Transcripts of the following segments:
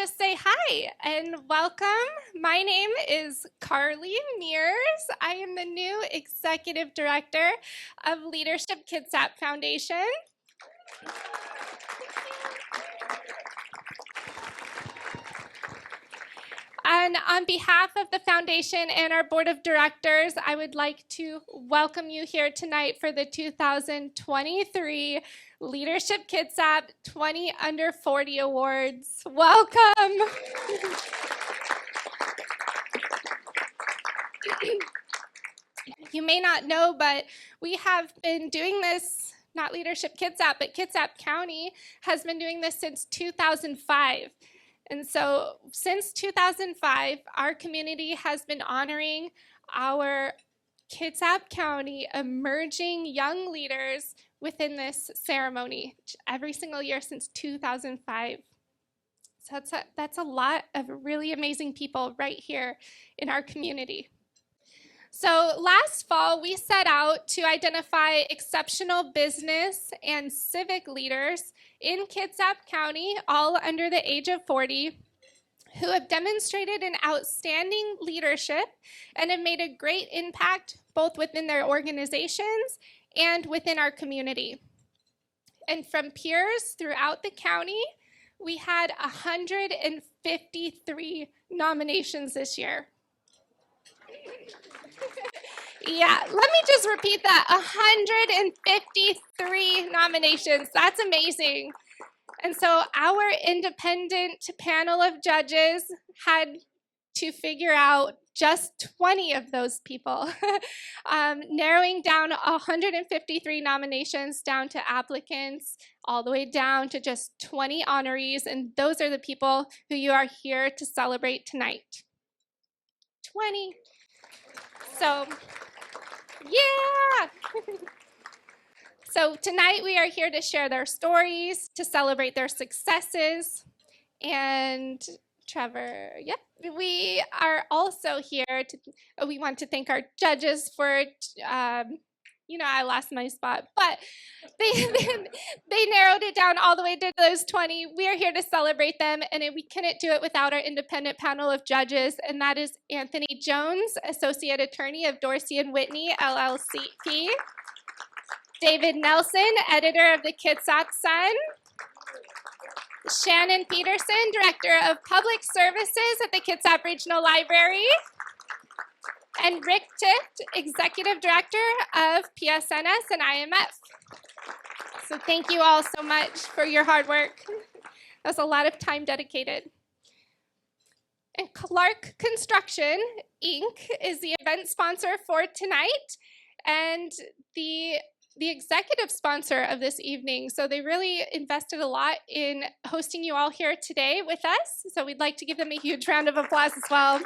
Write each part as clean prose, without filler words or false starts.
just say hi and welcome. My name is Carly Mears. I am the new Executive Director of Leadership Kitsap Foundation. And on behalf of the foundation and our board of directors, I would like to welcome you here tonight for the 2023 Leadership Kitsap 20 Under 40 Awards. Welcome. You may not know, but we have been doing this, not Leadership Kitsap, but Kitsap County has been doing this since 2005. And so since 2005, our community has been honoring our Kitsap County emerging young leaders within this ceremony every single year since 2005. So that's a lot of really amazing people right here in our community. So last fall, we set out to identify exceptional business and civic leaders in Kitsap County, all under the age of 40, who have demonstrated an outstanding leadership and have made a great impact both within their organizations and within our community. And from peers throughout the county, we had 153 nominations this year. Yeah, let me just repeat that, 153 nominations. That's amazing. And so our independent panel of judges had to figure out just 20 of those people, narrowing down 153 nominations down to applicants, all the way down to just 20 honorees, and those are the people who you are here to celebrate tonight. 20. So, yeah! So tonight we are here to share their stories, to celebrate their successes, and Trevor, yep. We are also here we want to thank our judges for, I lost my spot, but they narrowed it down all the way to those 20. We are here to celebrate them, and we couldn't do it without our independent panel of judges, and that is Anthony Jones, Associate Attorney of Dorsey & Whitney, LLC, David Nelson, Editor of the Kitsap Sun, Shannon Peterson, Director of Public Services at the Kitsap Regional Library, and Rick Tift, Executive Director of PSNS and IMF. So thank you all so much for your hard work. That was a lot of time dedicated. And Clark Construction, Inc. is the event sponsor for tonight, and the executive sponsor of this evening. So they really invested a lot in hosting you all here today with us. So we'd like to give them a huge round of applause as well.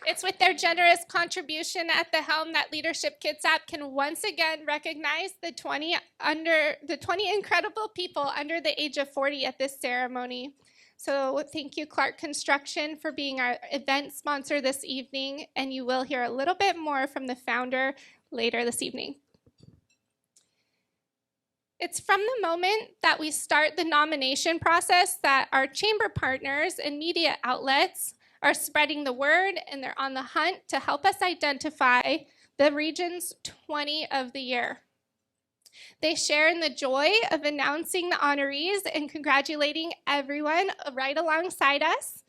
It's with their generous contribution at the helm that Leadership Kitsap can once again recognize the 20 incredible people under the age of 40 at this ceremony. So thank you, Clark Construction, for being our event sponsor this evening, and you will hear a little bit more from the founder later this evening. It's from the moment that we start the nomination process that our chamber partners and media outlets are spreading the word, and they're on the hunt to help us identify the region's 20 of the year. They share in the joy of announcing the honorees and congratulating everyone right alongside us.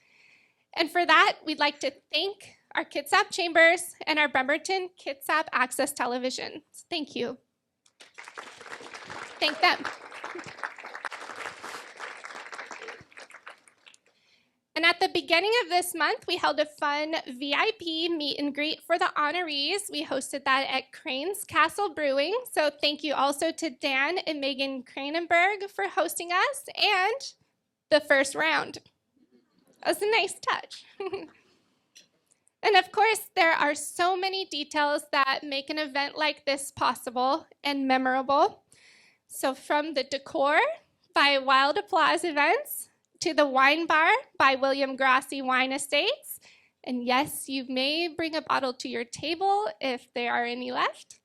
And for that, we'd like to thank our Kitsap Chambers and our Bremerton Kitsap Access Television. Thank you. Thank them. And at the beginning of this month, we held a fun VIP meet and greet for the honorees. We hosted that at Crane's Castle Brewing. So thank you also to Dan and Megan Cranenberg for hosting us and the first round. That was a nice touch. And of course, there are so many details that make an event like this possible and memorable. So from the decor by Wild Applause Events, to the wine bar by William Grassi Wine Estates. And yes, you may bring a bottle to your table if there are any left.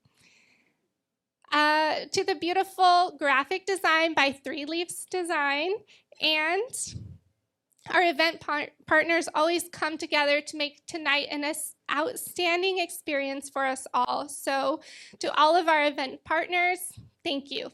to the beautiful graphic design by Three Leaves Design, and our event partners always come together to make tonight an outstanding experience for us all. So to all of our event partners, thank you.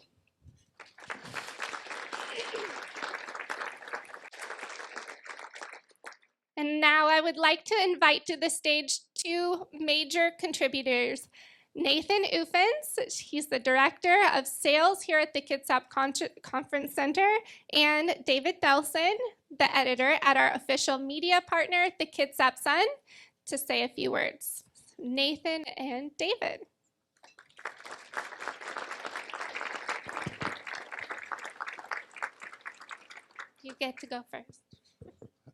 And now I would like to invite to the stage two major contributors. Nathan Uffens, he's the Director of Sales here at the Kitsap Conference Center, and David Delson, the editor at our official media partner, the Kitsap Sun, to say a few words. Nathan and David. You get to go first.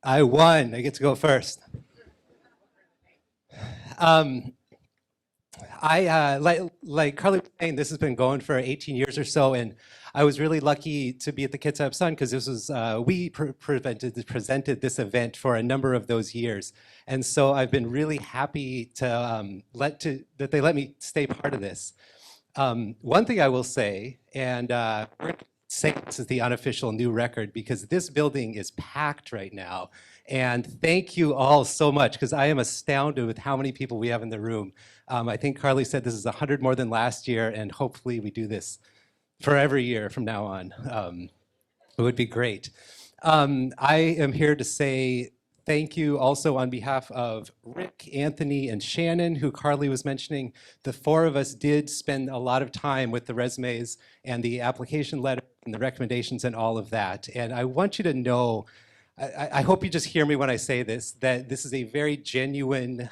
I won. I get to go first. Like Carly was saying, this has been going for 18 years or so, and I was really lucky to be at the Kitsap Sun because this was we presented this event for a number of those years, and so I've been really happy to that they let me stay part of this. One thing I will say, and we're going to say this is the unofficial new record because this building is packed right now. And thank you all so much because I am astounded with how many people we have in the room. I think Carly said this is 100 more than last year, and hopefully we do this for every year from now on. It would be great. I am here to say thank you also on behalf of Rick, Anthony, and Shannon, who Carly was mentioning. The four of us did spend a lot of time with the resumes and the application letter and the recommendations and all of that. And I want you to know, I hope you just hear me when I say this, that this is a very genuine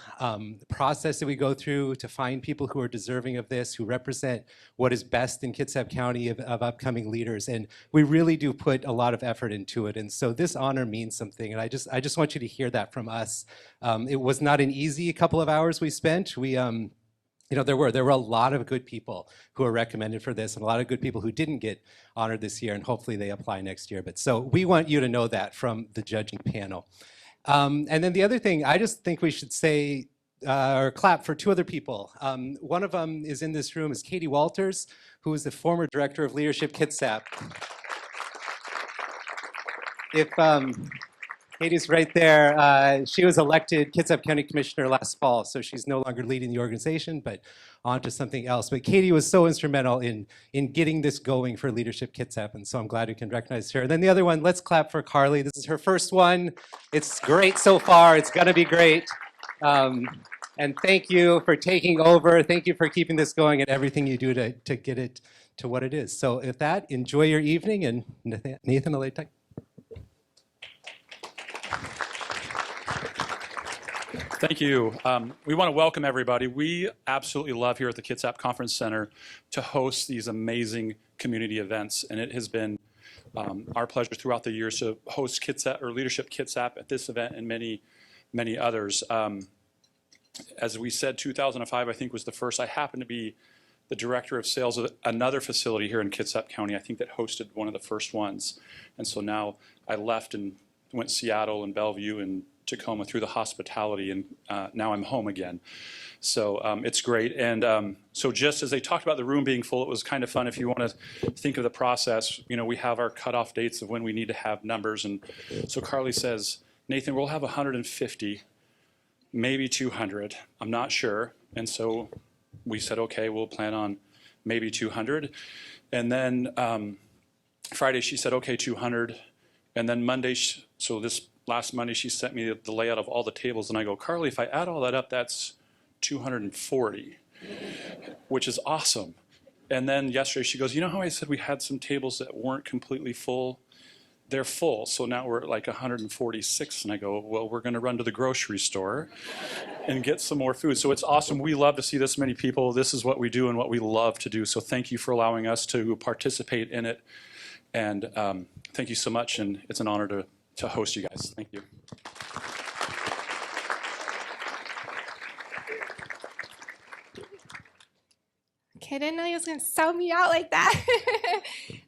process that we go through to find people who are deserving of this, who represent what is best in Kitsap County of upcoming leaders. And we really do put a lot of effort into it. And so this honor means something. And I just want you to hear that from us. It was not an easy couple of hours we spent. You know, there were a lot of good people who are recommended for this and a lot of good people who didn't get honored this year, and hopefully they apply next year. But so we want you to know that from the judging panel. And then the other thing, I just think we should say or clap for two other people. One of them is in this room is Katie Walters, who is the former director of leadership Kitsap. If Katie's right there. She was elected Kitsap County Commissioner last fall, so she's no longer leading the organization, but on to something else. But Katie was so instrumental in getting this going for Leadership Kitsap, and so I'm glad we can recognize her. And then the other one, let's clap for Carly. This is her first one. It's great so far. It's gonna be great. And thank you for taking over. Thank you for keeping this going and everything you do to get it to what it is. So with that, enjoy your evening, and Nathan, I'll let you. Thank you. We want to welcome everybody. We absolutely love here at the Kitsap Conference Center to host these amazing community events, and it has been our pleasure throughout the years to host Kitsap or Leadership Kitsap at this event and many, many others. As we said, 2005 I think was the first. I happened to be the director of sales of another facility here in Kitsap County, I think that hosted one of the first ones. And so now I left and went to Seattle and Bellevue and Tacoma through the hospitality, and now I'm home again. So it's great. And so just as they talked about the room being full, it was kind of fun. If you want to think of the process, you know, we have our cutoff dates of when we need to have numbers. And so Carly says, Nathan, we'll have 150, maybe 200. I'm not sure. And so we said, okay, we'll plan on maybe 200. And then Friday she said, okay, 200. And then Monday, so this last Monday, she sent me the layout of all the tables, and I go, Carly, if I add all that up, that's 240, which is awesome. And then yesterday she goes, you know how I said we had some tables that weren't completely full? They're full, so now we're at like 146, and I go, well, we're gonna run to the grocery store and get some more food. So it's awesome. We love to see this many people. This is what we do and what we love to do, so thank you for allowing us to participate in it. And thank you so much, and it's an honor to host you guys. Thank you. Okay, I didn't know he was going to sell me out like that.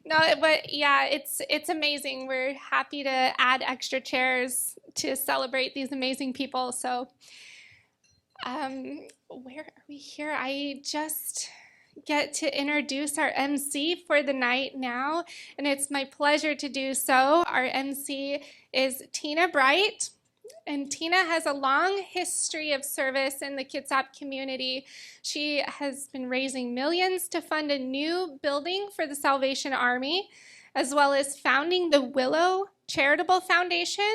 No, but yeah, it's amazing. We're happy to add extra chairs to celebrate these amazing people. So where are we here? get to introduce our MC for the night now, and it's my pleasure to do so. Our MC is Tina Bright, and Tina has a long history of service in the Kitsap community. She has been raising millions to fund a new building for the Salvation Army, as well as founding the Willow Charitable Foundation,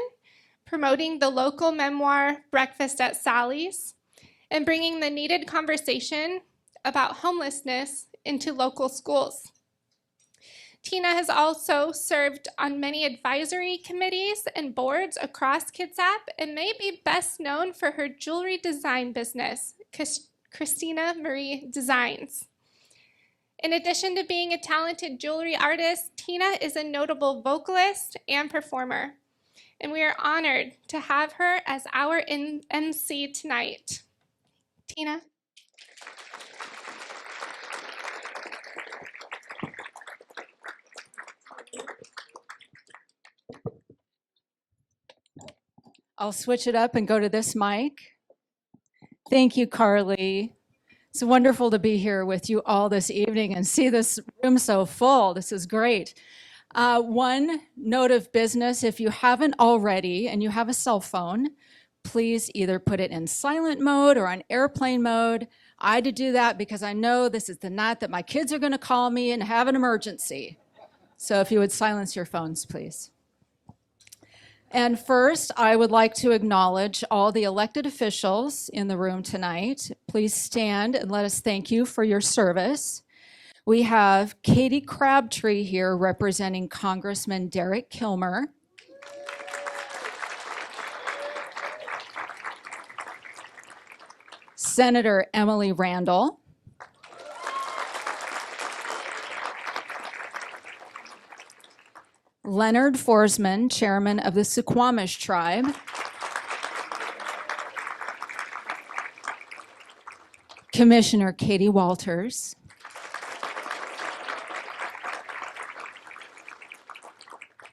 promoting the local memoir Breakfast at Sally's, and bringing the needed conversation about homelessness into local schools. Tina has also served on many advisory committees and boards across Kitsap and may be best known for her jewelry design business, Christina Marie Designs. In addition to being a talented jewelry artist, Tina is a notable vocalist and performer, and we are honored to have her as our MC tonight. Tina. I'll switch it up and go to this mic. Thank you, Carly. It's wonderful to be here with you all this evening and see this room so full. This is great. One note of business, if you haven't already and you have a cell phone, please either put it in silent mode or on airplane mode. I had to do that because I know this is the night that my kids are going to call me and have an emergency. So if you would silence your phones, please. And first, I would like to acknowledge all the elected officials in the room tonight. Please stand and let us thank you for your service. We have Katy Crabtree here representing Congressman Derek Kilmer. Senator Emily Randall. Leonard Forsman, chairman of the Suquamish tribe. Commissioner Katie Walters.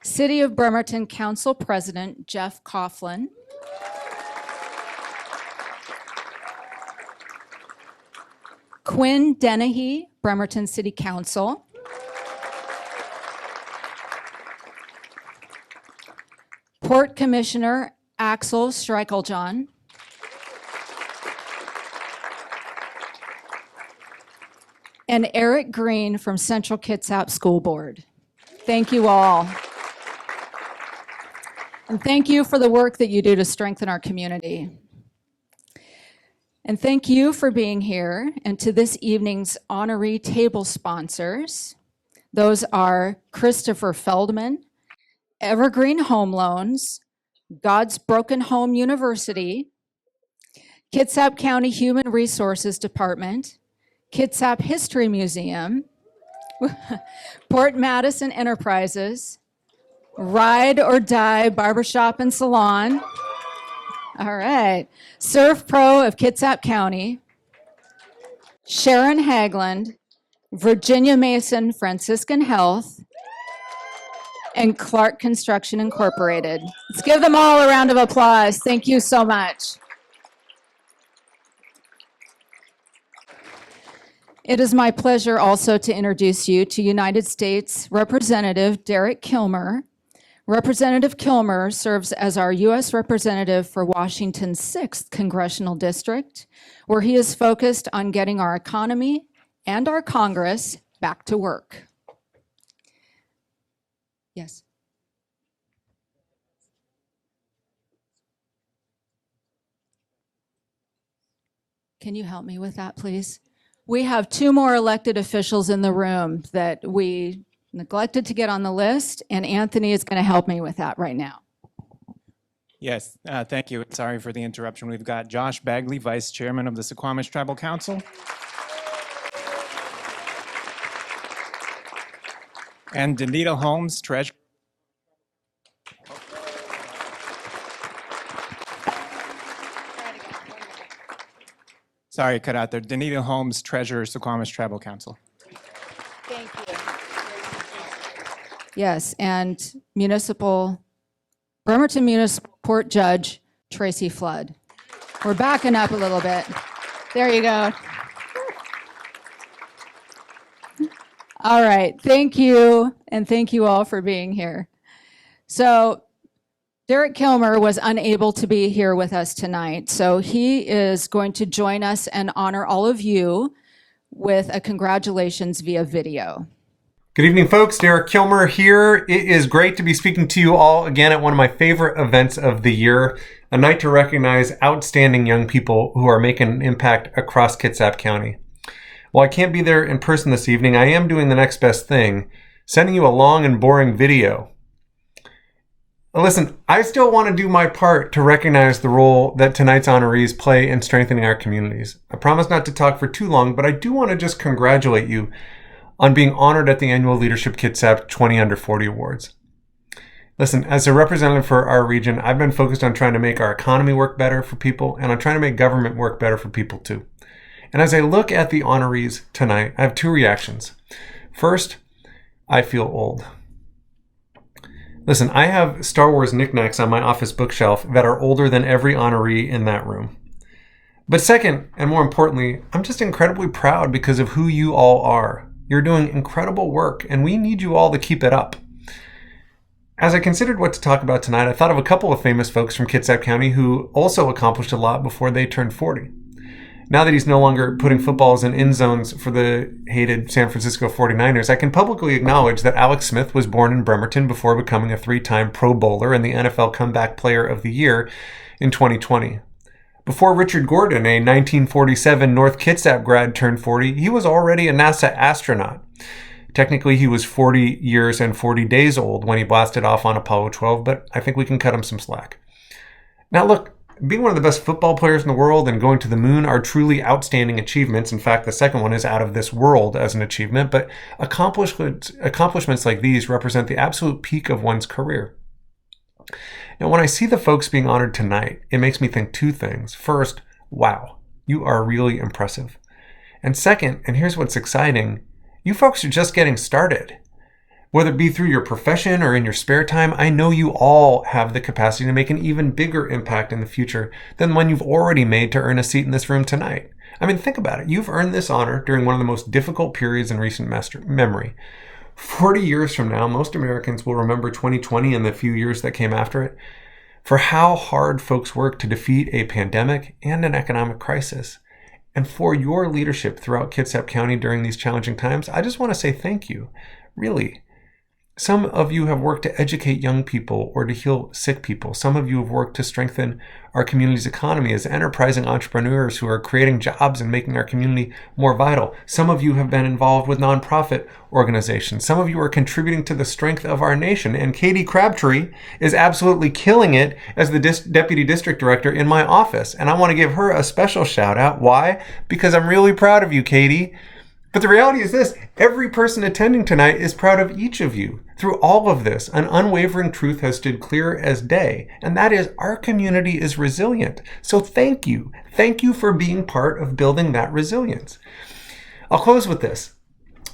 City of Bremerton Council President Jeff Coughlin. Quinn Dennehy, Bremerton City Council. Port Commissioner Axel Streicheljohn. And Eric Green from Central Kitsap School Board. Thank you all. And thank you for the work that you do to strengthen our community. And thank you for being here and to this evening's honoree table sponsors. Those are Christopher Feldman, Evergreen Home Loans, God's Broken Home University, Kitsap County Human Resources Department, Kitsap History Museum, Port Madison Enterprises, Ride or Die Barbershop and Salon. All right. Surf Pro of Kitsap County, Sharon Hagland, Virginia Mason Franciscan Health, and Clark Construction Incorporated. Let's give them all a round of applause. Thank you so much. It is my pleasure also to introduce you to United States Representative Derek Kilmer. Representative Kilmer serves as our U.S. Representative for Washington's 6th Congressional District, where he is focused on getting our economy and our Congress back to work. Yes. Can you help me with that, please? We have 2 more elected officials in the room that we neglected to get on the list, and Anthony is going to help me with that right now. Yes, thank you. Sorry for the interruption. We've got Josh Bagley, Vice Chairman of the Suquamish Tribal Council. And Denita Holmes, Treasurer. Sorry, cut out there. Denita Holmes, Treasurer, Suquamish Tribal Council. Thank you. Yes, and Bremerton Municipal Court Judge Tracy Flood. We're backing up a little bit. There you go. All right, thank you, and thank you all for being here. So Derek Kilmer was unable to be here with us tonight, so he is going to join us and honor all of you with a congratulations via video. Good evening, folks. Derek Kilmer here. It is great to be speaking to you all again at one of my favorite events of the year, a night to recognize outstanding young people who are making an impact across Kitsap County. While I can't be there in person this evening, I am doing the next best thing, sending you a long and boring video. Listen, I still want to do my part to recognize the role that tonight's honorees play in strengthening our communities. I promise not to talk for too long, but I do want to just congratulate you on being honored at the annual Leadership Kitsap 20 Under 40 Awards. Listen, as a representative for our region, I've been focused on trying to make our economy work better for people and on trying to make government work better for people too. And as I look at the honorees tonight, I have two reactions. First, I feel old. Listen, I have Star Wars knickknacks on my office bookshelf that are older than every honoree in that room. But second, and more importantly, I'm just incredibly proud because of who you all are. You're doing incredible work, and we need you all to keep it up. As I considered what to talk about tonight, I thought of a couple of famous folks from Kitsap County who also accomplished a lot before they turned 40. Now that he's no longer putting footballs in end zones for the hated San Francisco 49ers, I can publicly acknowledge that Alex Smith was born in Bremerton before becoming a 3-time Pro Bowler and the NFL Comeback Player of the Year in 2020. Before Richard Gordon, a 1947 North Kitsap grad, turned 40, he was already a NASA astronaut. Technically, he was 40 years and 40 days old when he blasted off on Apollo 12, but I think we can cut him some slack. Now look, being one of the best football players in the world and going to the moon are truly outstanding achievements. In fact, the second one is out of this world as an achievement, but accomplishments like these represent the absolute peak of one's career. Now, when I see the folks being honored tonight, it makes me think two things. First, wow, you are really impressive. And second, and here's what's exciting, you folks are just getting started. Whether it be through your profession or in your spare time, I know you all have the capacity to make an even bigger impact in the future than the one you've already made to earn a seat in this room tonight. I mean, think about it. You've earned this honor during one of the most difficult periods in recent memory. 40 years from now, most Americans will remember 2020 and the few years that came after it for how hard folks worked to defeat a pandemic and an economic crisis. And for your leadership throughout Kitsap County during these challenging times, I just want to say thank you. Really. Some of you have worked to educate young people or to heal sick people. Some of you have worked to strengthen our community's economy as enterprising entrepreneurs who are creating jobs and making our community more vital. Some of you have been involved with nonprofit organizations. Some of you are contributing to the strength of our nation. And Katy Crabtree is absolutely killing it as the deputy district director in my office. And I want to give her a special shout out. Why? Because I'm really proud of you, Katy. But the reality is this, every person attending tonight is proud of each of you. Through all of this, an unwavering truth has stood clear as day, and that is our community is resilient. So thank you. Thank you for being part of building that resilience. I'll close with this.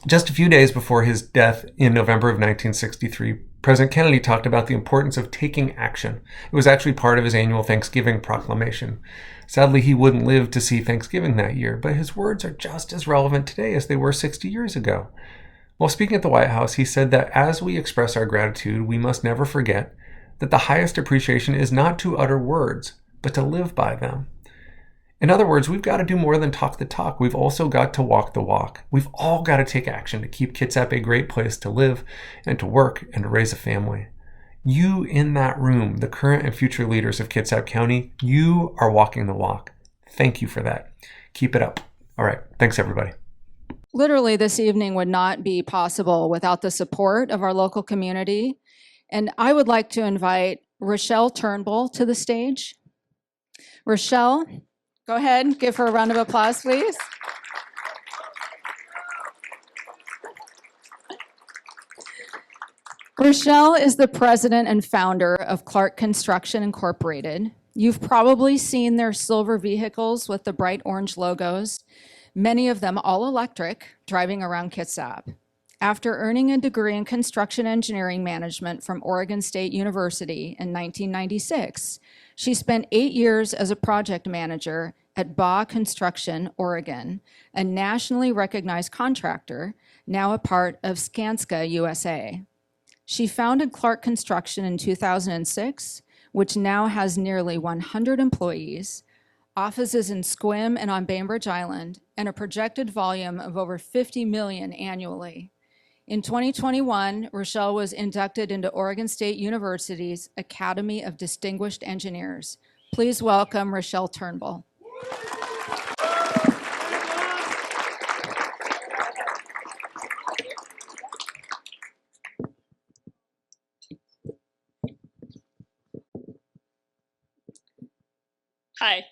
Just a few days before his death in November of 1963, President Kennedy talked about the importance of taking action. It was actually part of his annual Thanksgiving proclamation. Sadly, he wouldn't live to see Thanksgiving that year, but his words are just as relevant today as they were 60 years ago. While speaking at the White House, he said that as we express our gratitude, we must never forget that the highest appreciation is not to utter words, but to live by them. In other words, we've got to do more than talk the talk. We've also got to walk the walk. We've all got to take action to keep Kitsap a great place to live and to work and to raise a family. You in that room, the current and future leaders of Kitsap County, you are walking the walk. Thank you for that. Keep it up. All right. Thanks, everybody. Literally, this evening would not be possible without the support of our local community. And I would like to invite Rachele Turnbull to the stage. Rochelle, go ahead, give her a round of applause, please. Rochelle is the president and founder of Clark Construction Incorporated. You've probably seen their silver vehicles with the bright orange logos, many of them all electric, driving around Kitsap. After earning a degree in construction engineering management from Oregon State University in 1996, she spent 8 years as a project manager at Baugh Construction, Oregon, a nationally recognized contractor, now a part of Skanska USA. She founded Clark Construction in 2006, which now has nearly 100 employees, offices in Sequim and on Bainbridge Island, and a projected volume of over 50 million annually. In 2021, Rochelle was inducted into Oregon State University's Academy of Distinguished Engineers. Please welcome Rachele Turnbull. Hi.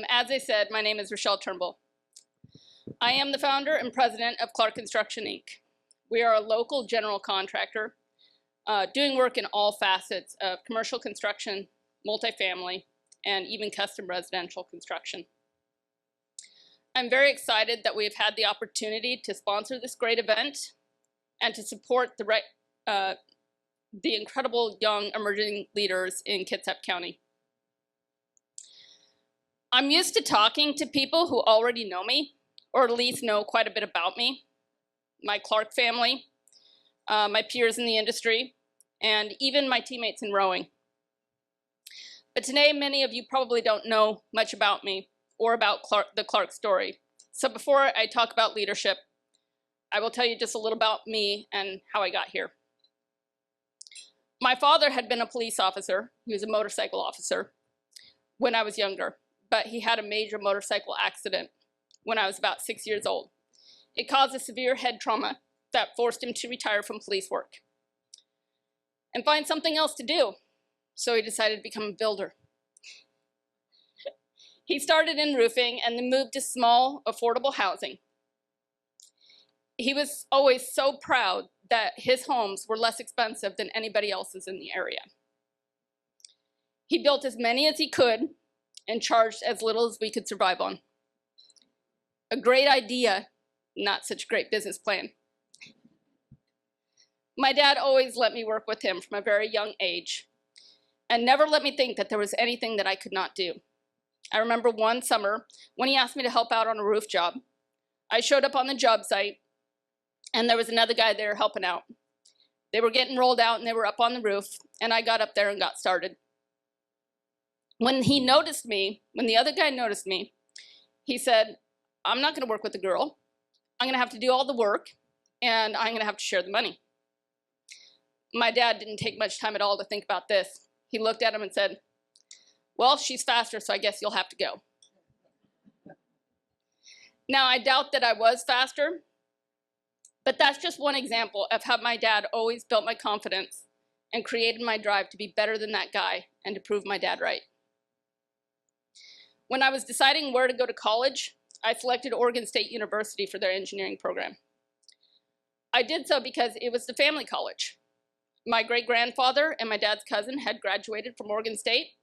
As I said, my name is Rachele Turnbull. I am the founder and president of Clark Construction, Inc. We are a local general contractor doing work in all facets of commercial construction, multifamily, and even custom residential construction. I'm very excited that we have had the opportunity to sponsor this great event and to support the incredible young emerging leaders in Kitsap County. I'm used to talking to people who already know me, or at least know quite a bit about me, my Clark family, my peers in the industry, and even my teammates in rowing. But today, many of you probably don't know much about me or about the Clark story. So before I talk about leadership, I will tell you just a little about me and how I got here. My father had been a police officer. He was a motorcycle officer when I was younger, but he had a major motorcycle accident when I was about 6 years old. It caused a severe head trauma that forced him to retire from police work and find something else to do. So he decided to become a builder. He started in roofing and then moved to small, affordable housing. He was always so proud that his homes were less expensive than anybody else's in the area. He built as many as he could and charged as little as we could survive on. A great idea, not such a great business plan. My dad always let me work with him from a very young age and never let me think that there was anything that I could not do. I remember one summer when he asked me to help out on a roof job. I showed up on the job site and there was another guy there helping out. They were getting rolled out and they were up on the roof, and I got up there and got started. When the other guy noticed me, he said, "I'm not gonna work with the girl. I'm gonna have to do all the work, and I'm gonna have to share the money." My dad didn't take much time at all to think about this. He looked at him and said, "Well, she's faster, so I guess you'll have to go." Now, I doubt that I was faster, but that's just one example of how my dad always built my confidence and created my drive to be better than that guy and to prove my dad right. When I was deciding where to go to college, I selected Oregon State University for their engineering program. I did so because it was the family college. My great-grandfather and my dad's cousin had graduated from Oregon State,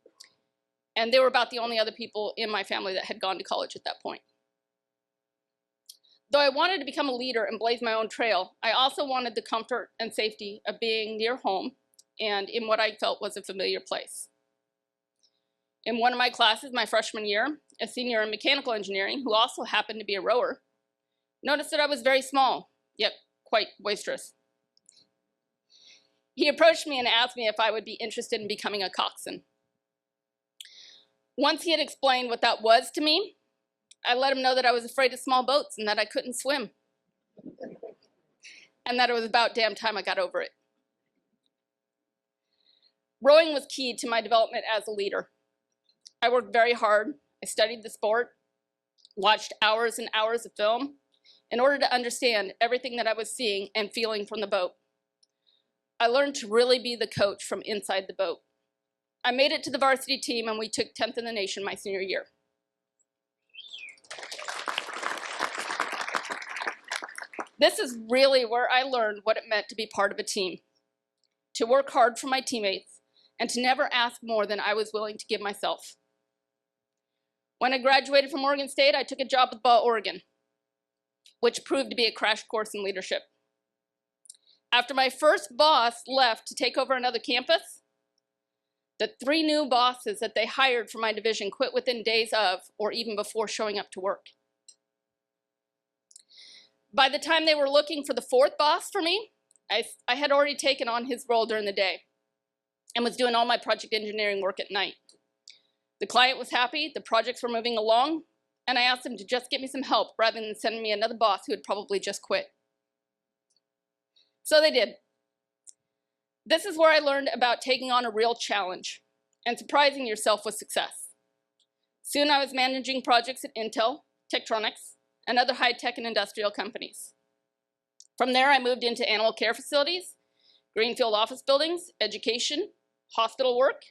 and they were about the only other people in my family that had gone to college at that point. Though I wanted to become a leader and blaze my own trail, I also wanted the comfort and safety of being near home and in what I felt was a familiar place. In one of my classes, my freshman year, a senior in mechanical engineering, who also happened to be a rower, noticed that I was very small, yet quite boisterous. He approached me and asked me if I would be interested in becoming a coxswain. Once he had explained what that was to me, I let him know that I was afraid of small boats and that I couldn't swim, and that it was about damn time I got over it. Rowing was key to my development as a leader. I worked very hard. I studied the sport, watched hours and hours of film in order to understand everything that I was seeing and feeling from the boat. I learned to really be the coach from inside the boat. I made it to the varsity team and we took 10th in the nation my senior year. This is really where I learned what it meant to be part of a team, to work hard for my teammates, and to never ask more than I was willing to give myself. When I graduated from Oregon State, I took a job with Ball, Oregon, which proved to be a crash course in leadership. After my first boss left to take over another campus, the 3 new bosses that they hired for my division quit within days of or even before showing up to work. By the time they were looking for the fourth boss for me, I had already taken on his role during the day and was doing all my project engineering work at night. The client was happy, the projects were moving along, and I asked them to just get me some help rather than sending me another boss who had probably just quit. So they did. This is where I learned about taking on a real challenge and surprising yourself with success. Soon I was managing projects at Intel, Tektronix, and other high-tech and industrial companies. From there, I moved into animal care facilities, greenfield office buildings, education, hospital work.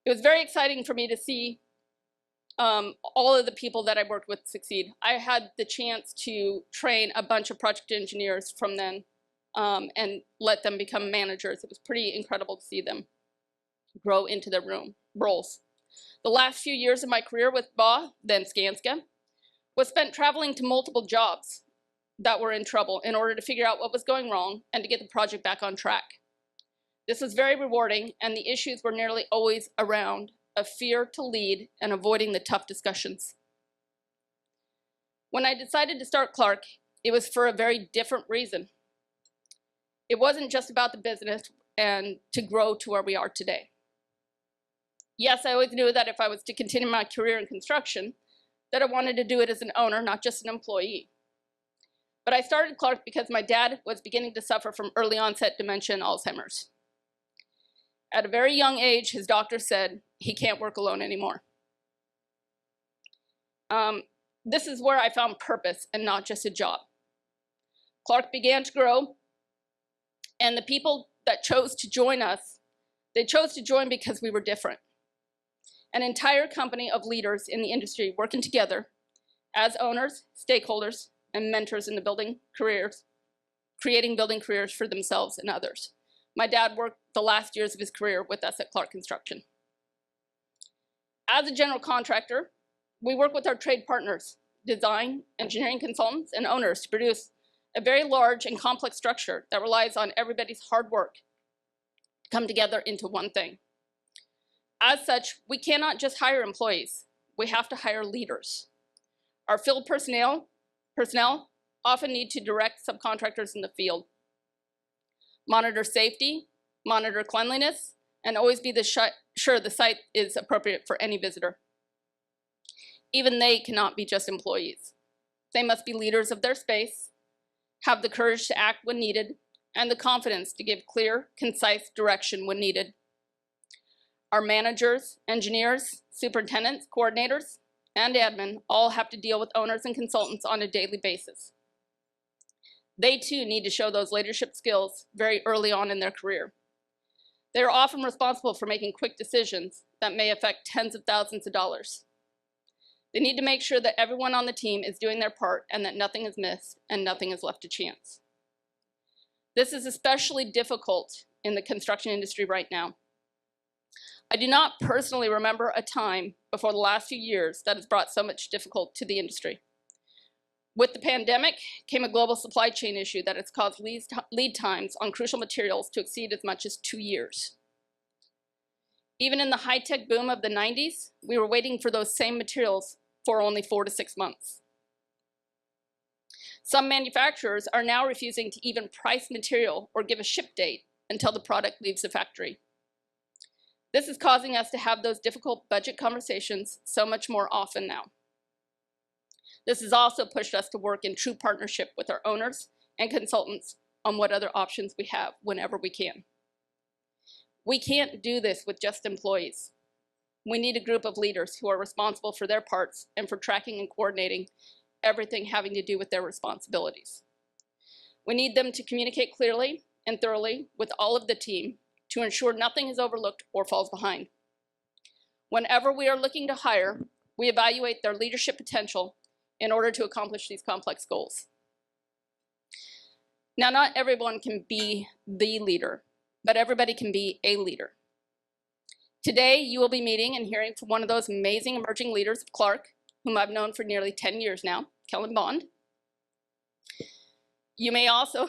It was very exciting for me to see all of the people that I worked with succeed. I had the chance to train a bunch of project engineers from then and let them become managers. It was pretty incredible to see them grow into their roles. The last few years of my career with BA, then Skanska, was spent traveling to multiple jobs that were in trouble in order to figure out what was going wrong and to get the project back on track. This was very rewarding, and the issues were nearly always around a fear to lead and avoiding the tough discussions. When I decided to start Clark, it was for a very different reason. It wasn't just about the business and to grow to where we are today. Yes, I always knew that if I was to continue my career in construction, that I wanted to do it as an owner, not just an employee. But I started Clark because my dad was beginning to suffer from early onset dementia and Alzheimer's. At a very young age, his doctor said he can't work alone anymore. This is where I found purpose and not just a job. Clark began to grow, and the people that chose to join us, they chose to join because we were different. An entire company of leaders in the industry working together as owners, stakeholders, and mentors in the building careers, creating building careers for themselves and others. My dad worked the last years of his career with us at Clark Construction. As a general contractor, we work with our trade partners, design, engineering consultants, and owners to produce a very large and complex structure that relies on everybody's hard work to come together into one thing. As such, we cannot just hire employees. We have to hire leaders. Our field personnel often need to direct subcontractors in the field, monitor safety, monitor cleanliness, and always be sure the site is appropriate for any visitor. Even they cannot be just employees. They must be leaders of their space, have the courage to act when needed, and the confidence to give clear, concise direction when needed. Our managers, engineers, superintendents, coordinators, and admin all have to deal with owners and consultants on a daily basis. They too need to show those leadership skills very early on in their career. They are often responsible for making quick decisions that may affect tens of thousands of dollars. They need to make sure that everyone on the team is doing their part and that nothing is missed and nothing is left to chance. This is especially difficult in the construction industry right now. I do not personally remember a time before the last few years that has brought so much difficulty to the industry. With the pandemic came a global supply chain issue that has caused lead times on crucial materials to exceed as much as 2 years. Even in the high-tech boom of the 90s, we were waiting for those same materials for only 4 to 6 months. Some manufacturers are now refusing to even price material or give a ship date until the product leaves the factory. This is causing us to have those difficult budget conversations so much more often now. This has also pushed us to work in true partnership with our owners and consultants on what other options we have whenever we can. We can't do this with just employees. We need a group of leaders who are responsible for their parts and for tracking and coordinating everything having to do with their responsibilities. We need them to communicate clearly and thoroughly with all of the team to ensure nothing is overlooked or falls behind. Whenever we are looking to hire, we evaluate their leadership potential in order to accomplish these complex goals. Now, not everyone can be the leader, but everybody can be a leader. Today, you will be meeting and hearing from one of those amazing emerging leaders of Clark, whom I've known for nearly 10 years now, Kellen Bond. You may also,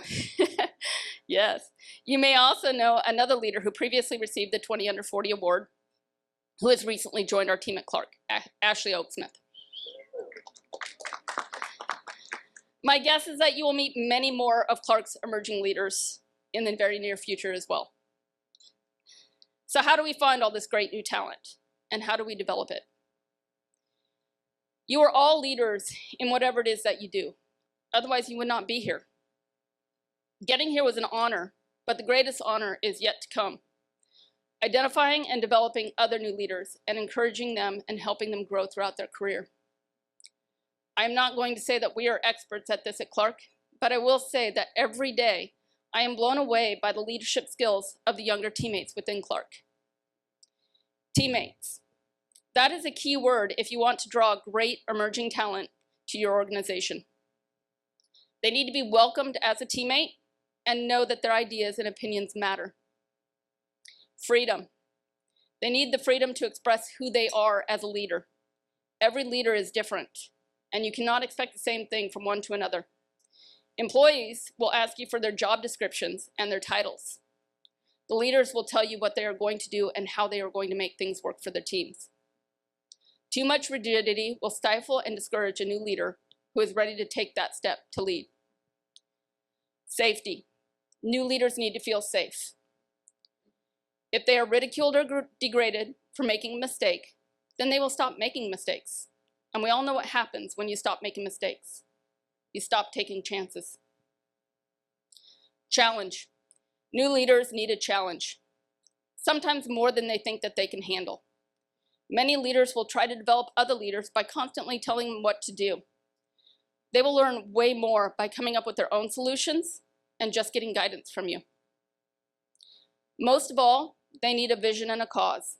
yes, you may also know another leader who previously received the 20 Under 40 award, who has recently joined our team at Clark, Ashlee Reese. My guess is that you will meet many more of Clark's emerging leaders in the very near future as well. So how do we find all this great new talent? And how do we develop it? You are all leaders in whatever it is that you do. Otherwise, you would not be here. Getting here was an honor, but the greatest honor is yet to come. Identifying and developing other new leaders and encouraging them and helping them grow throughout their career. I'm not going to say that we are experts at this at Clark, but I will say that every day I am blown away by the leadership skills of the younger teammates within Clark. Teammates. That is a key word if you want to draw great emerging talent to your organization. They need to be welcomed as a teammate and know that their ideas and opinions matter. Freedom. They need the freedom to express who they are as a leader. Every leader is different, and you cannot expect the same thing from one to another. Employees will ask you for their job descriptions and their titles. The leaders will tell you what they are going to do and how they are going to make things work for their teams. Too much rigidity will stifle and discourage a new leader who is ready to take that step to lead. Safety. New leaders need to feel safe. If they are ridiculed or degraded for making a mistake, then they will stop making mistakes. And we all know what happens when you stop making mistakes. You stop taking chances. Challenge. New leaders need a challenge, sometimes more than they think that they can handle. Many leaders will try to develop other leaders by constantly telling them what to do. They will learn way more by coming up with their own solutions and just getting guidance from you. Most of all, they need a vision and a cause.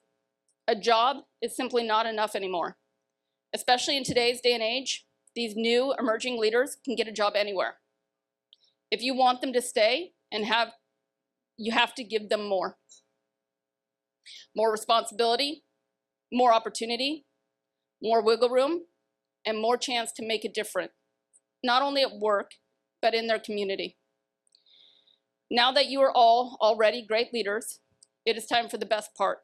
A job is simply not enough anymore. Especially in today's day and age, these new emerging leaders can get a job anywhere. If you want them to stay and you have to give them more. More responsibility, more opportunity, more wiggle room, and more chance to make a difference, not only at work, but in their community. Now that you are all already great leaders, it is time for the best part.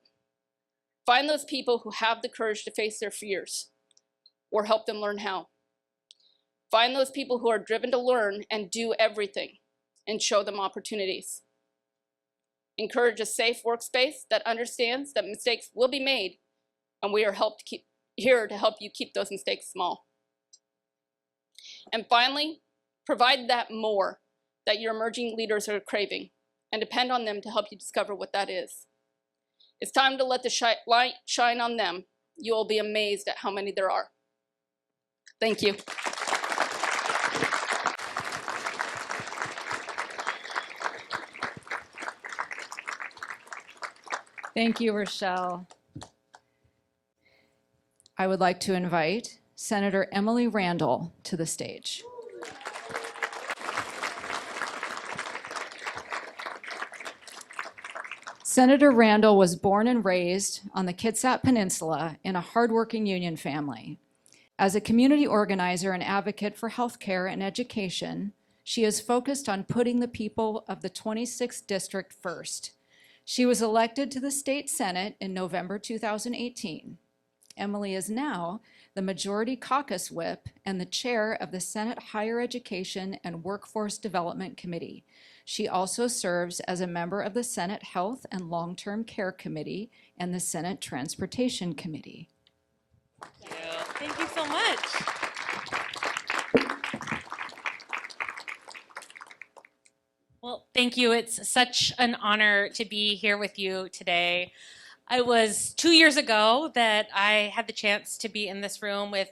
Find those people who have the courage to face their fears, or help them learn how. Find those people who are driven to learn and do everything, and show them opportunities. Encourage a safe workspace that understands that mistakes will be made, and we are here to help you keep those mistakes small. And finally, provide that more that your emerging leaders are craving, and depend on them to help you discover what that is. It's time to let the light shine on them. You will be amazed at how many there are. Thank you. Thank you, Rochelle. I would like to invite Senator Emily Randall to the stage. Senator Randall was born and raised on the Kitsap Peninsula in a hardworking union family. As a community organizer and advocate for healthcare and education, she is focused on putting the people of the 26th District first. She was elected to the state Senate in November 2018. Emily is now the Majority Caucus Whip and the chair of the Senate Higher Education and Workforce Development Committee. She also serves as a member of the Senate Health and Long-Term Care Committee and the Senate Transportation Committee. Thank you so much. Well, thank you. It's such an honor to be here with you today. It was 2 years ago that I had the chance to be in this room with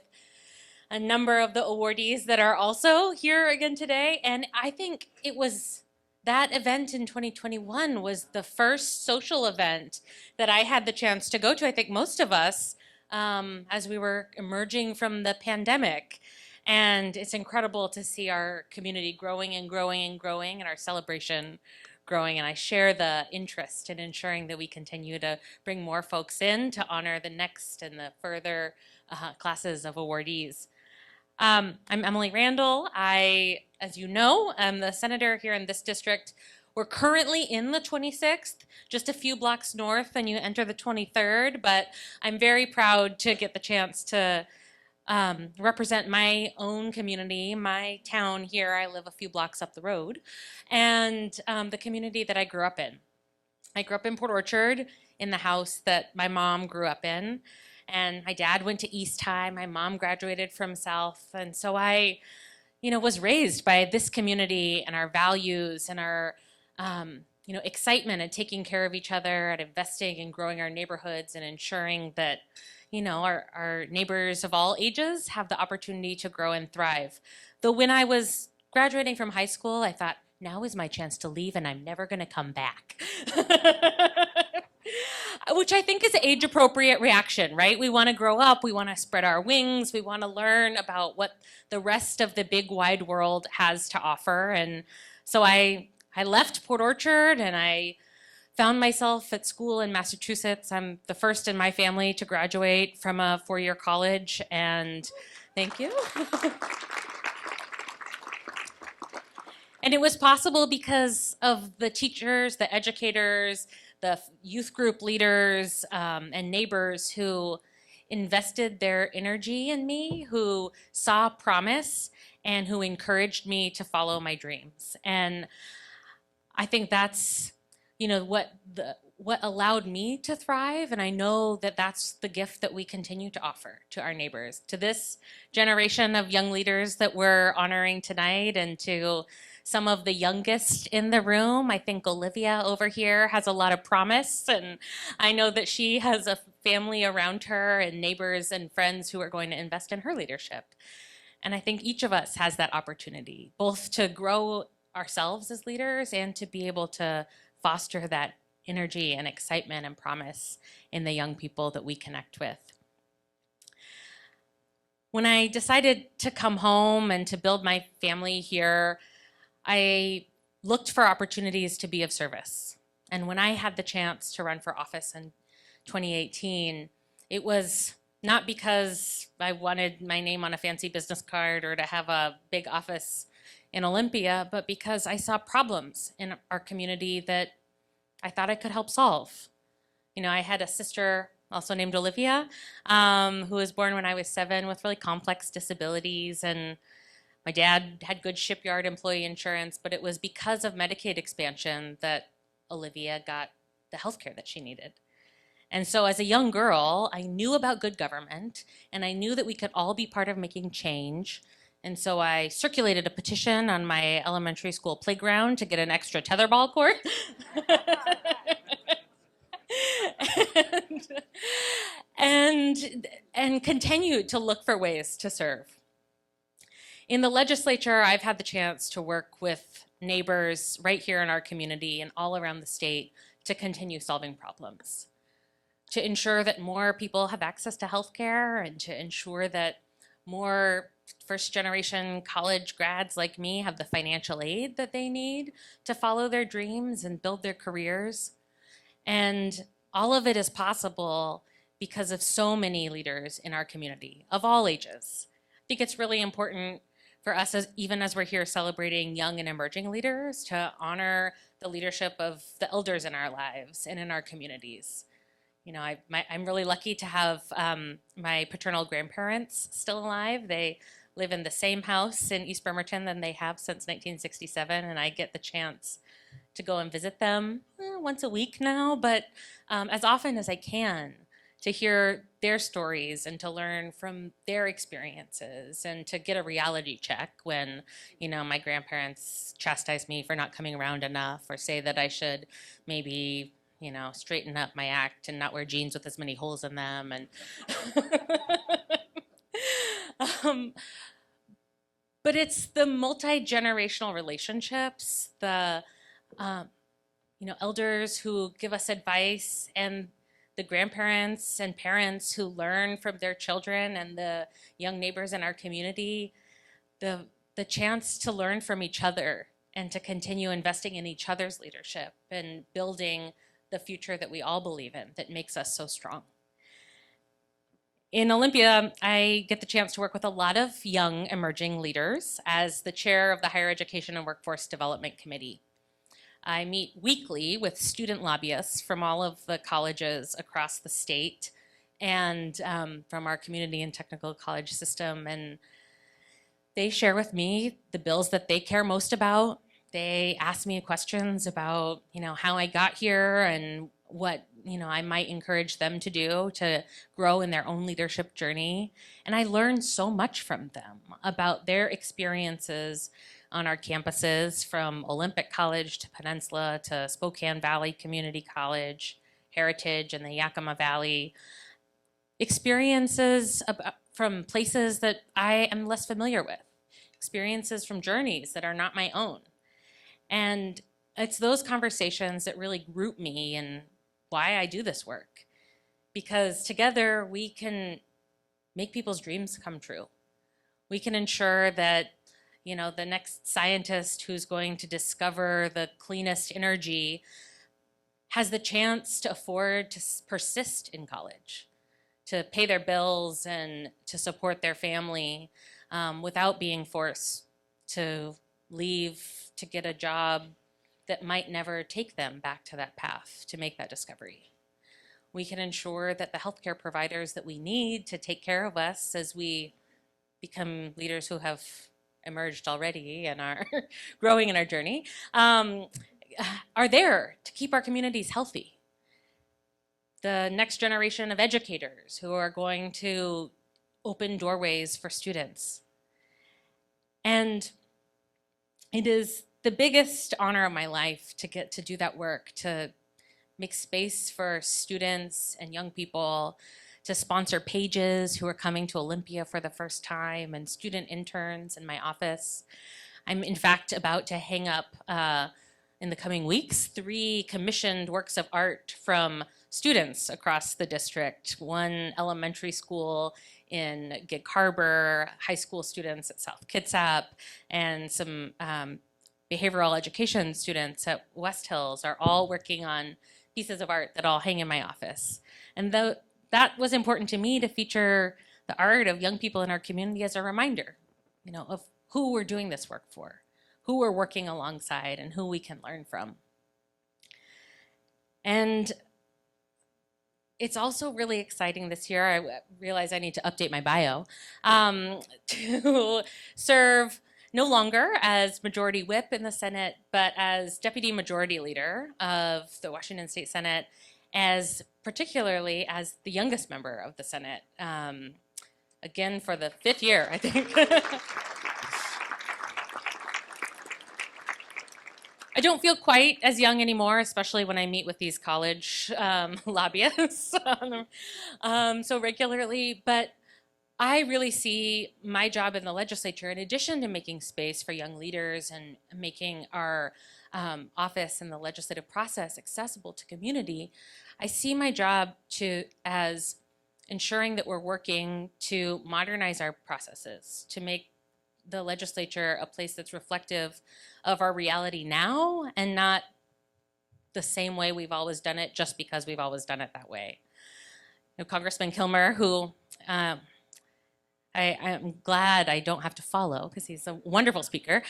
a number of the awardees that are also here again today. And I think it was that event in 2021 was the first social event that I had the chance to go to. I think most of us, as we were emerging from the pandemic. And it's incredible to see our community growing and growing and growing, and our celebration growing. And I share the interest in ensuring that we continue to bring more folks in to honor the next and the further classes of awardees. I'm Emily Randall. I, as you know, am the senator here in this district. We're currently in the 26th, just a few blocks north, and you enter the 23rd, but I'm very proud to get the chance to represent my own community, my town here. I live a few blocks up the road, and the community that I grew up in. I grew up in Port Orchard in the house that my mom grew up in, and my dad went to East High. My mom graduated from South, and so I, was raised by this community and our values and our, excitement and taking care of each other and investing and growing our neighborhoods and ensuring that, our neighbors of all ages have the opportunity to grow and thrive. Though when I was graduating from high school, I thought, now is my chance to leave and I'm never gonna come back. Which I think is an age-appropriate reaction, right? We wanna grow up, we wanna spread our wings, we wanna learn about what the rest of the big wide world has to offer. And so I left Port Orchard and I found myself at school in Massachusetts. I'm the first in my family to graduate from a four-year college, and thank you. And it was possible because of the teachers, the educators, the youth group leaders, and neighbors who invested their energy in me, who saw promise, and who encouraged me to follow my dreams. And I think that's, what allowed me to thrive, and I know that that's the gift that we continue to offer to our neighbors, to this generation of young leaders that we're honoring tonight, and to some of the youngest in the room. I think Olivia over here has a lot of promise, and I know that she has a family around her and neighbors and friends who are going to invest in her leadership. And I think each of us has that opportunity, both to grow ourselves as leaders and to be able to foster that energy and excitement and promise in the young people that we connect with. When I decided to come home and to build my family here, I looked for opportunities to be of service. And when I had the chance to run for office in 2018, it was not because I wanted my name on a fancy business card or to have a big office in Olympia, but because I saw problems in our community that I thought I could help solve. I had a sister also named Olivia, who was born when I was 7 with really complex disabilities, and my dad had good shipyard employee insurance, but it was because of Medicaid expansion that Olivia got the healthcare that she needed. And so as a young girl, I knew about good government, and I knew that we could all be part of making change. And so I circulated a petition on my elementary school playground to get an extra tetherball court. and continued to look for ways to serve. In the legislature, I've had the chance to work with neighbors right here in our community and all around the state to continue solving problems, to ensure that more people have access to healthcare, and to ensure that more first-generation college grads like me have the financial aid that they need to follow their dreams and build their careers. And all of it is possible because of so many leaders in our community of all ages. I think it's really important for us, even as we're here celebrating young and emerging leaders, to honor the leadership of the elders in our lives and in our communities. I'm really lucky to have my paternal grandparents still alive. They live in the same house in East Bremerton than they have since 1967, and I get the chance to go and visit them once a week now, but as often as I can, to hear their stories and to learn from their experiences, and to get a reality check when, my grandparents chastise me for not coming around enough, or say that I should maybe, straighten up my act and not wear jeans with as many holes in them. And but it's the multi-generational relationships, the elders who give us advice, and the grandparents and parents who learn from their children, and the young neighbors in our community, the chance to learn from each other and to continue investing in each other's leadership and building the future that we all believe in, that makes us so strong. In Olympia, I get the chance to work with a lot of young emerging leaders as the chair of the Higher Education and Workforce Development Committee. I meet weekly with student lobbyists from all of the colleges across the state and from our community and technical college system. And they share with me the bills that they care most about. They ask me questions about, how I got here and what, I might encourage them to do to grow in their own leadership journey. And I learned so much from them about their experiences on our campuses, from Olympic College to Peninsula to Spokane Valley Community College, Heritage and the Yakima Valley. Experiences from places that I am less familiar with. Experiences from journeys that are not my own. And it's those conversations that really group me in why I do this work. Because together we can make people's dreams come true. We can ensure that, the next scientist who's going to discover the cleanest energy has the chance to afford to persist in college, to pay their bills and to support their family without being forced to leave to get a job that might never take them back to that path to make that discovery. We can ensure that the healthcare providers that we need to take care of us as we become leaders who have emerged already and are growing in our journey are there to keep our communities healthy. The next generation of educators who are going to open doorways for students. And it is the biggest honor of my life to get to do that work, to make space for students and young people, to sponsor pages who are coming to Olympia for the first time, and student interns in my office. I'm in fact about to hang up in the coming weeks 3 commissioned works of art from students across the district, one elementary school in Gig Harbor, high school students at South Kitsap, and some behavioral education students at West Hills are all working on pieces of art that all hang in my office. And that was important to me, to feature the art of young people in our community as a reminder, of who we're doing this work for, who we're working alongside, and who we can learn from. And it's also really exciting this year, I realize I need to update my bio, to serve no longer as Majority Whip in the Senate, but as Deputy Majority Leader of the Washington State Senate, particularly as the youngest member of the Senate, again for the 5th year, I think. I don't feel quite as young anymore, especially when I meet with these college lobbyists so regularly, but I really see my job in the legislature, in addition to making space for young leaders and making our office and the legislative process accessible to community, I see my job as ensuring that we're working to modernize our processes, to make the legislature a place that's reflective of our reality now and not the same way we've always done it just because we've always done it that way. Congressman Kilmer, who I'm glad I don't have to follow because he's a wonderful speaker,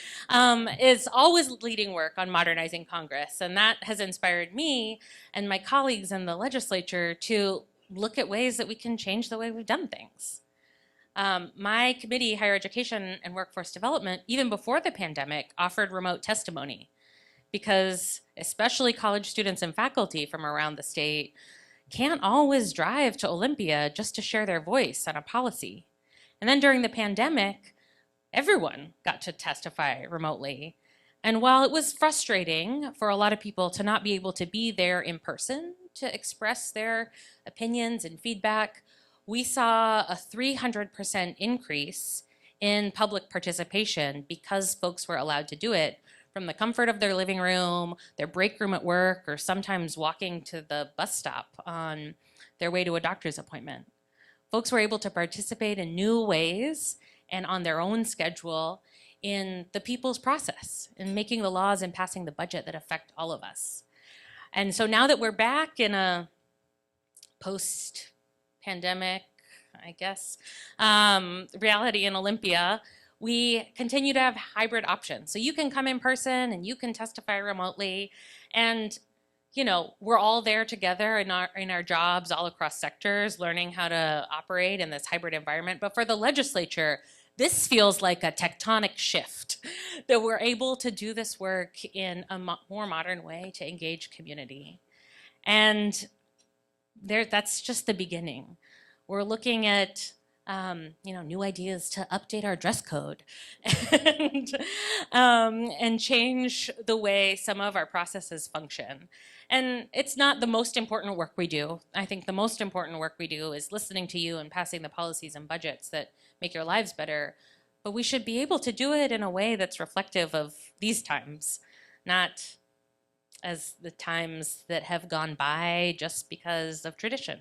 is always leading work on modernizing Congress. And that has inspired me and my colleagues in the legislature to look at ways that we can change the way we've done things. My committee, Higher Education and Workforce Development, even before the pandemic, offered remote testimony because especially college students and faculty from around the state can't always drive to Olympia just to share their voice on a policy. And then during the pandemic, everyone got to testify remotely. And while it was frustrating for a lot of people to not be able to be there in person to express their opinions and feedback, we saw a 300% increase in public participation because folks were allowed to do it from the comfort of their living room, their break room at work, or sometimes walking to the bus stop on their way to a doctor's appointment. Folks were able to participate in new ways and on their own schedule in the people's process, in making the laws and passing the budget that affect all of us. And so now that we're back in a post-pandemic, I guess, reality in Olympia, we continue to have hybrid options. So you can come in person and you can testify remotely. And you know, we're all there together in our jobs all across sectors, learning how to operate in this hybrid environment. But for the legislature, this feels like a tectonic shift that we're able to do this work in a more modern way to engage community. And that's just the beginning. We're looking at you know, new ideas to update our dress code and change the way some of our processes function. And it's not the most important work we do. I think the most important work we do is listening to you and passing the policies and budgets that make your lives better. But we should be able to do it in a way that's reflective of these times, not as the times that have gone by just because of tradition.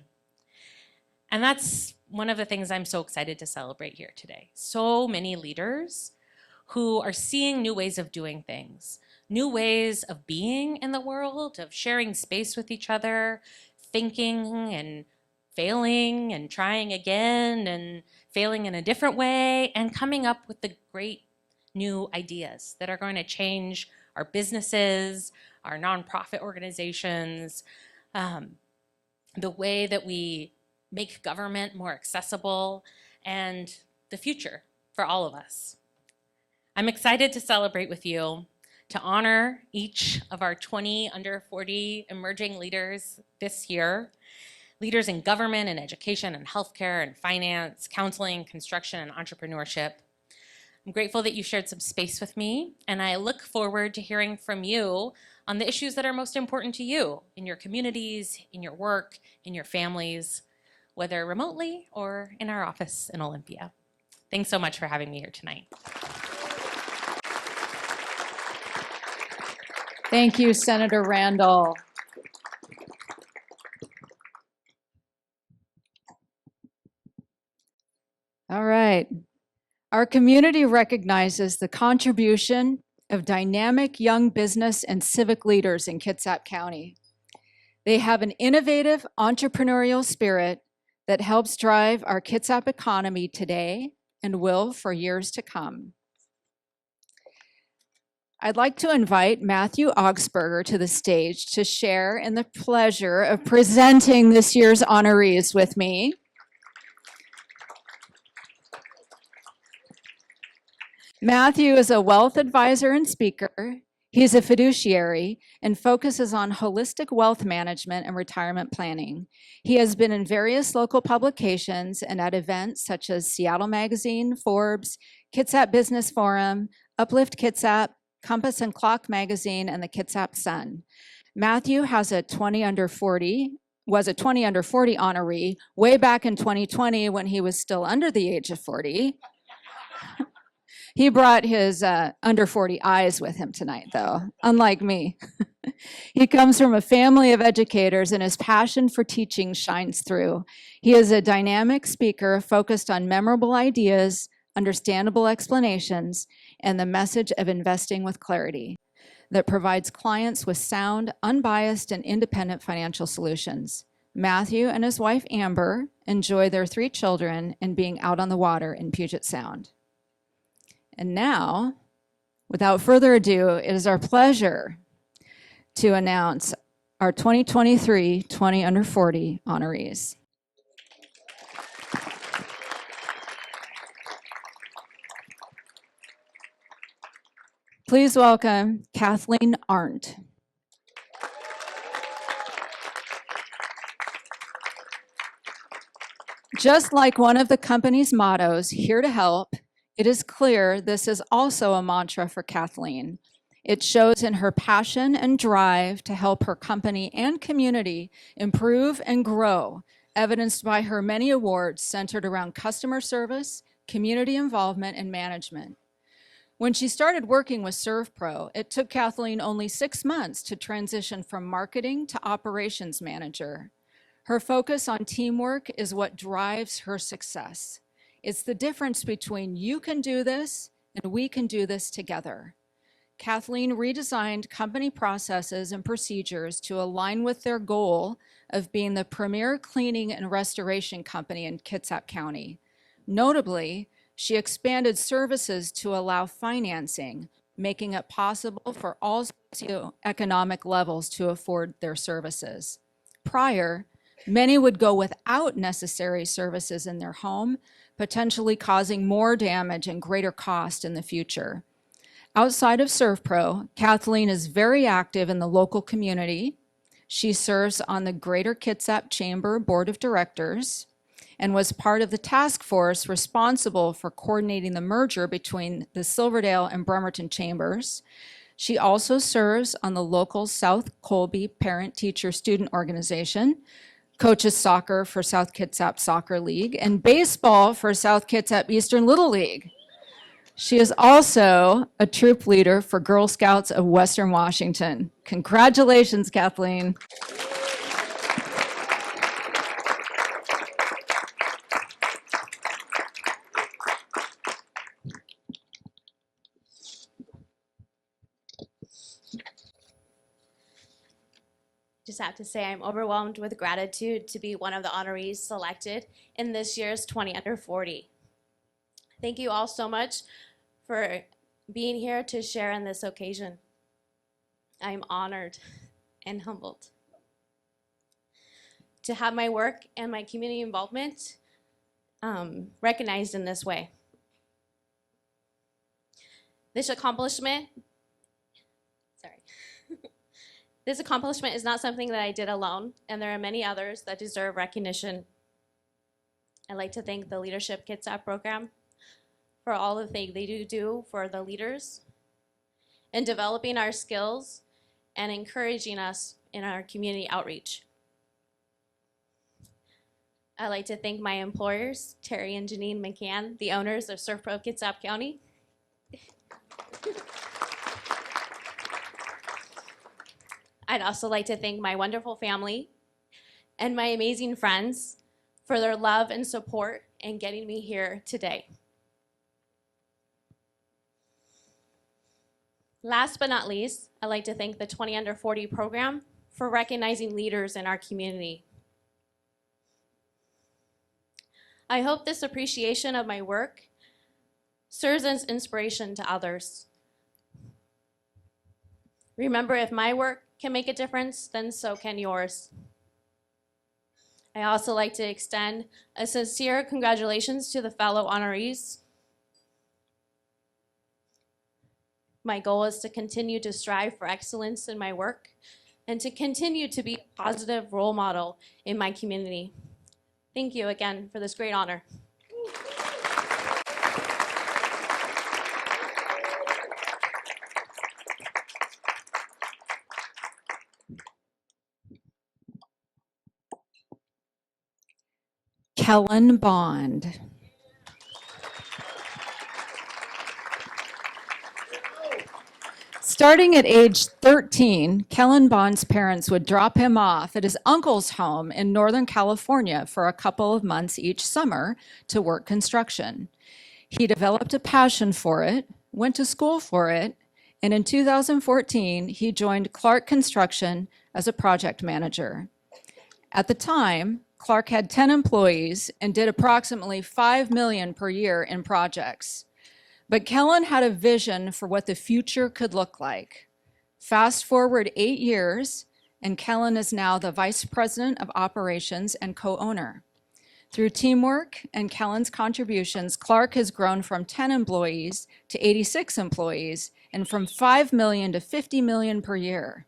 And that's one of the things I'm so excited to celebrate here today. So many leaders who are seeing new ways of doing things, new ways of being in the world, of sharing space with each other, thinking and failing and trying again and failing in a different way, and coming up with the great new ideas that are going to change our businesses, our nonprofit organizations, the way that we make government more accessible, and the future for all of us. I'm excited to celebrate with you, to honor each of our 20 under 40 emerging leaders this year, leaders in government and education and healthcare and finance, counseling, construction, and entrepreneurship. I'm grateful that you shared some space with me, and I look forward to hearing from you on the issues that are most important to you in your communities, in your work, in your families, whether remotely or in our office in Olympia. Thanks so much for having me here tonight. Thank you, Senator Randall. All right. Our community recognizes the contribution of dynamic young business and civic leaders in Kitsap County. They have an innovative entrepreneurial spirit that helps drive our Kitsap economy today and will for years to come. I'd like to invite Matthew Augsburger to the stage to share in the pleasure of presenting this year's honorees with me. Matthew is a wealth advisor and speaker. He's a fiduciary and focuses on holistic wealth management and retirement planning. He has been in various local publications and at events such as Seattle Magazine, Forbes, Kitsap Business Forum, Uplift Kitsap, Compass and Clock Magazine, and the Kitsap Sun. Matthew has a 20 under 40, was a 20 under 40 honoree way back in 2020 when he was still under the age of 40. He brought his under 40 eyes with him tonight, though, unlike me. He comes from a family of educators, and his passion for teaching shines through. He is a dynamic speaker focused on memorable ideas, understandable explanations, and the message of investing with clarity that provides clients with sound, unbiased, and independent financial solutions. Matthew and his wife, Amber, enjoy their 3 children and being out on the water in Puget Sound. And now, without further ado, it is our pleasure to announce our 2023 20 under 40 honorees. Please welcome Kathleen Arndt. Just like one of the company's mottos, here to help, it is clear this is also a mantra for Kathleen. It shows in her passion and drive to help her company and community improve and grow, evidenced by her many awards centered around customer service, community involvement, and management. When she started working with ServPro, it took Kathleen only 6 months to transition from marketing to operations manager. Her focus on teamwork is what drives her success. It's the difference between you can do this and we can do this together. Kathleen redesigned company processes and procedures to align with their goal of being the premier cleaning and restoration company in Kitsap County. Notably, she expanded services to allow financing, making it possible for all socioeconomic levels to afford their services. Prior, many would go without necessary services in their home, potentially causing more damage and greater cost in the future. Outside of ServPro, Kathleen is very active in the local community. She serves on the Greater Kitsap Chamber Board of Directors and was part of the task force responsible for coordinating the merger between the Silverdale and Bremerton chambers. She also serves on the local South Colby Parent Teacher Student Organization, coaches soccer for South Kitsap Soccer League, and baseball for South Kitsap Eastern Little League. She is also a troop leader for Girl Scouts of Western Washington. Congratulations, Kathleen. Just have to say I'm overwhelmed with gratitude to be one of the honorees selected in this year's 20 Under 40. Thank you all so much for being here to share in this occasion. I'm honored and humbled to have my work and my community involvement recognized in this way. This accomplishment is not something that I did alone, and there are many others that deserve recognition. I'd like to thank the Leadership Kitsap program for all the things they do for the leaders in developing our skills and encouraging us in our community outreach. I'd like to thank my employers, Terry and Janine McCann, the owners of ServPro Kitsap County. I'd also like to thank my wonderful family and my amazing friends for their love and support in getting me here today. Last but not least, I'd like to thank the 20 Under 40 program for recognizing leaders in our community. I hope this appreciation of my work serves as inspiration to others. Remember, if my work can make a difference, then so can yours. I also like to extend a sincere congratulations to the fellow honorees. My goal is to continue to strive for excellence in my work and to continue to be a positive role model in my community. Thank you again for this great honor. Kellen Bond. Starting at age 13, Kellen Bond's parents would drop him off at his uncle's home in Northern California for a couple of months each summer to work construction. He developed a passion for it, went to school for it, and in 2014, he joined Clark Construction as a project manager. At the time, Clark had 10 employees and did approximately $5 million per year in projects. But Kellen had a vision for what the future could look like. Fast forward 8 years, and Kellen is now the Vice President of Operations and co-owner. Through teamwork and Kellen's contributions, Clark has grown from 10 employees to 86 employees and from $5 million to $50 million per year.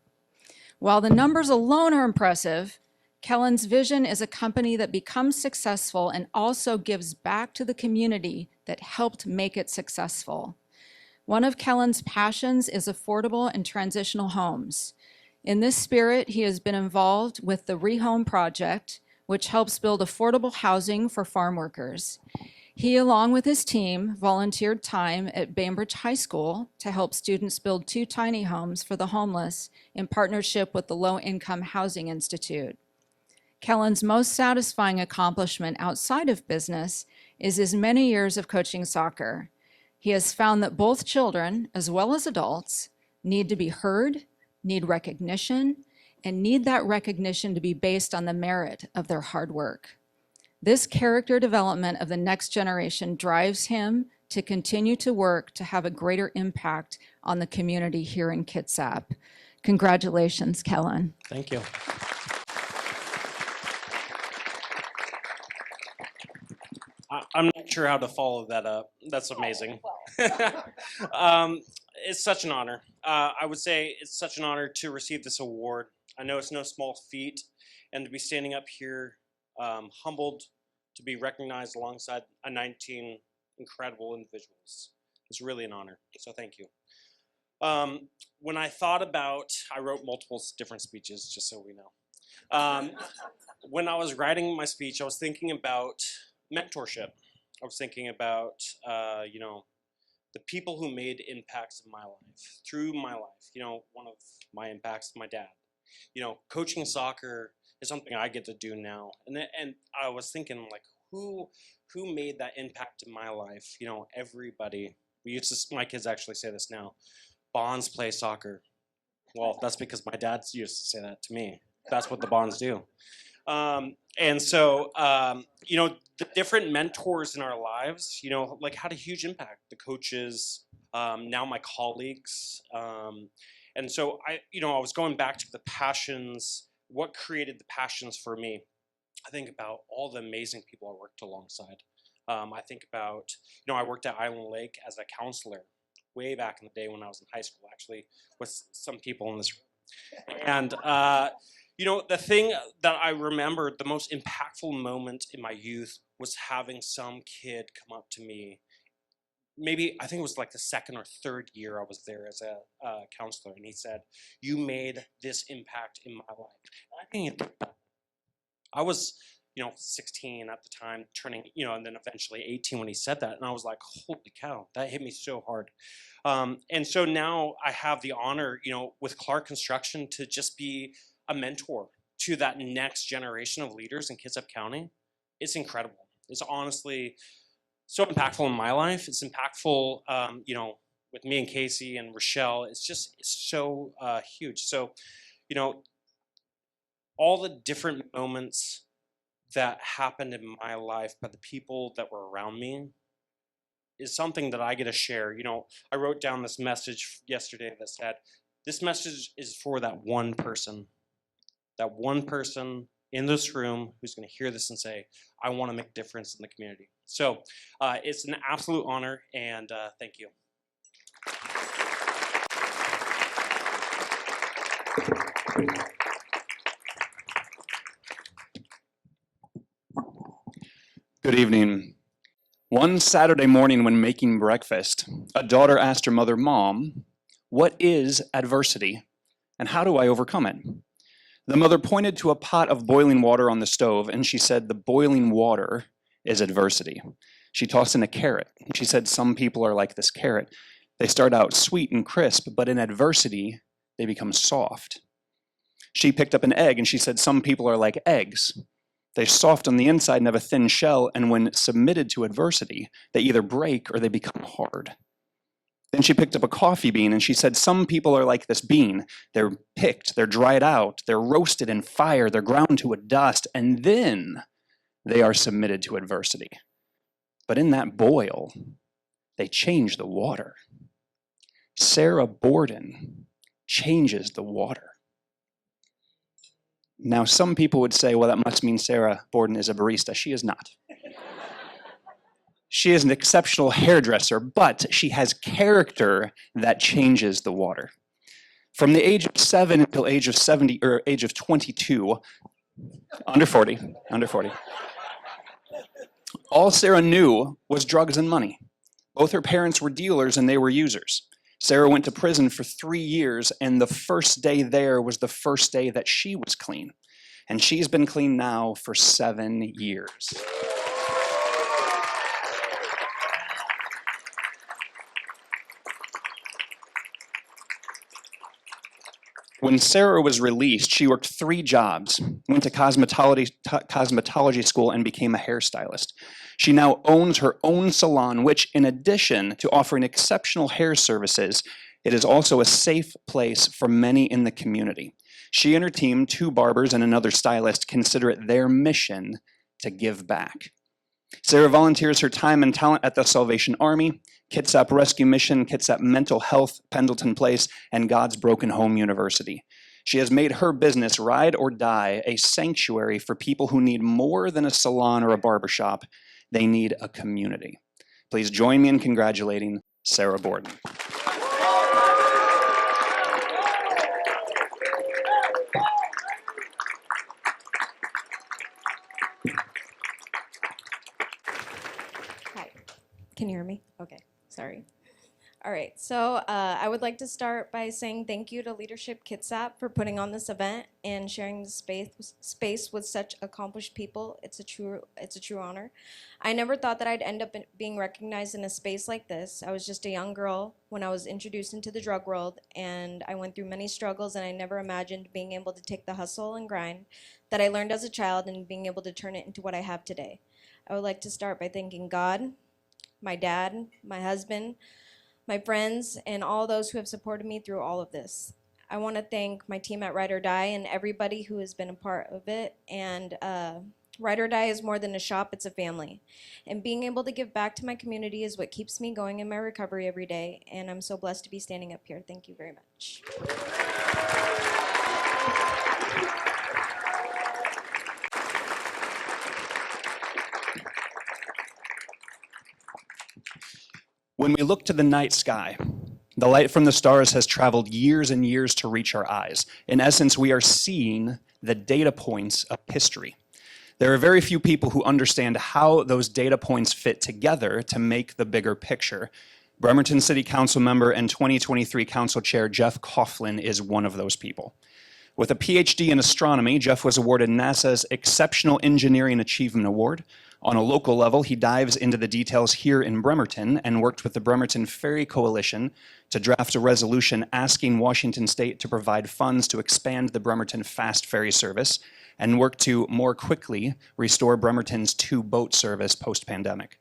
While the numbers alone are impressive, Kellen's vision is a company that becomes successful and also gives back to the community that helped make it successful. One of Kellen's passions is affordable and transitional homes. In this spirit, he has been involved with the Rehome Project, which helps build affordable housing for farm workers. He, along with his team, volunteered time at Bainbridge High School to help students build 2 tiny homes for the homeless in partnership with the Low Income Housing Institute. Kellen's most satisfying accomplishment outside of business is his many years of coaching soccer. He has found that both children, as well as adults, need to be heard, need recognition, and need that recognition to be based on the merit of their hard work. This character development of the next generation drives him to continue to work to have a greater impact on the community here in Kitsap. Congratulations, Kellen. Thank you. I'm not sure how to follow that up. That's amazing. It's such an honor. I would say it's such an honor to receive this award. I know it's no small feat, and to be standing up here, humbled to be recognized alongside 19 incredible individuals. It's really an honor, so thank you. When I thought about, I wrote multiple different speeches, just so we know. When I was writing my speech, I was thinking about mentorship. I was thinking about, you know, the people who made impacts in my life, through my life. You know, one of my impacts is my dad. You know, coaching soccer is something I get to do now. And I was thinking, like, who made that impact in my life? You know, everybody. We used to, my kids actually say this now. Bonds play soccer. Well, that's because my dad used to say that to me. That's what the Bonds do. And so, you know, the different mentors in our lives, you know, like had a huge impact. The coaches, now my colleagues. And so I was going back to the passions, what created the passions for me. I think about all the amazing people I worked alongside. I think about, you know, I worked at Island Lake as a counselor way back in the day when I was in high school, actually, with some people in this room. And, you know, the thing that I remember, the most impactful moment in my youth was having some kid come up to me. Maybe, I think it was like the second or third year I was there as a counselor, and he said, "You made this impact in my life." And I was, you know, 16 at the time, turning, you know, and then eventually 18 when he said that, and I was like, holy cow, that hit me so hard. And so now I have the honor, you know, with Clark Construction to just be a mentor to that next generation of leaders in Kitsap County. It's incredible. It's honestly so impactful in my life. It's impactful, you know, with me and Casey and Rochelle. It's so huge. So, you know, all the different moments that happened in my life by the people that were around me is something that I get to share. You know, I wrote down this message yesterday that said, this message is for that one person in this room who's going to hear this and say, I want to make a difference in the community. So it's an absolute honor, and thank you. Good evening. One Saturday morning when making breakfast, a daughter asked her mother, "Mom, what is adversity, and how do I overcome it?" The mother pointed to a pot of boiling water on the stove, and she said, "The boiling water is adversity." She tossed in a carrot. She said, "Some people are like this carrot. They start out sweet and crisp, but in adversity, they become soft." She picked up an egg, and she said, "Some people are like eggs. They're soft on the inside and have a thin shell, and when submitted to adversity, they either break or they become hard." Then she picked up a coffee bean and she said, "Some people are like this bean. They're picked, they're dried out, they're roasted in fire, they're ground to a dust, and then they are submitted to adversity. But in that boil, they change the water." Sarah Borden changes the water. Now, some people would say, well, that must mean Sarah Borden is a barista. She is not. She is an exceptional hairdresser, but she has character that changes the water. From the age of 7 until age of 70 or age of 22, under 40, all Sarah knew was drugs and money. Both her parents were dealers and they were users. Sarah went to prison for 3 years, and the first day there was the first day that she was clean. And she's been clean now for 7 years. When Sarah was released, she worked 3 jobs, went to cosmetology school, and became a hairstylist. She now owns her own salon, which, in addition to offering exceptional hair services, it is also a safe place for many in the community. She and her team, 2 barbers and another stylist, consider it their mission to give back. Sarah volunteers her time and talent at the Salvation Army, Kitsap Rescue Mission, Kitsap Mental Health, Pendleton Place, and God's Broken Home University. She has made her business, Ride or Die, a sanctuary for people who need more than a salon or a barbershop. They need a community. Please join me in congratulating Sarah Borden. Hi, can you hear me? Okay, sorry. All right, so I would like to start by saying thank you to Leadership Kitsap for putting on this event and sharing the space with such accomplished people. It's a true honor. I never thought that I'd end up being recognized in a space like this. I was just a young girl when I was introduced into the drug world, and I went through many struggles, and I never imagined being able to take the hustle and grind that I learned as a child and being able to turn it into what I have today. I would like to start by thanking God, my dad, my husband, my friends, and all those who have supported me through all of this. I want to thank my team at Ride or Die and everybody who has been a part of it. And Ride or Die is more than a shop, it's a family. And being able to give back to my community is what keeps me going in my recovery every day. And I'm so blessed to be standing up here. Thank you very much. When we look to the night sky, the light from the stars has traveled years and years to reach our eyes. In essence, we are seeing the data points of history. There are very few people who understand how those data points fit together to make the bigger picture. Bremerton City Council member and 2023 Council Chair Jeff Coughlin is one of those people. With a PhD in astronomy, Jeff was awarded NASA's Exceptional Engineering Achievement Award. On a local level, he dives into the details here in Bremerton and worked with the Bremerton Ferry Coalition to draft a resolution asking Washington State to provide funds to expand the Bremerton Fast Ferry service and work to more quickly restore Bremerton's 2-boat service post-pandemic.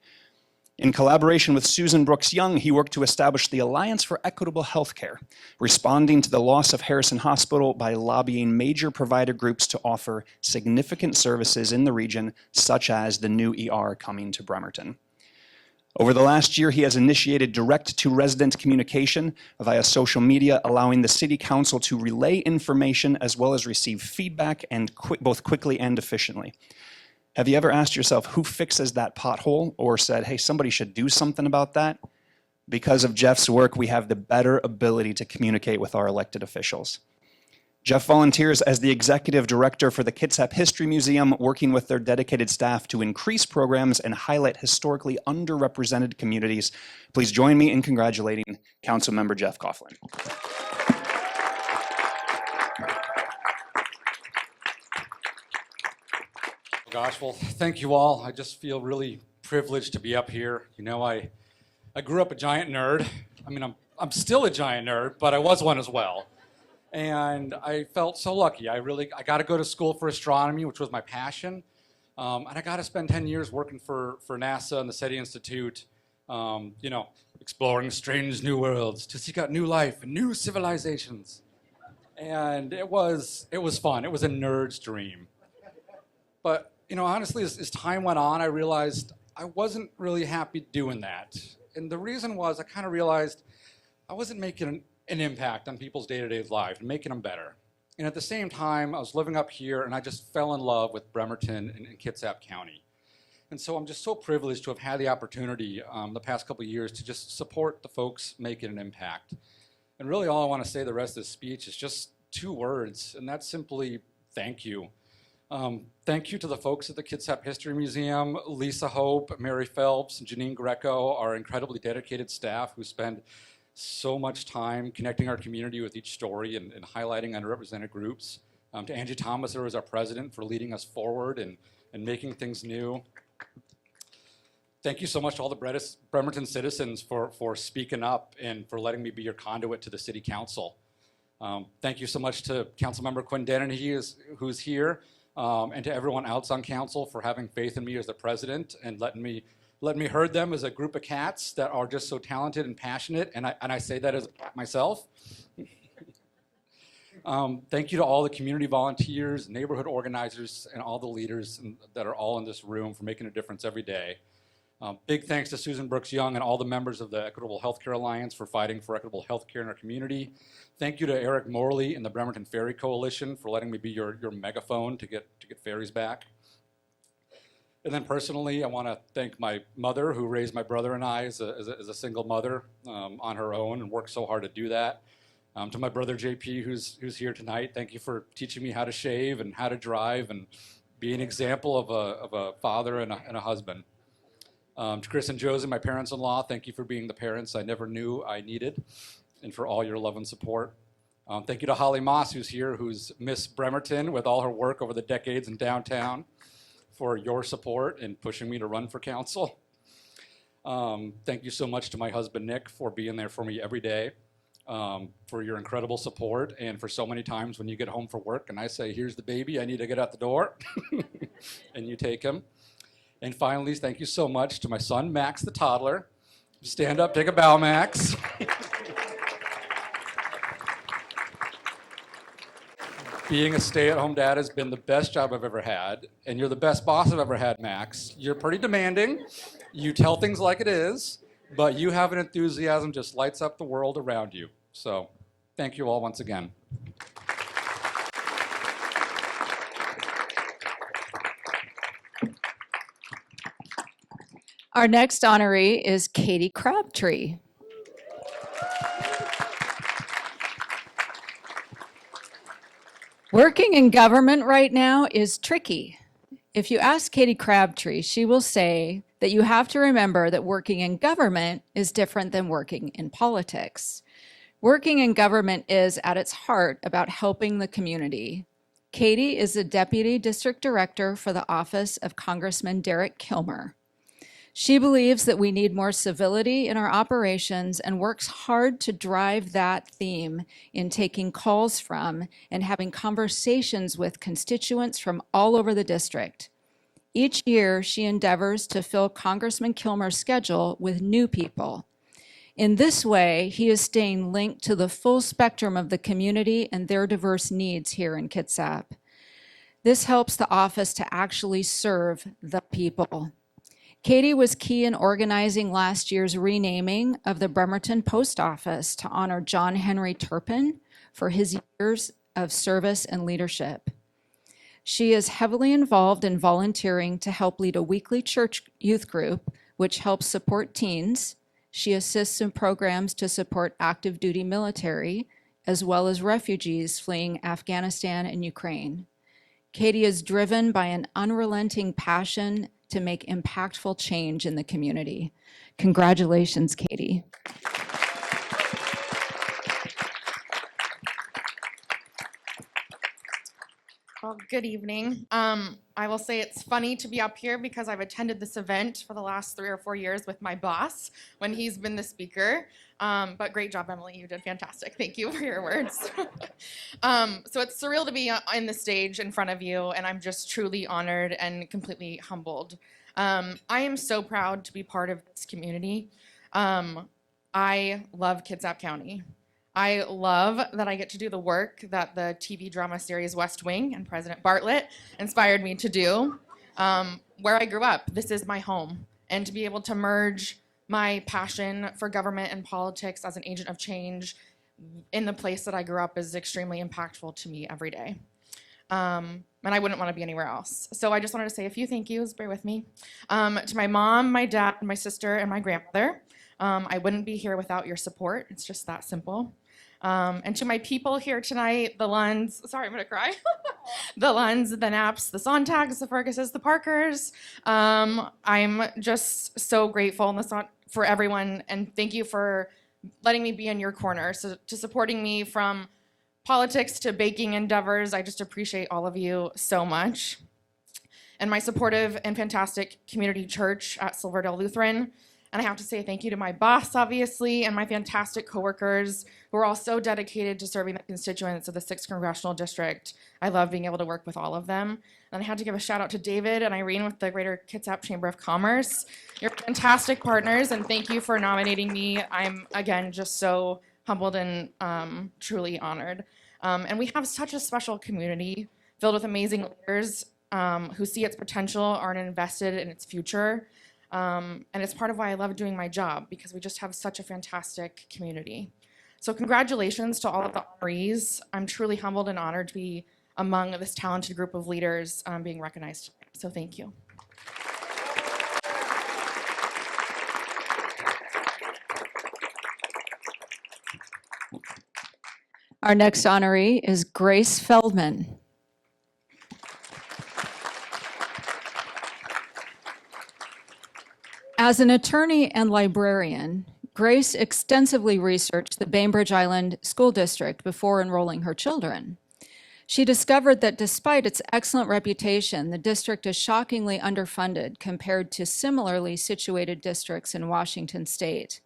In collaboration with Susan Brooks Young, he worked to establish the Alliance for Equitable Healthcare, responding to the loss of Harrison Hospital by lobbying major provider groups to offer significant services in the region, such as the new ER coming to Bremerton. Over the last year, he has initiated direct-to-resident communication via social media, allowing the City Council to relay information as well as receive feedback, and both quickly and efficiently. Have you ever asked yourself who fixes that pothole or said, hey, somebody should do something about that? Because of Jeff's work, we have the better ability to communicate with our elected officials. Jeff volunteers as the executive director for the Kitsap History Museum, working with their dedicated staff to increase programs and highlight historically underrepresented communities. Please join me in congratulating Councilmember Jeff Coughlin. Gosh, well, thank you all. I just feel really privileged to be up here. You know, I grew up a giant nerd. I mean, I'm still a giant nerd, but I was one as well. And I felt so lucky. I got to go to school for astronomy, which was my passion. And I got to spend 10 years working for NASA and the SETI Institute, you know, exploring strange new worlds to seek out new life and new civilizations. And it was fun. It was a nerd's dream. But you know, honestly, as time went on, I realized I wasn't really happy doing that. And the reason was I kind of realized I wasn't making an impact on people's day-to-day lives and making them better. And at the same time, I was living up here and I just fell in love with Bremerton and Kitsap County. And so I'm just so privileged to have had the opportunity the past couple of years to just support the folks making an impact. And really all I want to say the rest of the speech is just 2 words, and that's simply thank you. Thank you to the folks at the Kitsap History Museum, Lisa Hope, Mary Phelps, and Janine Greco, our incredibly dedicated staff who spend so much time connecting our community with each story and highlighting underrepresented groups. To Angie Thomas, who is our president, for leading us forward and making things new. Thank you so much to all the Bremerton citizens for speaking up and for letting me be your conduit to the city council. Thank you so much to Councilmember Quinn Dennehy, who's here. And to everyone else on council for having faith in me as the president and letting me herd them as a group of cats that are just so talented and passionate, and I say that as myself. Thank you to all the community volunteers, neighborhood organizers, and all the leaders that are all in this room for making a difference every day. Big thanks to Susan Brooks Young and all the members of the Equitable Healthcare Alliance for fighting for equitable healthcare in our community. Thank you to Eric Morley and the Bremerton Ferry Coalition for letting me be your megaphone to get ferries back. And then personally, I want to thank my mother who raised my brother and I as a single mother on her own and worked so hard to do that. To my brother JP who's here tonight, thank you for teaching me how to shave and how to drive and be an example of a father and a husband. To Chris and Josie, my parents-in-law, thank you for being the parents I never knew I needed and for all your love and support. Thank you to Holly Moss, who's here, who's Miss Bremerton with all her work over the decades in downtown, for your support in pushing me to run for council. Thank you so much to my husband, Nick, for being there for me every day, for your incredible support, and for so many times when you get home from work and I say, here's the baby, I need to get out the door, and you take him. And finally, thank you so much to my son, Max the toddler. Stand up, take a bow, Max. Being a stay-at-home dad has been the best job I've ever had, and you're the best boss I've ever had, Max. You're pretty demanding. You tell things like it is, but you have an enthusiasm just lights up the world around you. So thank you all once again. Our next honoree is Katy Crabtree. Working in government right now is tricky. If you ask Katy Crabtree, she will say that you have to remember that working in government is different than working in politics. Working in government is, at its heart, about helping the community. Katy is the Deputy District Director for the office of Congressman Derek Kilmer. She believes that we need more civility in our operations and works hard to drive that theme in taking calls from and having conversations with constituents from all over the district. Each year, she endeavors to fill Congressman Kilmer's schedule with new people. In this way, he is staying linked to the full spectrum of the community and their diverse needs here in Kitsap. This helps the office to actually serve the people. Katy was key in organizing last year's renaming of the Bremerton Post Office to honor John Henry Turpin for his years of service and leadership. She is heavily involved in volunteering to help lead a weekly church youth group, which helps support teens. She assists in programs to support active duty military, as well as refugees fleeing Afghanistan and Ukraine. Katy is driven by an unrelenting passion to make impactful change in the community. Congratulations, Katy. Well, good evening. I will say it's funny to be up here because I've attended this event for the last 3 or 4 years with my boss when he's been the speaker. But great job, Emily. You did fantastic. Thank you for your words. So it's surreal to be on the stage in front of you, and I'm just truly honored and completely humbled. I am so proud to be part of this community. I love Kitsap County. I love that I get to do the work that the TV drama series West Wing and President Bartlett inspired me to do. Where I grew up, this is my home. And to be able to merge my passion for government and politics as an agent of change in the place that I grew up is extremely impactful to me every day. And I wouldn't want to be anywhere else. So I just wanted to say a few thank yous, bear with me. To my mom, my dad, my sister, and my grandmother. I wouldn't be here without your support. It's just that simple. And to my people here tonight, the Lunds, sorry, I'm gonna cry. The Lunds, the Knaps, the Sontags, the Ferguses, the Parkers. I'm just so grateful for everyone, and thank you for letting me be in your corner. So to supporting me from politics to baking endeavors, I just appreciate all of you so much. And my supportive and fantastic community church at Silverdale Lutheran. And I have to say thank you to my boss, obviously, and my fantastic coworkers who are all so dedicated to serving the constituents of the 6th Congressional District. I love being able to work with all of them. And I had to give a shout out to David and Irene with the Greater Kitsap Chamber of Commerce. You're fantastic partners, and thank you for nominating me. I'm, again, just so humbled and truly honored. And we have such a special community filled with amazing leaders who see its potential, are invested in its future. And it's part of why I love doing my job, because we just have such a fantastic community. So congratulations to all of the honorees. I'm truly humbled and honored to be among this talented group of leaders being recognized today. So thank you. Our next honoree is Grace Feldman. As an attorney and librarian, Grace extensively researched the Bainbridge Island School District before enrolling her children. She discovered that despite its excellent reputation, the district is shockingly underfunded compared to similarly situated districts in Washington state.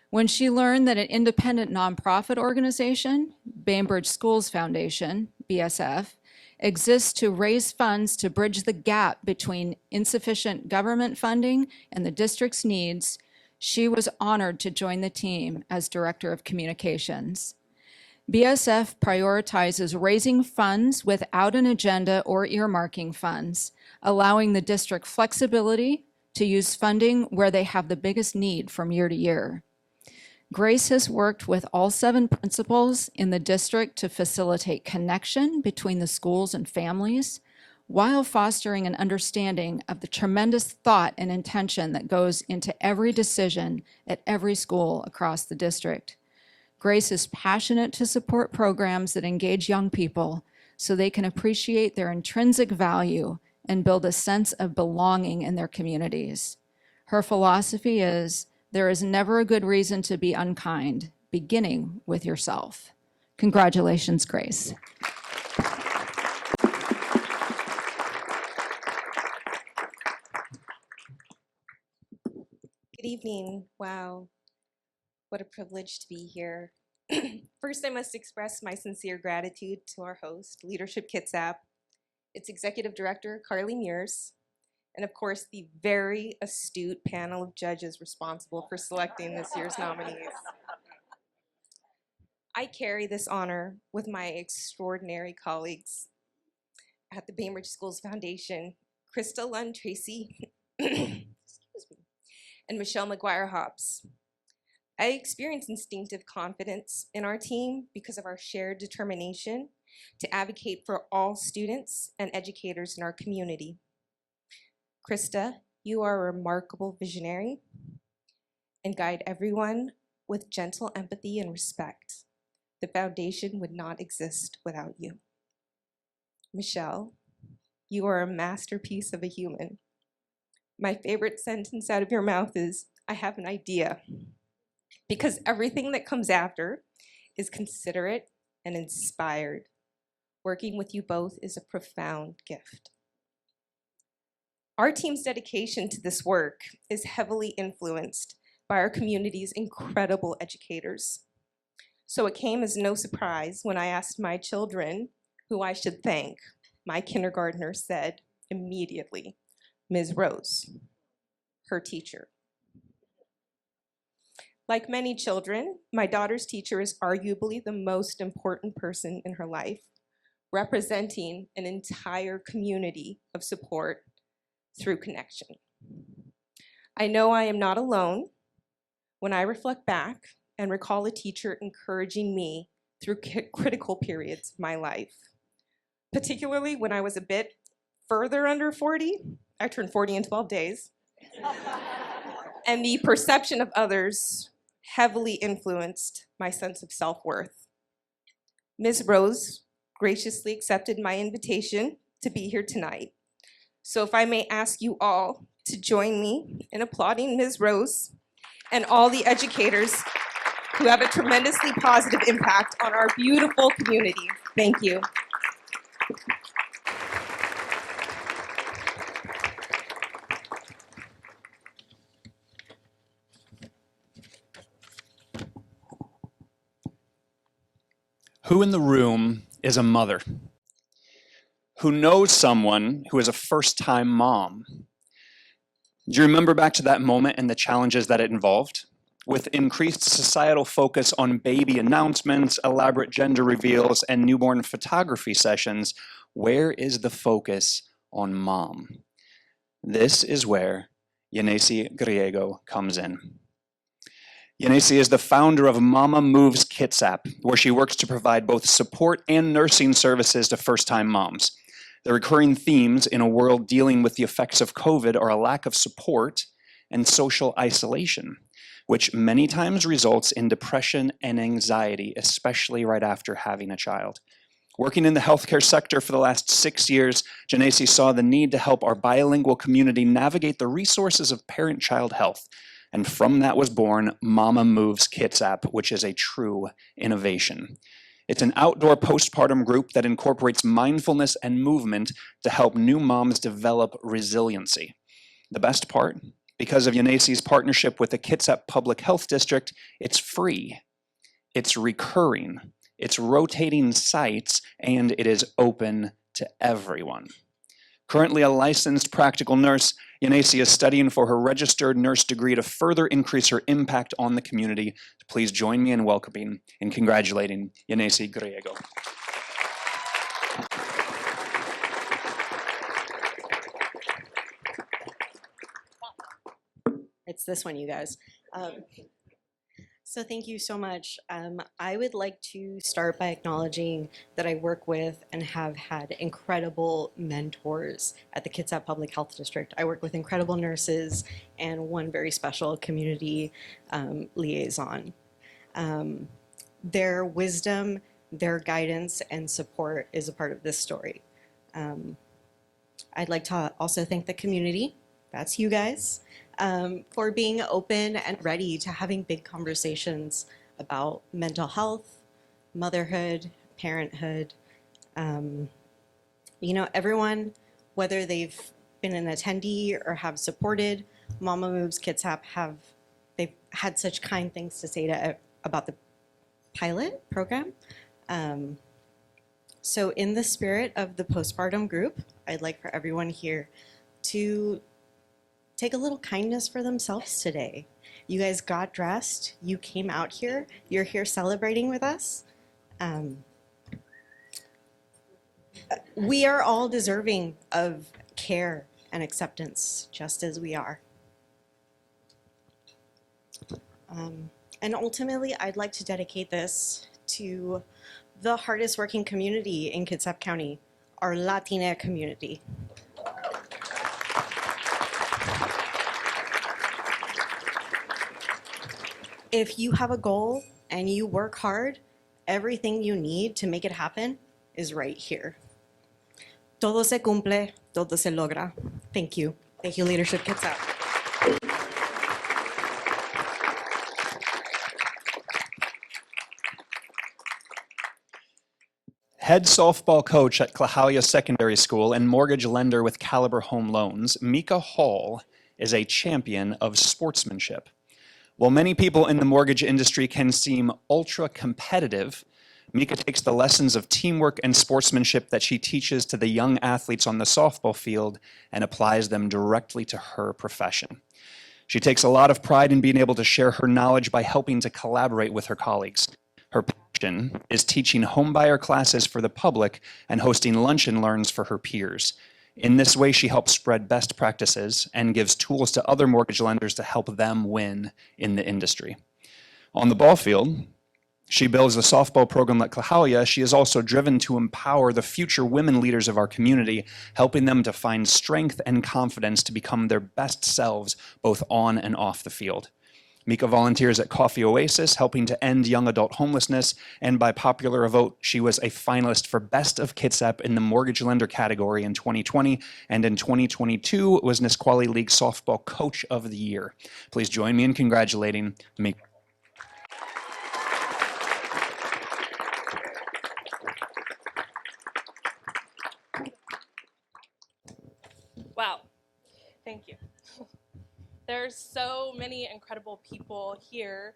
When she learned that an independent nonprofit organization, Bainbridge Schools Foundation, BSF, exists to raise funds to bridge the gap between insufficient government funding and the district's needs, she was honored to join the team as Director of Communications. BSF prioritizes raising funds without an agenda or earmarking funds, allowing the district flexibility to use funding where they have the biggest need from year to year. Grace has worked with all 7 principals in the district to facilitate connection between the schools and families, while fostering an understanding of the tremendous thought and intention that goes into every decision at every school across the district. Grace is passionate to support programs that engage young people so they can appreciate their intrinsic value and build a sense of belonging in their communities. Her philosophy is, there is never a good reason to be unkind, beginning with yourself. Congratulations, Grace. Good evening. Wow, what a privilege to be here. First, I must express my sincere gratitude to our host, Leadership Kitsap, its Executive Director, Carly Mears, and of course, the very astute panel of judges responsible for selecting this year's nominees. I carry this honor with my extraordinary colleagues at the Bainbridge Schools Foundation, Krista Lund Tracy, excuse me, and Michelle McGuire-Hobbs. I experience instinctive confidence in our team because of our shared determination to advocate for all students and educators in our community. Krista, you are a remarkable visionary and guide everyone with gentle empathy and respect. The foundation would not exist without you. Michelle, you are a masterpiece of a human. My favorite sentence out of your mouth is, I have an idea, because everything that comes after is considerate and inspired. Working with you both is a profound gift. Our team's dedication to this work is heavily influenced by our community's incredible educators. So it came as no surprise when I asked my children who I should thank. My kindergartner said immediately, Ms. Rose, her teacher. Like many children, my daughter's teacher is arguably the most important person in her life, representing an entire community of support through connection. I know I am not alone when I reflect back and recall a teacher encouraging me through critical periods of my life, particularly when I was a bit further under 40. I turned 40 in 12 days. And the perception of others heavily influenced my sense of self-worth. Ms. Rose graciously accepted my invitation to be here tonight. So if I may ask you all to join me in applauding Ms. Rose and all the educators who have a tremendously positive impact on our beautiful community. Thank you. Who in the room is a mother? Who knows someone who is a first-time mom? Do you remember back to that moment and the challenges that it involved? With increased societal focus on baby announcements, elaborate gender reveals, and newborn photography sessions, where is the focus on mom? This is where Yaneisy Griego comes in. Yaneisy is the founder of Mama Moves Kitsap, where she works to provide both support and nursing services to first-time moms. The recurring themes in a world dealing with the effects of COVID are a lack of support and social isolation, which many times results in depression and anxiety, especially right after having a child. Working in the healthcare sector for the last 6 years, Yaneisy saw the need to help our bilingual community navigate the resources of parent-child health. And from that was born Mama Moves Kitsap, which is a true innovation. It's an outdoor postpartum group that incorporates mindfulness and movement to help new moms develop resiliency. The best part, because of Yaneisy's partnership with the Kitsap Public Health District, it's free, it's recurring, it's rotating sites, and it is open to everyone. Currently a licensed practical nurse, Yaneisy is studying for her registered nurse degree to further increase her impact on the community. Please join me in welcoming and congratulating Yaneisy Griego. It's this one, you guys. So thank you so much. I would like to start by acknowledging that I work with and have had incredible mentors at the Kitsap Public Health District. I work with incredible nurses and one very special community liaison. Their wisdom, their guidance, and support is a part of this story. I'd like to also thank the community, that's you guys, for being open and ready to having big conversations about mental health, motherhood, parenthood. You know, everyone, whether they've been an attendee or have supported Mama Moves Kitsap, they've had such kind things to say about the pilot program. So in the spirit of the postpartum group, I'd like for everyone here to take a little kindness for themselves today. You guys got dressed, you came out here, you're here celebrating with us. We are all deserving of care and acceptance, just as we are. And ultimately, I'd like to dedicate this to the hardest working community in Kitsap County, our Latina community. If you have a goal and you work hard, everything you need to make it happen is right here. Todo se cumple, todo se logra. Thank you. Thank you, Leadership Kitsap. Head softball coach at Klahowya Secondary School and mortgage lender with Caliber Home Loans, Meika Hall is a champion of sportsmanship. While many people in the mortgage industry can seem ultra competitive, Meika takes the lessons of teamwork and sportsmanship that she teaches to the young athletes on the softball field and applies them directly to her profession. She takes a lot of pride in being able to share her knowledge by helping to collaborate with her colleagues. Her passion is teaching homebuyer classes for the public and hosting lunch and learns for her peers. In this way, she helps spread best practices and gives tools to other mortgage lenders to help them win in the industry. On the ball field, she builds the softball program at Klahowya. She is also driven to empower the future women leaders of our community, helping them to find strength and confidence to become their best selves, both on and off the field. Meika volunteers at Coffee Oasis, helping to end young adult homelessness, and by popular vote, she was a finalist for Best of Kitsap in the mortgage lender category in 2020, and in 2022 was Nisqually League Softball Coach of the Year. Please join me in congratulating Meika. Wow, thank you. There's so many incredible people here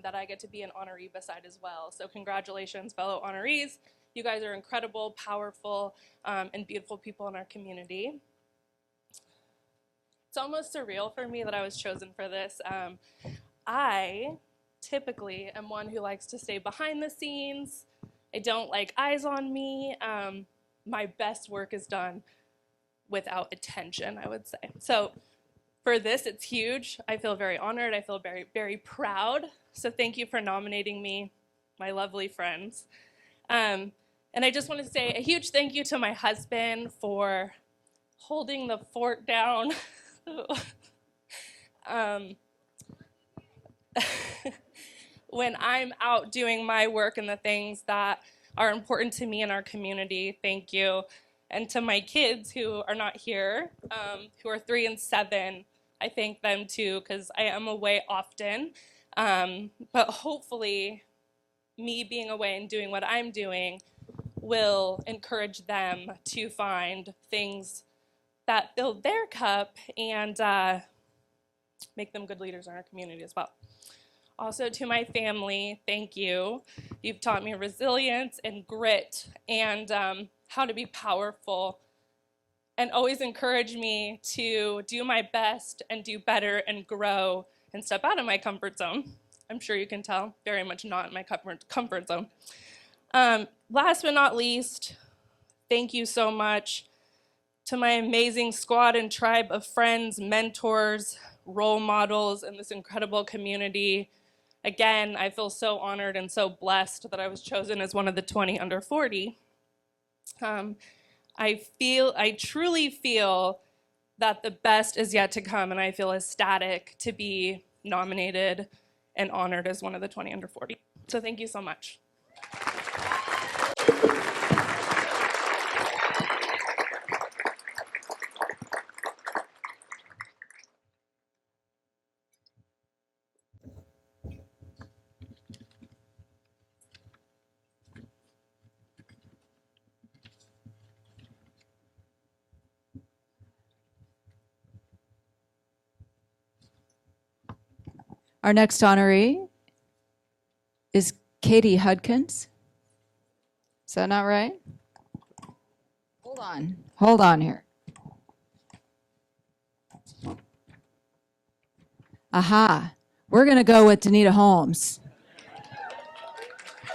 that I get to be an honoree beside as well. So congratulations, fellow honorees. You guys are incredible, powerful, and beautiful people in our community. It's almost surreal for me that I was chosen for this. I typically am one who likes to stay behind the scenes. I don't like eyes on me. My best work is done without attention, I would say. So for this, it's huge. I feel very honored. I feel very, very proud. So thank you for nominating me, my lovely friends. And I just want to say a huge thank you to my husband for holding the fort down. When I'm out doing my work and the things that are important to me in our community, thank you. And to my kids who are not here, who are 3 and 7, I thank them too, because I am away often. But hopefully, me being away and doing what I'm doing will encourage them to find things that fill their cup and make them good leaders in our community as well. Also to my family, thank you. You've taught me resilience and grit and how to be powerful, and always encourage me to do my best and do better and grow and step out of my comfort zone. I'm sure you can tell, very much not in my comfort zone. Last but not least, thank you so much to my amazing squad and tribe of friends, mentors, role models in this incredible community. Again, I feel so honored and so blessed that I was chosen as one of the 20 under 40. I truly feel that the best is yet to come, and I feel ecstatic to be nominated and honored as one of the 20 under 40. So thank you so much. Our next honoree is Katy Hudkins. Is that not right? Hold on here. Aha, we're gonna go with Denita Holmes.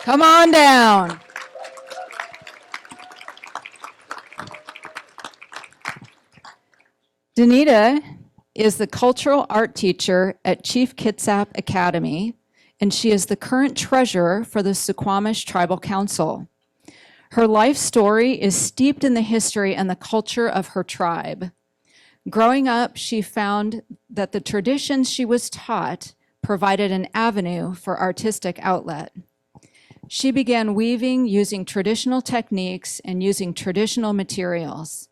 Come on down. Denita is the cultural art teacher at Chief Kitsap Academy, and she is the current treasurer for the Suquamish Tribal Council. Her life story is steeped in the history and the culture of her tribe. Growing up, she found that the traditions she was taught provided an avenue for artistic outlet. She began weaving using traditional techniques and using traditional materials.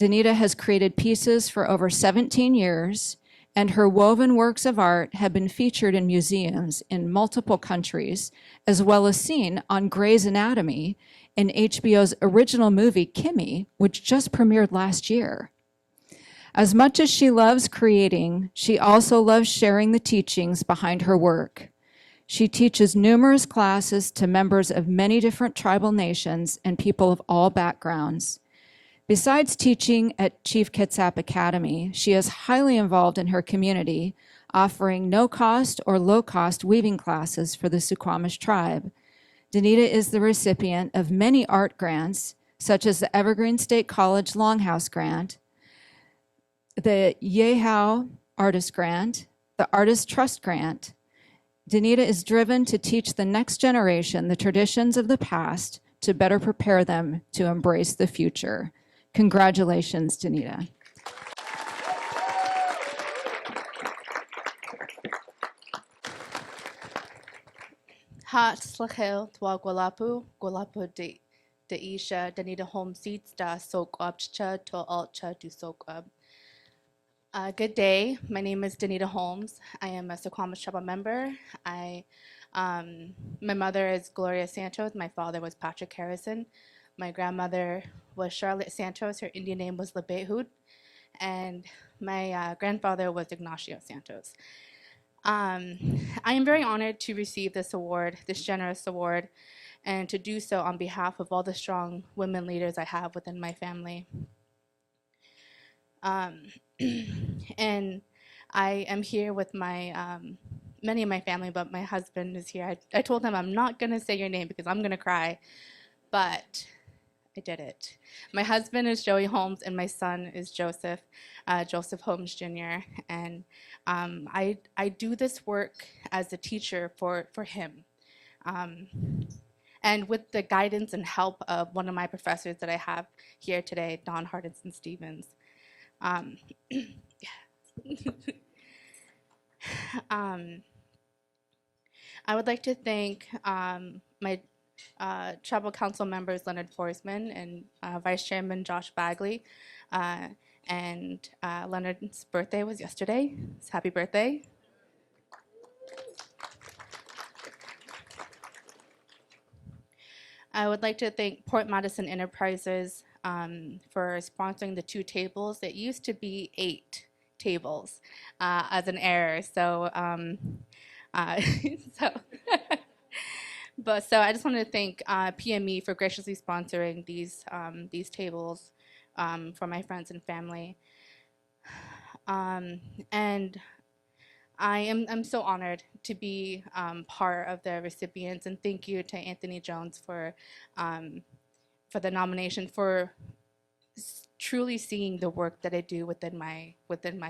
Denita has created pieces for over 17 years, and her woven works of art have been featured in museums in multiple countries, as well as seen on Grey's Anatomy in HBO's original movie, Kimmy, which just premiered last year. As much as she loves creating, she also loves sharing the teachings behind her work. She teaches numerous classes to members of many different tribal nations and people of all backgrounds. Besides teaching at Chief Kitsap Academy, she is highly involved in her community, offering no-cost or low-cost weaving classes for the Suquamish tribe. Denita is the recipient of many art grants, such as the Evergreen State College Longhouse Grant, the Yehow Artist Grant, the Artist Trust Grant. Denita is driven to teach the next generation the traditions of the past to better prepare them to embrace the future. Congratulations, Denita. Hat slachel twa gwalapu de isha Denita Holmes seats da sok obcha to altcha to sok ob. Good day. My name is Denita Holmes. I am a Suquamish tribal member. My mother is Gloria Santos. My father was Patrick Harrison. My grandmother was Charlotte Santos. Her Indian name was Lebehud. And my grandfather was Ignacio Santos. I am very honored to receive this award, this generous award, and to do so on behalf of all the strong women leaders I have within my family. And I am here with my many of my family, but my husband is here. I told him I'm not going to say your name because I'm going to cry, but I did it. My husband is Joey Holmes, and my son is Joseph Holmes Jr. And I do this work as a teacher for him. And with the guidance and help of one of my professors that I have here today, Don Hardison Stevens. I would like to thank my tribal council members, Leonard Forsman and Vice Chairman Josh Bagley. And Leonard's birthday was yesterday. So happy birthday. I would like to thank Port Madison Enterprises for sponsoring the 2 tables. It used to be 8 tables as an error. So, so I just want to thank PME for graciously sponsoring these tables for my friends and family. And I'm so honored to be part of the recipients, and thank you to Anthony Jones for the nomination, for truly seeing the work that I do within my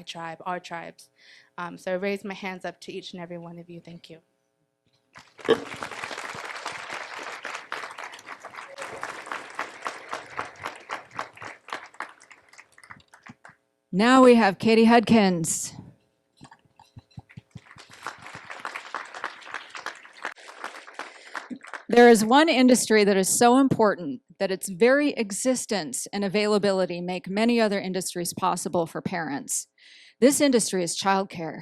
tribe, our tribes. So I raise my hands up to each and every one of you. Thank you. Now we have Katie Hudkins. There is one industry that is so important that its very existence and availability make many other industries possible for parents. This industry is childcare.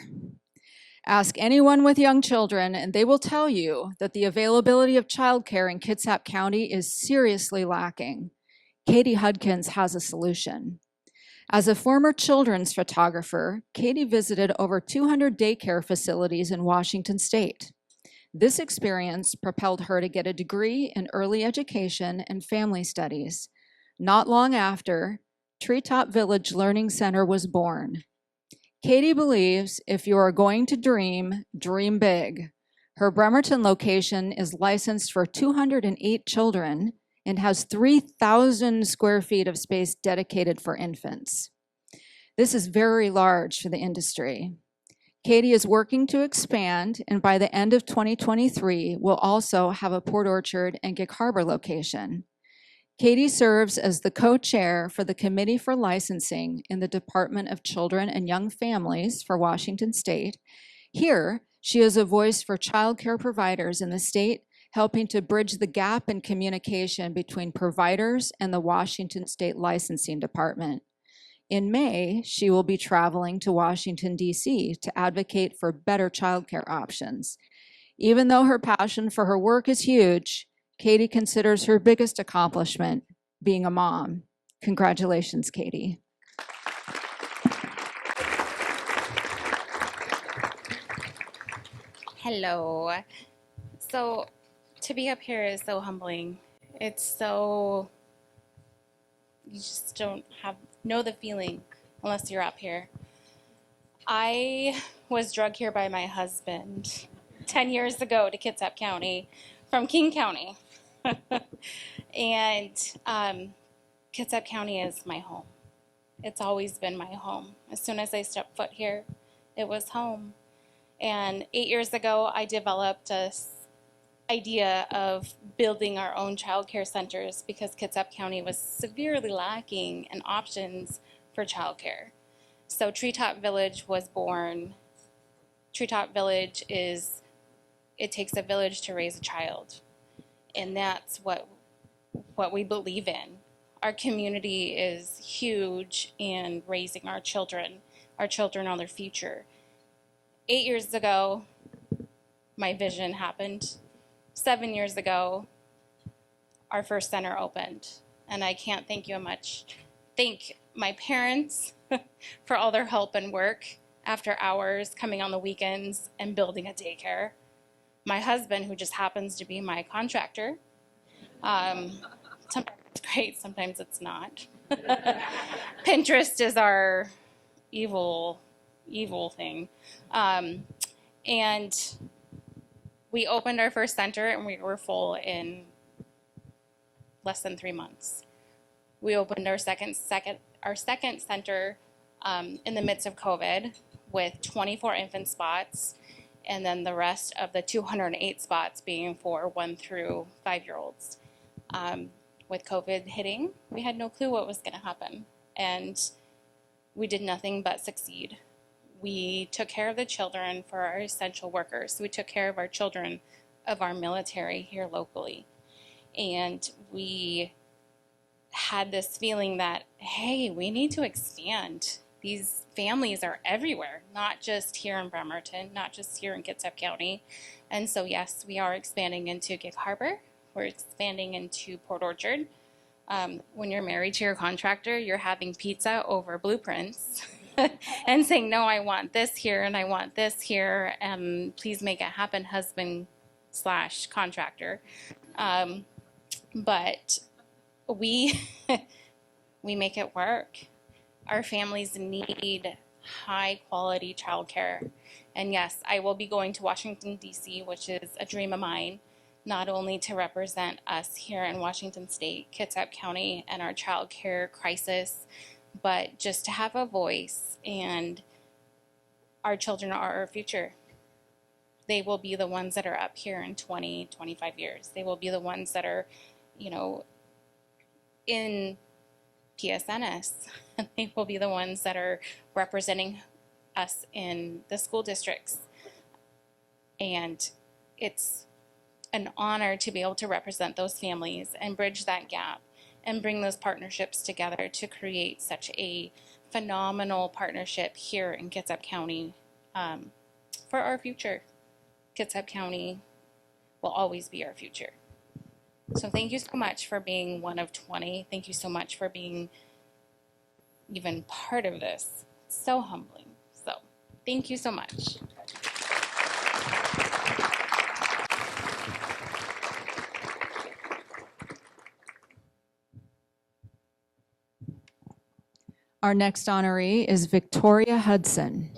Ask anyone with young children, and they will tell you that the availability of childcare in Kitsap County is seriously lacking. Katie Hudkins has a solution. As a former children's photographer, Katie visited over 200 daycare facilities in Washington State. This experience propelled her to get a degree in early education and family studies. Not long after, Treetop Village Learning Center was born. Katie believes if you are going to dream, dream big. Her Bremerton location is licensed for 208 children and has 3,000 square feet of space dedicated for infants. This is very large for the industry. Katie is working to expand, and by the end of 2023, will also have a Port Orchard and Gig Harbor location. Katie serves as the co-chair for the Committee for Licensing in the Department of Children and Young Families for Washington State. Here, she is a voice for child care providers in the state, helping to bridge the gap in communication between providers and the Washington State Licensing Department. In May, she will be traveling to Washington, D.C. to advocate for better childcare options. Even though her passion for her work is huge, Katie considers her biggest accomplishment being a mom. Congratulations, Katie. Hello. So to be up here is so humbling. It's so, you just don't know the feeling unless you're up here. I was drugged here by my husband 10 years ago to Kitsap County from King County. And Kitsap County is my home. It's always been my home. As soon as I stepped foot here, it was home. And 8 years ago, I developed this idea of building our own child care centers because Kitsap County was severely lacking in options for child care. So Treetop Village was born. Treetop Village it takes a village to raise a child. And that's what we believe in. Our community is huge in raising our children are their future. 8 years ago, my vision happened. 7 years ago, our first center opened. And I can't thank you much. Thank my parents for all their help and work after hours, coming on the weekends and building a daycare. My husband, who just happens to be my contractor. Sometimes it's great, sometimes it's not. Pinterest is our evil evil thing. And we opened our first center and we were full in less than 3 months. We opened our second center in the midst of COVID with 24 infant spots, and then the rest of the 208 spots being for 1 through 5-year-olds. With COVID hitting, we had no clue what was going to happen, and we did nothing but succeed. We took care of the children for our essential workers. We took care of our children of our military here locally. And we had this feeling that, hey, we need to expand. These families are everywhere, not just here in Bremerton, not just here in Kitsap County. And so, yes, we are expanding into Gig Harbor. We're expanding into Port Orchard. When you're married to your contractor, you're having pizza over blueprints and saying, no, I want this here and I want this here. Please make it happen, husband/contractor. But we make it work. Our families need high quality childcare. And yes, I will be going to Washington, D.C., which is a dream of mine, not only to represent us here in Washington State, Kitsap County, and our childcare crisis, but just to have a voice. And our children are our future. They will be the ones that are up here in 20, 25 years. They will be the ones that are, in PSNS. They will be the ones that are representing us in the school districts. And it's an honor to be able to represent those families and bridge that gap and bring those partnerships together to create such a phenomenal partnership here in Kitsap County for our future. Kitsap County will always be our future. So thank you so much for being one of 20. Thank you so much for being even part of this. So humbling. So thank you so much. Our next honoree is Victoria Hudson.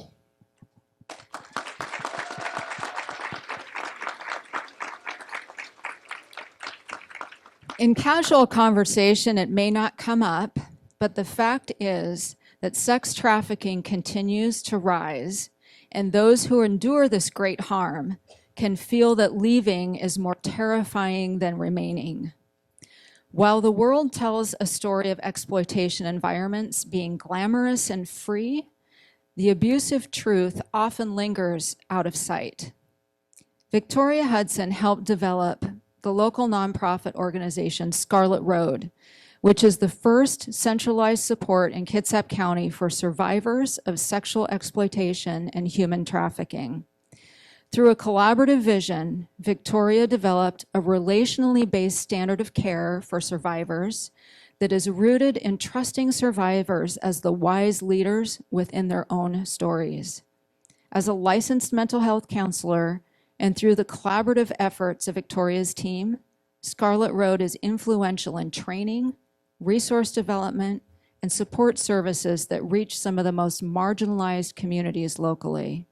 In casual conversation, it may not come up, but the fact is that sex trafficking continues to rise, and those who endure this great harm can feel that leaving is more terrifying than remaining. While the world tells a story of exploitation environments being glamorous and free, the abusive truth often lingers out of sight. Victoria Hudson helped develop the local nonprofit organization Scarlet Road, which is the first centralized support in Kitsap County for survivors of sexual exploitation and human trafficking. Through a collaborative vision, Victoria developed a relationally based standard of care for survivors that is rooted in trusting survivors as the wise leaders within their own stories. As a licensed mental health counselor, and through the collaborative efforts of Victoria's team, Scarlet Road is influential in training, resource development, and support services that reach some of the most marginalized communities locally.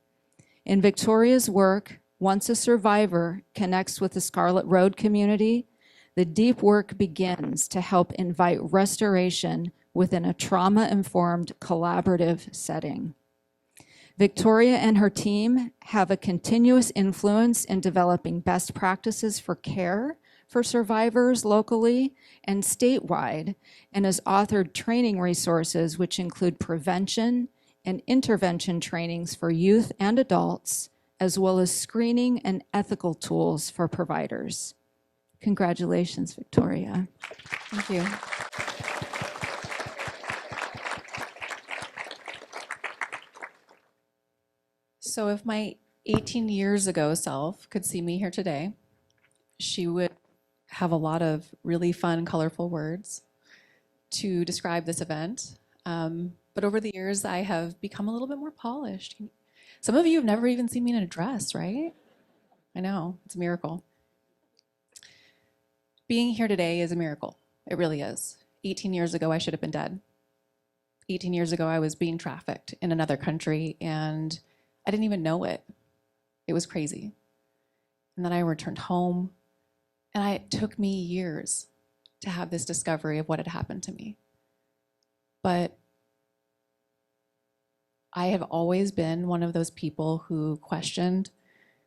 In Victoria's work, once a survivor connects with the Scarlet Road community, the deep work begins to help invite restoration within a trauma-informed collaborative setting. Victoria and her team have a continuous influence in developing best practices for care for survivors locally and statewide, and has authored training resources which include prevention and intervention trainings for youth and adults, as well as screening and ethical tools for providers. Congratulations, Victoria. Thank you. So if my 18 years ago self could see me here today, she would have a lot of really fun, colorful words to describe this event. But over the years, I have become a little bit more polished. Some of you have never even seen me in a dress, right? I know, it's a miracle. Being here today is a miracle. It really is. 18 years ago, I should have been dead. 18 years ago, I was being trafficked in another country, and I didn't even know it. It was crazy. And then I returned home, and it took me years to have this discovery of what had happened to me. But I have always been one of those people who questioned,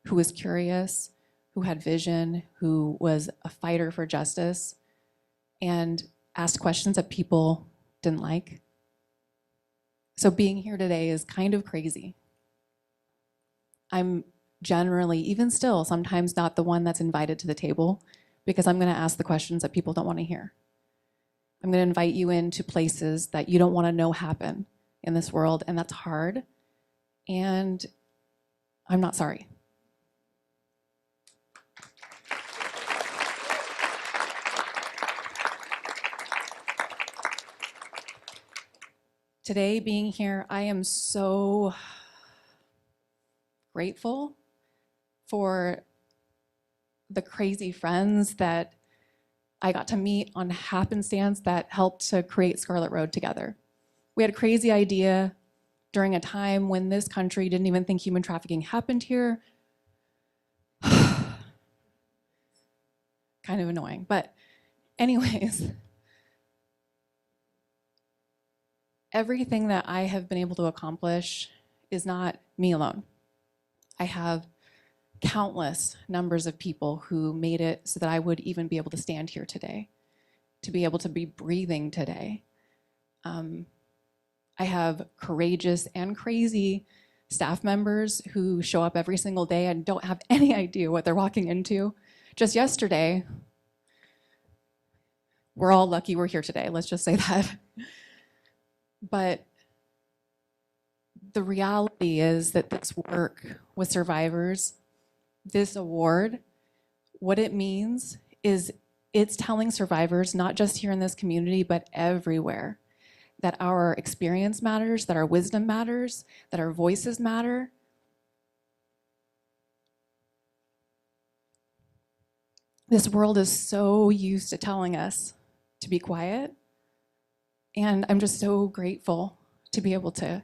who was curious, who had vision, who was a fighter for justice, and asked questions that people didn't like. So being here today is kind of crazy. I'm generally, even still, sometimes not the one that's invited to the table, because I'm going to ask the questions that people don't want to hear. I'm going to invite you into places that you don't want to know happen in this world, and that's hard. And I'm not sorry. Today, being here, I am so grateful for the crazy friends that I got to meet on happenstance that helped to create Scarlet Road together. We had a crazy idea during a time when this country didn't even think human trafficking happened here. Kind of annoying, but anyways, everything that I have been able to accomplish is not me alone. I have countless numbers of people who made it so that I would even be able to stand here today, to be able to be breathing today. I have courageous and crazy staff members who show up every single day and don't have any idea what they're walking into. Just yesterday, we're all lucky we're here today, let's just say that. But the reality is that this work with survivors, this award, what it means is it's telling survivors, not just here in this community, but everywhere, that our experience matters, that our wisdom matters, that our voices matter. This world is so used to telling us to be quiet, and I'm just so grateful to be able to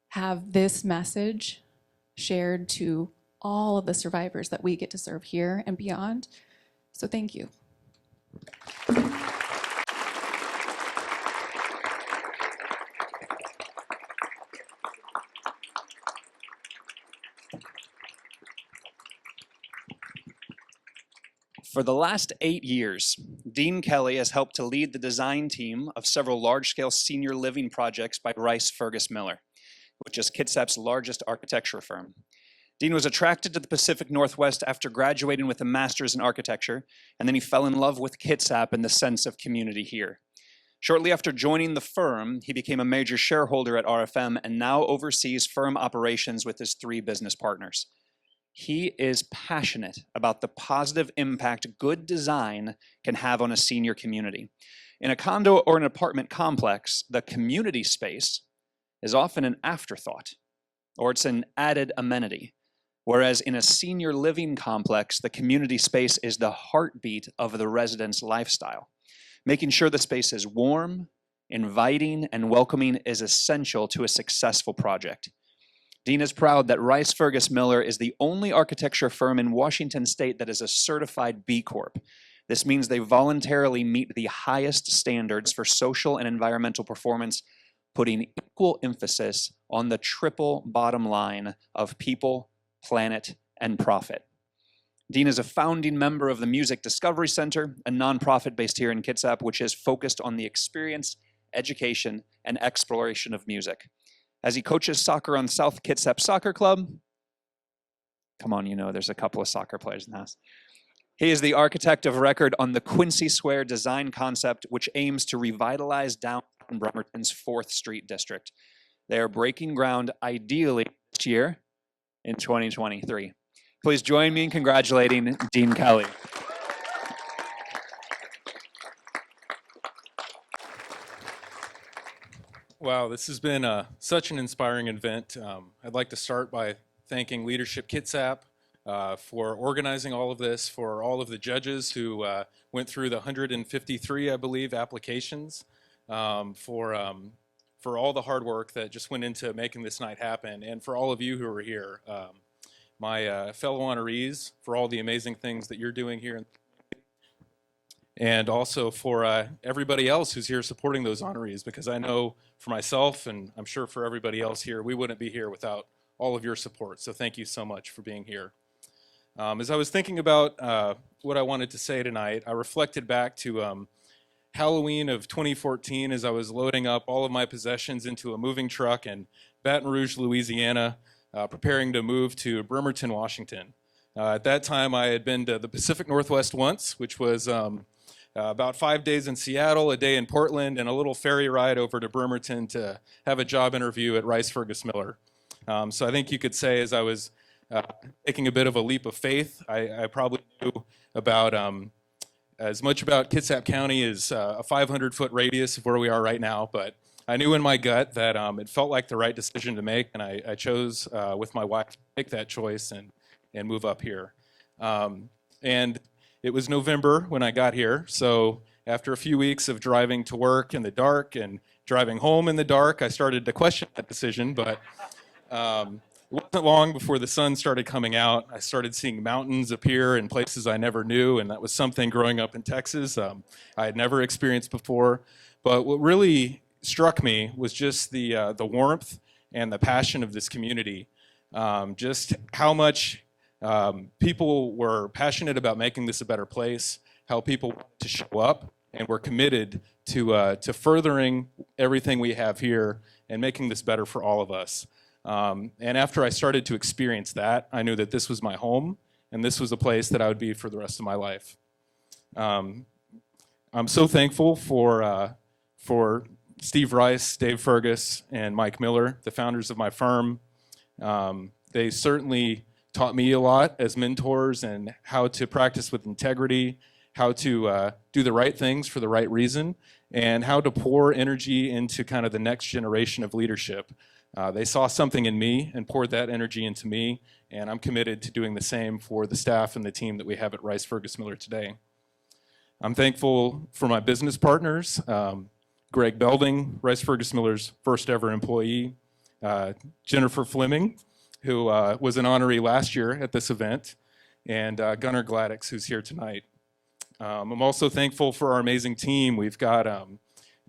have this message shared to all of the survivors that we get to serve here and beyond. So thank you. For the last 8 years, Dean Kelly has helped to lead the design team of several large-scale senior living projects by Rice Fergus Miller, which is Kitsap's largest architecture firm. Dean was attracted to the Pacific Northwest after graduating with a master's in architecture, and then he fell in love with Kitsap and the sense of community here. Shortly after joining the firm, he became a major shareholder at RFM and now oversees firm operations with his 3 business partners. He is passionate about the positive impact good design can have on a senior community. In a condo or an apartment complex, the community space is often an afterthought, or it's an added amenity. Whereas in a senior living complex, the community space is the heartbeat of the resident's lifestyle. Making sure the space is warm, inviting, and welcoming is essential to a successful project. Dean is proud that Rice Fergus Miller is the only architecture firm in Washington state that is a certified B Corp. This means they voluntarily meet the highest standards for social and environmental performance, putting equal emphasis on the triple bottom line of people, planet, and profit. Dean is a founding member of the Music Discovery Center, a nonprofit based here in Kitsap, which is focused on the experience, education, and exploration of music. As he coaches soccer on South Kitsap Soccer Club, come on, you know there's a couple of soccer players in the house. He is the architect of record on the Quincy Square design concept, which aims to revitalize downtown Bremerton's 4th Street district. They are breaking ground ideally this year in 2023. Please join me in congratulating Dean Kelly. Wow, this has been such an inspiring event. I'd like to start by thanking Leadership Kitsap for organizing all of this, for all of the judges who went through the 153, I believe, applications, for for all the hard work that just went into making this night happen, and for all of you who are here. My fellow honorees, for all the amazing things that you're doing here, and also for everybody else who's here supporting those honorees, because I know for myself, and I'm sure for everybody else here, we wouldn't be here without all of your support. So thank you so much for being here. As I was thinking about what I wanted to say tonight, I reflected back to Halloween of 2014 as I was loading up all of my possessions into a moving truck in Baton Rouge, Louisiana, preparing to move to Bremerton, Washington. At that time, I had been to the Pacific Northwest once, which was about 5 days in Seattle, a day in Portland, and a little ferry ride over to Bremerton to have a job interview at Rice Fergus Miller. So I think you could say, as I was taking a bit of a leap of faith, I probably knew about as much about Kitsap County as a 500-foot radius of where we are right now, but I knew in my gut that it felt like the right decision to make, and I chose with my wife to make that choice and move up here. And it was November when I got here, so after a few weeks of driving to work in the dark and driving home in the dark, I started to question that decision, but it wasn't long before the sun started coming out. I started seeing mountains appear in places I never knew, and that was something growing up in Texas I had never experienced before. But what really struck me was just the warmth and the passion of this community. Just how much people were passionate about making this a better place, how people wanted to show up and were committed to furthering everything we have here and making this better for all of us. And after I started to experience that, I knew that this was my home and this was a place that I would be for the rest of my life. I'm so thankful for Steve Rice, Dave Fergus, and Mike Miller, the founders of my firm. They certainly taught me a lot as mentors and how to practice with integrity, how to do the right things for the right reason, and how to pour energy into kind of the next generation of leadership. They saw something in me and poured that energy into me, and I'm committed to doing the same for the staff and the team that we have at Rice Fergus Miller today. I'm thankful for my business partners, Greg Belding, Rice Fergus Miller's first ever employee, Jennifer Fleming, who was an honoree last year at this event, and Gunnar Gladix, who's here tonight. I'm also thankful for our amazing team. We've got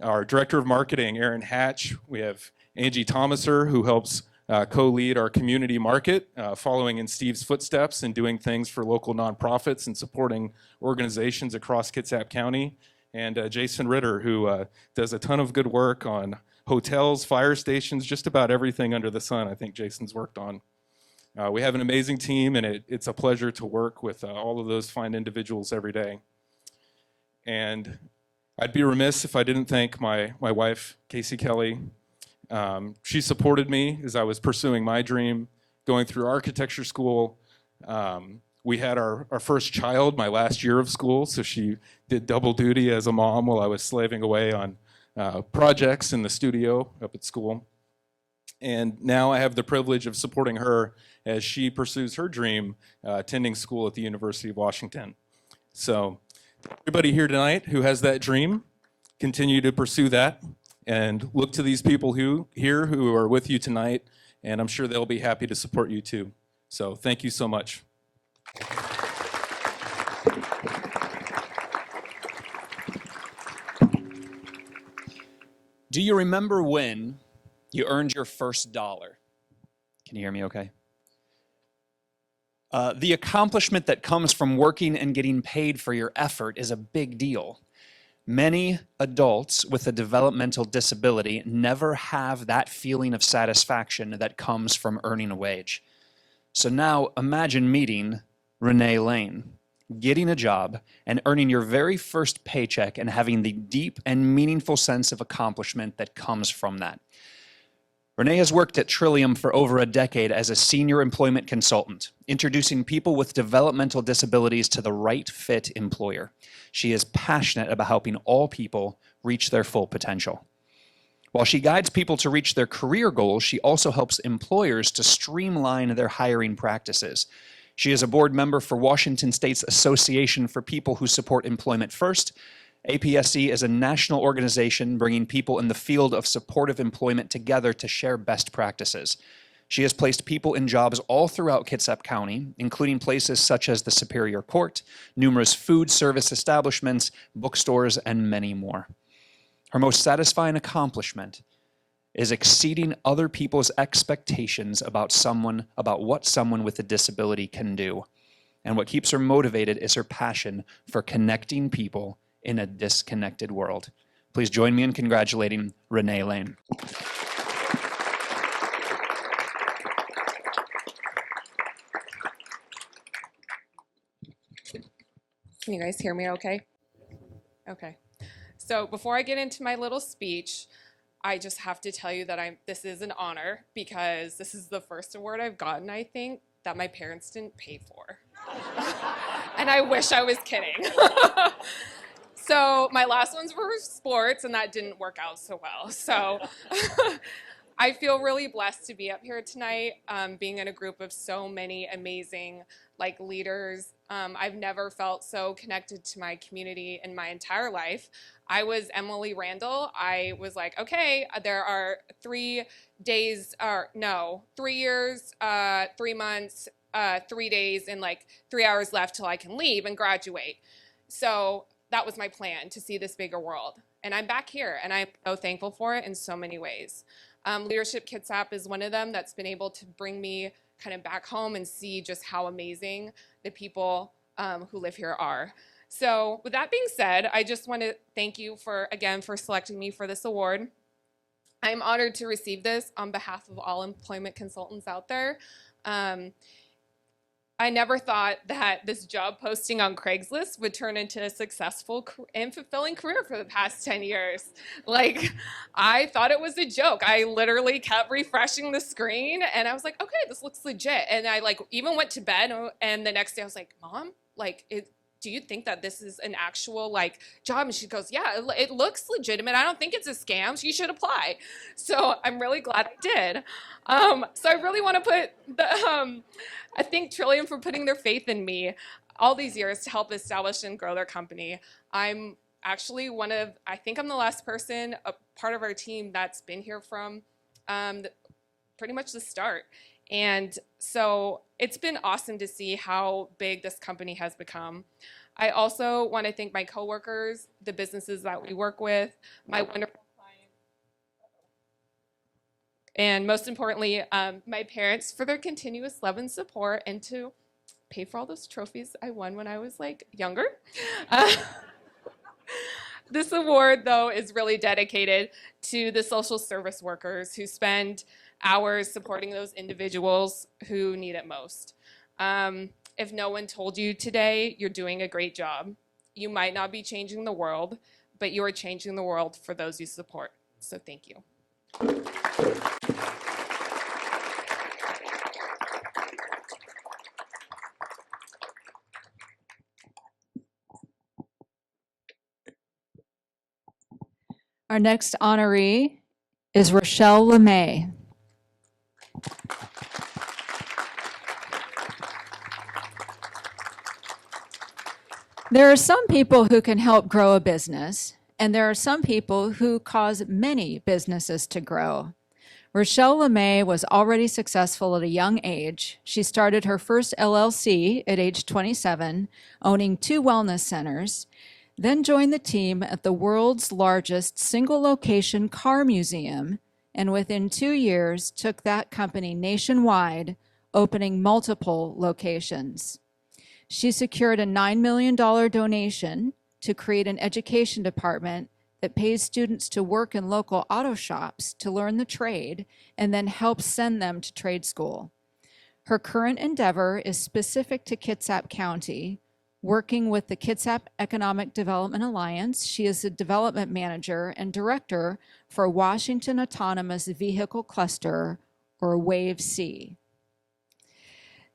our Director of Marketing, Aaron Hatch. We have Angie Thomaser, who helps co-lead our community market, following in Steve's footsteps and doing things for local nonprofits and supporting organizations across Kitsap County. And Jason Ritter, who does a ton of good work on hotels, fire stations, just about everything under the sun I think Jason's worked on. We have an amazing team, and it's a pleasure to work with all of those fine individuals every day. And I'd be remiss if I didn't thank my wife, Casey Kelly. She supported me as I was pursuing my dream, going through architecture school. We had our first child my last year of school, so she did double duty as a mom while I was slaving away on projects in the studio up at school. And now I have the privilege of supporting her as she pursues her dream, attending school at the University of Washington. So everybody here tonight who has that dream, continue to pursue that and look to these people who are with you tonight, and I'm sure they'll be happy to support you too. So thank you so much. Do you remember when you earned your first dollar? Can you hear me okay? The accomplishment that comes from working and getting paid for your effort is a big deal. Many adults with a developmental disability never have that feeling of satisfaction that comes from earning a wage. So now imagine meeting Renée Lane, getting a job and earning your very first paycheck and having the deep and meaningful sense of accomplishment that comes from that. Renée has worked at Trillium for over a decade as a senior employment consultant, introducing people with developmental disabilities to the right fit employer. She is passionate about helping all people reach their full potential. While she guides people to reach their career goals, she also helps employers to streamline their hiring practices. She is a board member for Washington State's Association for People Who Support Employment First, APSC is a national organization bringing people in the field of supportive employment together to share best practices. She has placed people in jobs all throughout Kitsap County, including places such as the Superior Court, numerous food service establishments, bookstores, and many more. Her most satisfying accomplishment is exceeding other people's expectations about what someone with a disability can do. And what keeps her motivated is her passion for connecting people in a disconnected world. Please join me in congratulating Renée Lane. Can you guys hear me okay? Okay. So before I get into my little speech, I just have to tell you that this is an honor because this is the first award I've gotten, I think, that my parents didn't pay for. And I wish I was kidding. So my last ones were sports, and that didn't work out so well. So I feel really blessed to be up here tonight, being in a group of so many amazing leaders. I've never felt so connected to my community in my entire life. I was Emily Randall. I was like, okay, there are 3 years, 3 months, 3 days, and 3 hours left till I can leave and graduate. So that was my plan, to see this bigger world. And I'm back here, and I'm so thankful for it in so many ways. Leadership Kitsap is one of them that's been able to bring me kind of back home and see just how amazing the people who live here are. So with that being said, I just want to thank you again for selecting me for this award. I'm honored to receive this on behalf of all employment consultants out there. I never thought that this job posting on Craigslist would turn into a successful and fulfilling career for the past 10 years. I thought it was a joke. I literally kept refreshing the screen, and I was like, okay, this looks legit. And I even went to bed, and the next day I was like, Mom, do you think that this is an actual job? And she goes, yeah, it looks legitimate. I don't think it's a scam. So you should apply. So I'm really glad I did. So I really want to put I thank Trillium for putting their faith in me all these years to help establish and grow their company. I'm actually I think I'm the last person, a part of our team that's been here from pretty much the start. And so it's been awesome to see how big this company has become. I also want to thank my coworkers, the businesses that we work with, my wonderful clients, and most importantly, my parents for their continuous love and support and to pay for all those trophies I won when I was younger. This award, though, is really dedicated to the social service workers who spend hours supporting those individuals who need it most. If no one told you today, you're doing a great job. You might not be changing the world, but you are changing the world for those you support. So thank you. Our next honoree is Rochelle LeMay. There are some people who can help grow a business, and there are some people who cause many businesses to grow. Rochelle LeMay was already successful at a young age. She started her first LLC at age 27, owning 2 wellness centers, then joined the team at the world's largest single-location car museum, and within 2 years took that company nationwide, opening multiple locations. She secured a $9 million donation to create an education department that pays students to work in local auto shops to learn the trade and then helps send them to trade school. Her current endeavor is specific to Kitsap County. Working with the Kitsap Economic Development Alliance, she is the development manager and director for Washington Autonomous Vehicle Cluster, or WAVE-C.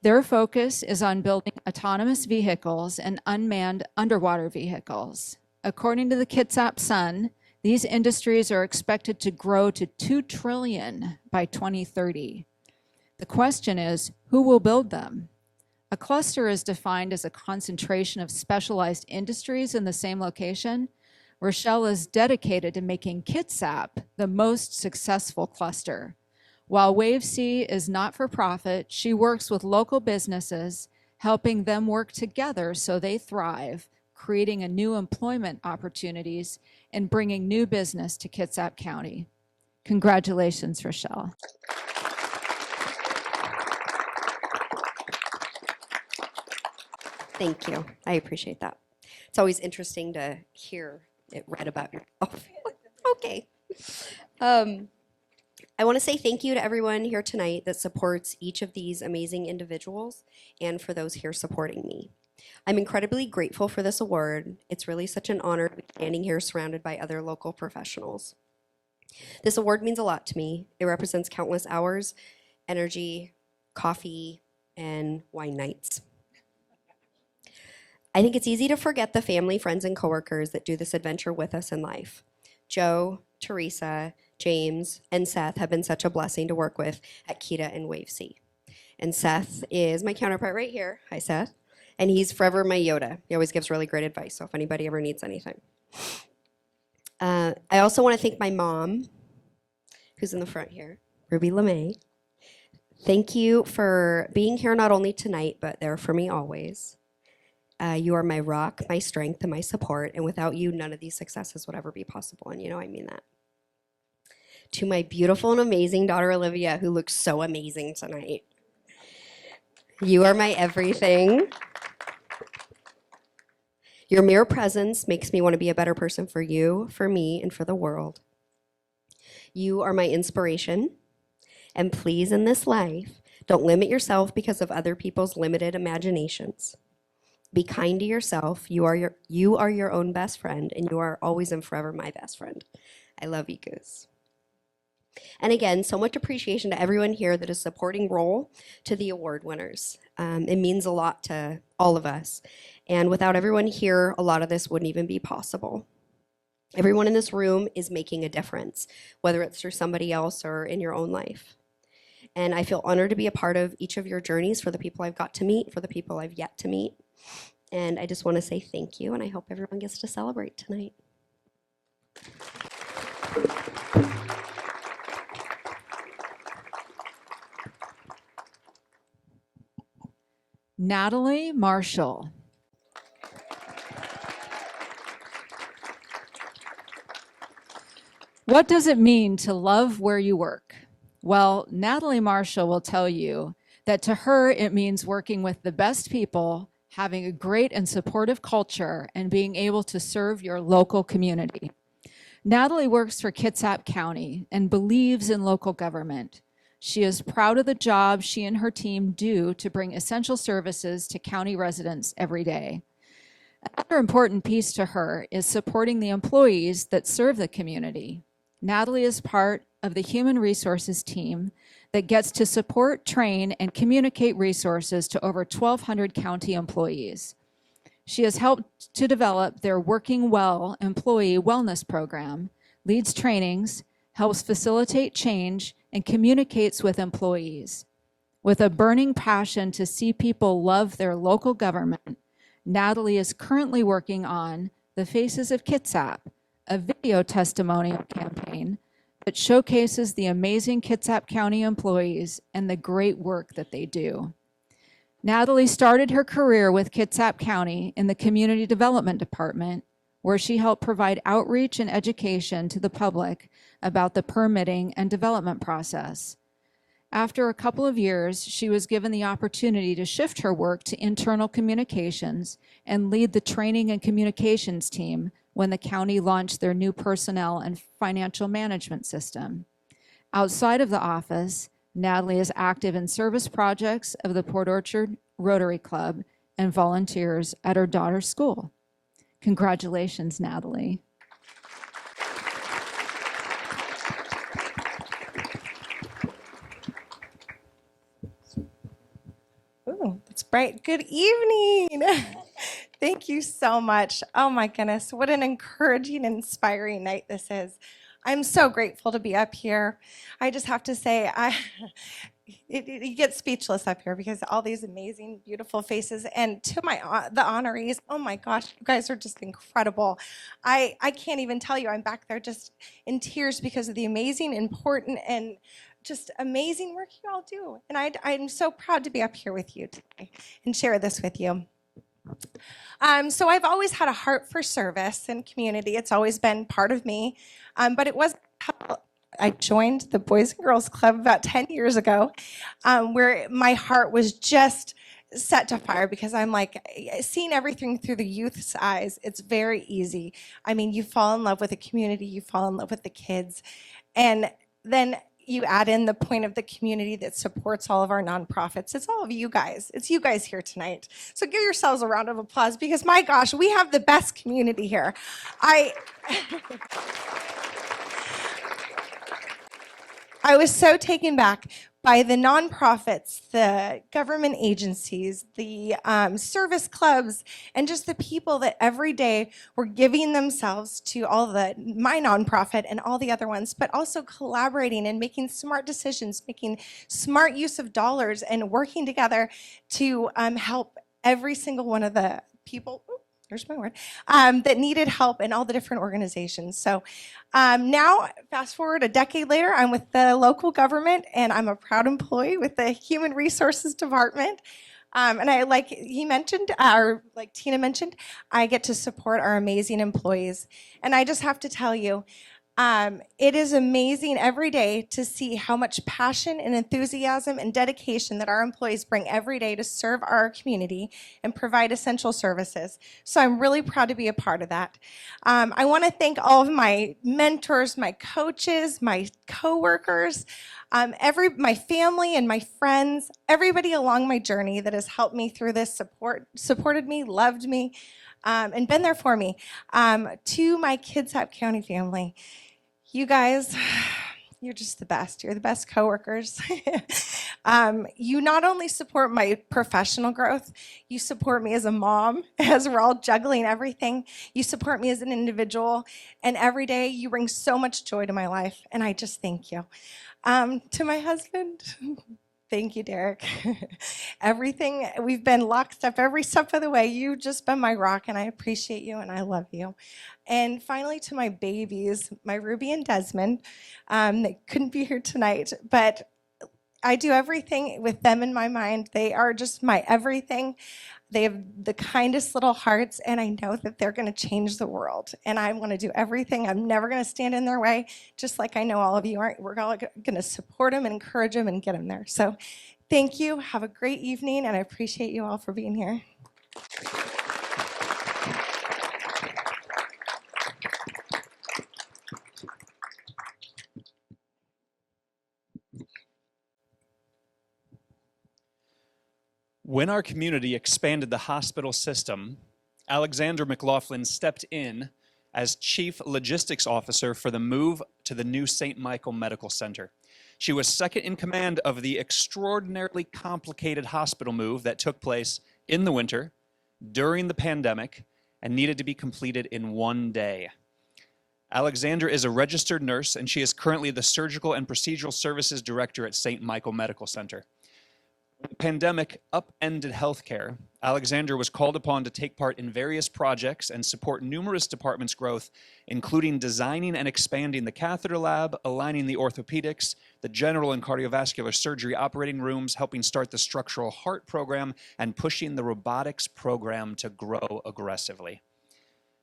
Their focus is on building autonomous vehicles and unmanned underwater vehicles. According to the Kitsap Sun, these industries are expected to grow to $2 trillion by 2030. The question is, who will build them? A cluster is defined as a concentration of specialized industries in the same location. Rochelle is dedicated to making Kitsap the most successful cluster. While Wave C is not for profit, she works with local businesses, helping them work together so they thrive, creating a new employment opportunities and bringing new business to Kitsap County. Congratulations, Rochelle. Thank you. I appreciate that. It's always interesting to hear it read about yourself. Okay. I want to say thank you to everyone here tonight that supports each of these amazing individuals and for those here supporting me. I'm incredibly grateful for this award. It's really such an honor to be standing here surrounded by other local professionals. This award means a lot to me. It represents countless hours, energy, coffee, and wine nights. I think it's easy to forget the family, friends, and coworkers that do this adventure with us in life. Joe, Teresa, James, and Seth have been such a blessing to work with at Kita and Wave C. And Seth is my counterpart right here. Hi, Seth. And he's forever my Yoda. He always gives really great advice, so if anybody ever needs anything. I also want to thank my mom, who's in the front here, Ruby LeMay. Thank you for being here not only tonight, but there for me always. You are my rock, my strength, and my support, and without you, none of these successes would ever be possible, and you know I mean that. To my beautiful and amazing daughter, Olivia, who looks so amazing tonight. You are my everything. Your mere presence makes me want to be a better person for you, for me, and for the world. You are my inspiration, and please, in this life, don't limit yourself because of other people's limited imaginations. Be kind to yourself. You are your own best friend, and you are always and forever my best friend. I love you, Goose. And again, so much appreciation to everyone here that is supporting role to the award winners. It means a lot to all of us. And without everyone here, a lot of this wouldn't even be possible. Everyone in this room is making a difference, whether it's through somebody else or in your own life. And I feel honored to be a part of each of your journeys, for the people I've got to meet, for the people I've yet to meet. And I just want to say thank you, and I hope everyone gets to celebrate tonight. Natalie Marshall. What does it mean to love where you work? Well, Natalie Marshall will tell you that to her, it means working with the best people, having a great and supportive culture, and being able to serve your local community. Natalie works for Kitsap County and believes in local government. She is proud of the job she and her team do to bring essential services to county residents every day. Another important piece to her is supporting the employees that serve the community. Natalie is part of the human resources team that gets to support, train, and communicate resources to over 1,200 county employees. She has helped to develop their Working Well employee wellness program, leads trainings, helps facilitate change, and communicates with employees. With a burning passion to see people love their local government, Natalie is currently working on The Faces of Kitsap, a video testimonial campaign that showcases the amazing Kitsap County employees and the great work that they do. Natalie started her career with Kitsap County in the Community Development Department, where she helped provide outreach and education to the public about the permitting and development process. After a couple of years, she was given the opportunity to shift her work to internal communications and lead the training and communications team when the county launched their new personnel and financial management system. Outside of the office, Natalie is active in service projects of the Port Orchard Rotary Club and volunteers at her daughter's school. Congratulations, Natalie. Ooh, that's bright. Good evening. Thank you so much. Oh my goodness, what an encouraging and inspiring night this is. I'm so grateful to be up here. I just have to say, you get speechless up here because all these amazing, beautiful faces. And to the honorees, oh my gosh, you guys are just incredible. I can't even tell you, I'm back there just in tears because of the amazing, important, and just amazing work you all do. And I'm so proud to be up here with you today and share this with you. So I've always had a heart for service and community. It's always been part of me, but it wasn't how I joined the Boys and Girls Club about 10 years ago, where my heart was just set to fire because I'm like, seeing everything through the youth's eyes, it's very easy. I mean, you fall in love with the community, you fall in love with the kids, and then you add in the point of the community that supports all of our nonprofits. It's all of you guys. It's you guys here tonight. So give yourselves a round of applause because, my gosh, we have the best community here. I was so taken back by the nonprofits, the government agencies, the service clubs, and just the people that every day were giving themselves to all my nonprofit and all the other ones, but also collaborating and making smart decisions, making smart use of dollars, and working together to help every single one of the people. There's my word, that needed help in all the different organizations. So now, fast forward a decade later, I'm with the local government, and I'm a proud employee with the Human Resources Department. And like he mentioned, or like Tina mentioned, I get to support our amazing employees. And I just have to tell you, it is amazing every day to see how much passion and enthusiasm and dedication that our employees bring every day to serve our community and provide essential services. So I'm really proud to be a part of that. I want to thank all of my mentors, my coaches, my coworkers, my family and my friends, everybody along my journey that has helped me through this, supported me, loved me, and been there for me. To my Kitsap County family, you guys, you're just the best. You're the best coworkers. You not only support my professional growth, you support me as a mom, as we're all juggling everything. You support me as an individual, and every day you bring so much joy to my life, and I just thank you. To my husband, thank you, Derek. Everything, we've been locked up every step of the way. You've just been my rock, and I appreciate you, and I love you. And finally, to my babies, my Ruby and Desmond, they couldn't be here tonight, but I do everything with them in my mind. They are just my everything. They have the kindest little hearts, and I know that they're going to change the world. And I want to do everything. I'm never going to stand in their way, just like I know all of you aren't. We're all going to support them and encourage them and get them there. So thank you. Have a great evening, and I appreciate you all for being here. When our community expanded the hospital system, Alexandra McLaughlin stepped in as Chief Logistics Officer for the move to the new St. Michael Medical Center. She was second in command of the extraordinarily complicated hospital move that took place in the winter, during the pandemic, and needed to be completed in one day. Alexandra is a registered nurse, and she is currently the Surgical and Procedural Services Director at St. Michael Medical Center. When the pandemic upended healthcare, Alexandra was called upon to take part in various projects and support numerous departments' growth, including designing and expanding the catheter lab, aligning the orthopedics, the general and cardiovascular surgery operating rooms, helping start the structural heart program, and pushing the robotics program to grow aggressively.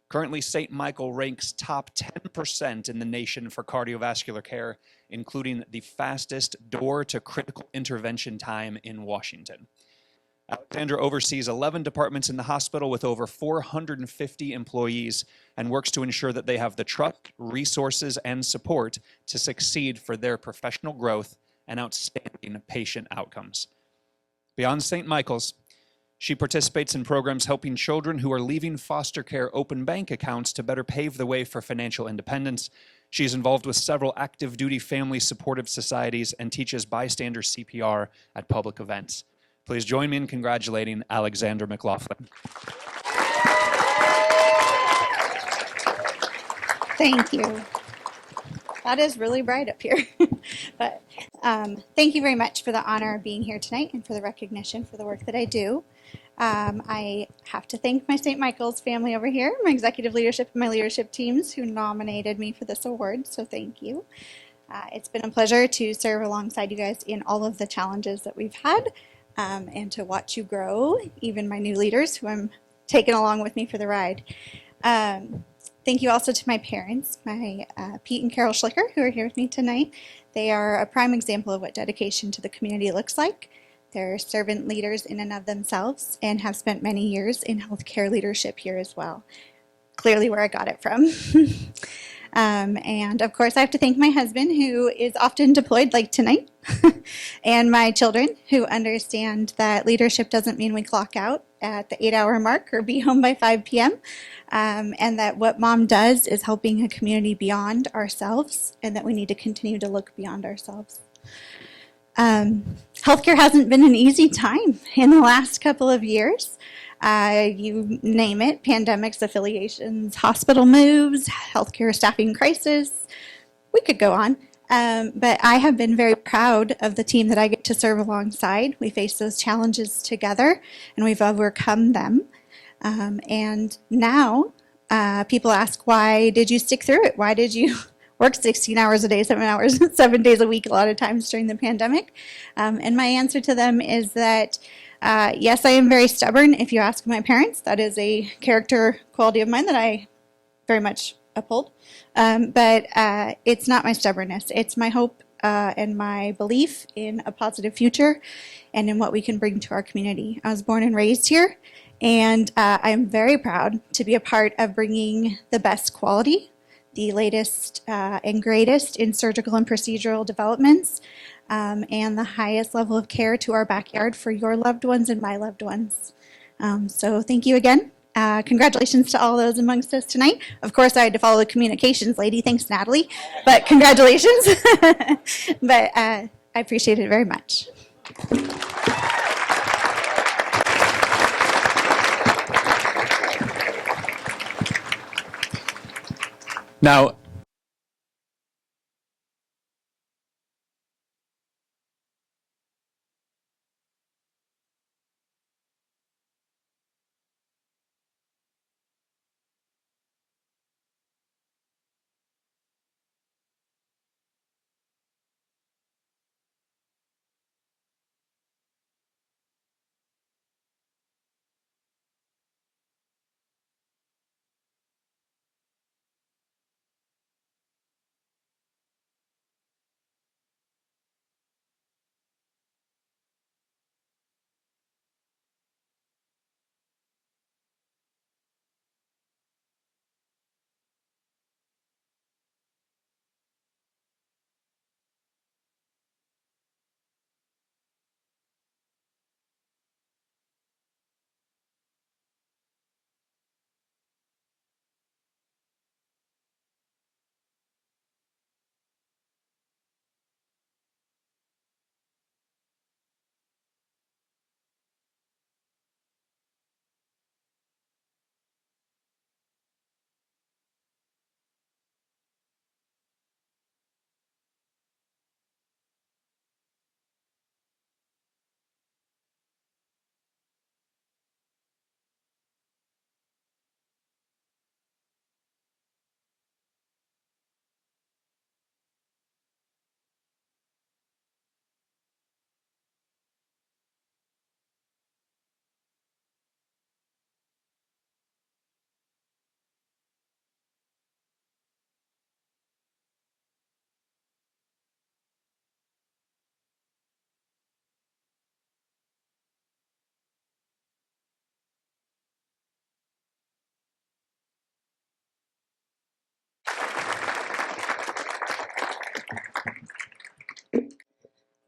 Currently, St. Michael ranks top 10% in the nation for cardiovascular care, including the fastest door to critical intervention time in Washington. Alexandra oversees 11 departments in the hospital with over 450 employees and works to ensure that they have the trust, resources, and support to succeed for their professional growth and outstanding patient outcomes. Beyond St. Michael's, she participates in programs helping children who are leaving foster care open bank accounts to better pave the way for financial independence. She is involved with several active duty family supportive societies and teaches bystander CPR at public events. Please join me in congratulating Alexandra McLaughlin. Thank you. That is really bright up here. But thank you very much for the honor of being here tonight and for the recognition for the work that I do. I have to thank my St. Michael's family over here, my executive leadership and my leadership teams who nominated me for this award, so thank you. It's been a pleasure to serve alongside you guys in all of the challenges that we've had and to watch you grow, even my new leaders who I'm taking along with me for the ride. Thank you also to my parents, my Pete and Carol Schlicker, who are here with me tonight. They are a prime example of what dedication to the community looks like. They're servant leaders in and of themselves and have spent many years in healthcare leadership here as well. Clearly where I got it from. And of course I have to thank my husband, who is often deployed like tonight, and my children, who understand that leadership doesn't mean we clock out at the 8-hour mark or be home by 5 p.m. And that what mom does is helping a community beyond ourselves, and that we need to continue to look beyond ourselves. Healthcare hasn't been an easy time in the last couple of years. You name it, pandemics, affiliations, hospital moves, healthcare staffing crisis, we could go on. But I have been very proud of the team that I get to serve alongside. We face those challenges together and we've overcome them. And now people ask, why did you stick through it? Why did you work 16 hours a day, 7 hours, 7 days a week, a lot of times during the pandemic? And my answer to them is that yes, I am very stubborn. If you ask my parents, that is a character quality of mine that I very much uphold. But it's not my stubbornness. It's my hope and my belief in a positive future and in what we can bring to our community. I was born and raised here, and I'm very proud to be a part of bringing the best quality, the latest and greatest in surgical and procedural developments, and the highest level of care to our backyard for your loved ones and my loved ones. So thank you again. Congratulations to all those amongst us tonight. Of course, I had to follow the communications lady. Thanks, Natalie. But congratulations. But I appreciate it very much. Now,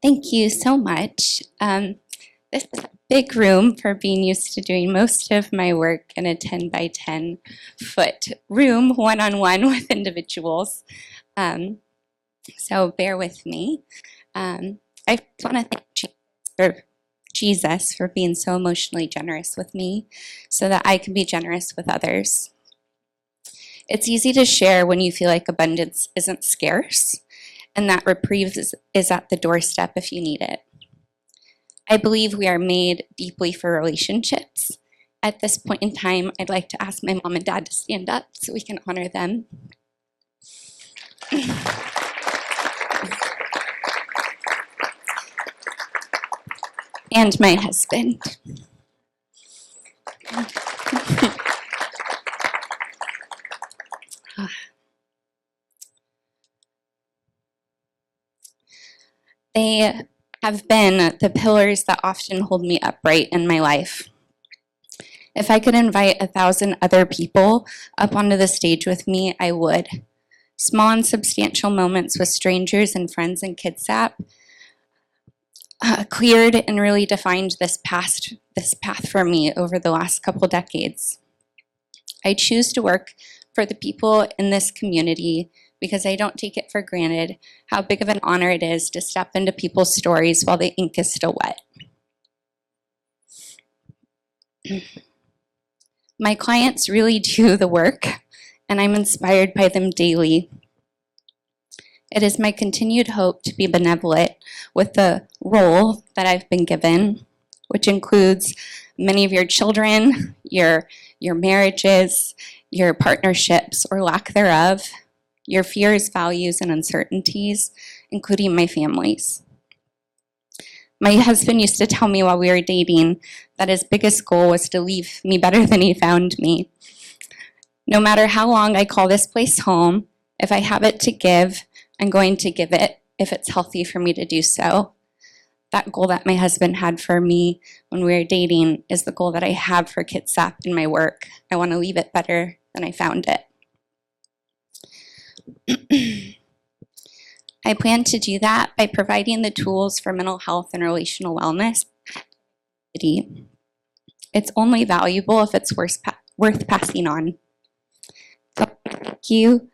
Thank you so much. This is a big room for being used to doing most of my work in a 10 by 10 foot room, one-on-one with individuals. So bear with me. I want to thank Jesus for being so emotionally generous with me so that I can be generous with others. It's easy to share when you feel like abundance isn't scarce and that reprieve is at the doorstep if you need it. I believe we are made deeply for relationships. At this point in time, I'd like to ask my mom and dad to stand up so we can honor them. And my husband. They have been the pillars that often hold me upright in my life. If I could invite 1,000 other people up onto the stage with me, I would. Small and substantial moments with strangers and friends in Kitsap cleared and really defined this path for me over the last couple decades. I choose to work for the people in this community because I don't take it for granted how big of an honor it is to step into people's stories while the ink is still wet. My clients really do the work, and I'm inspired by them daily. It is my continued hope to be benevolent with the role that I've been given, which includes many of your children, your marriages, your partnerships or lack thereof, your fears, values, and uncertainties, including my family's. My husband used to tell me while we were dating that his biggest goal was to leave me better than he found me. No matter how long I call this place home, if I have it to give, I'm going to give it if it's healthy for me to do so. That goal that my husband had for me when we were dating is the goal that I have for Kitsap in my work. I want to leave it better than I found it. I plan to do that by providing the tools for mental health and relational wellness. It's only valuable if it's worth passing on. So thank you.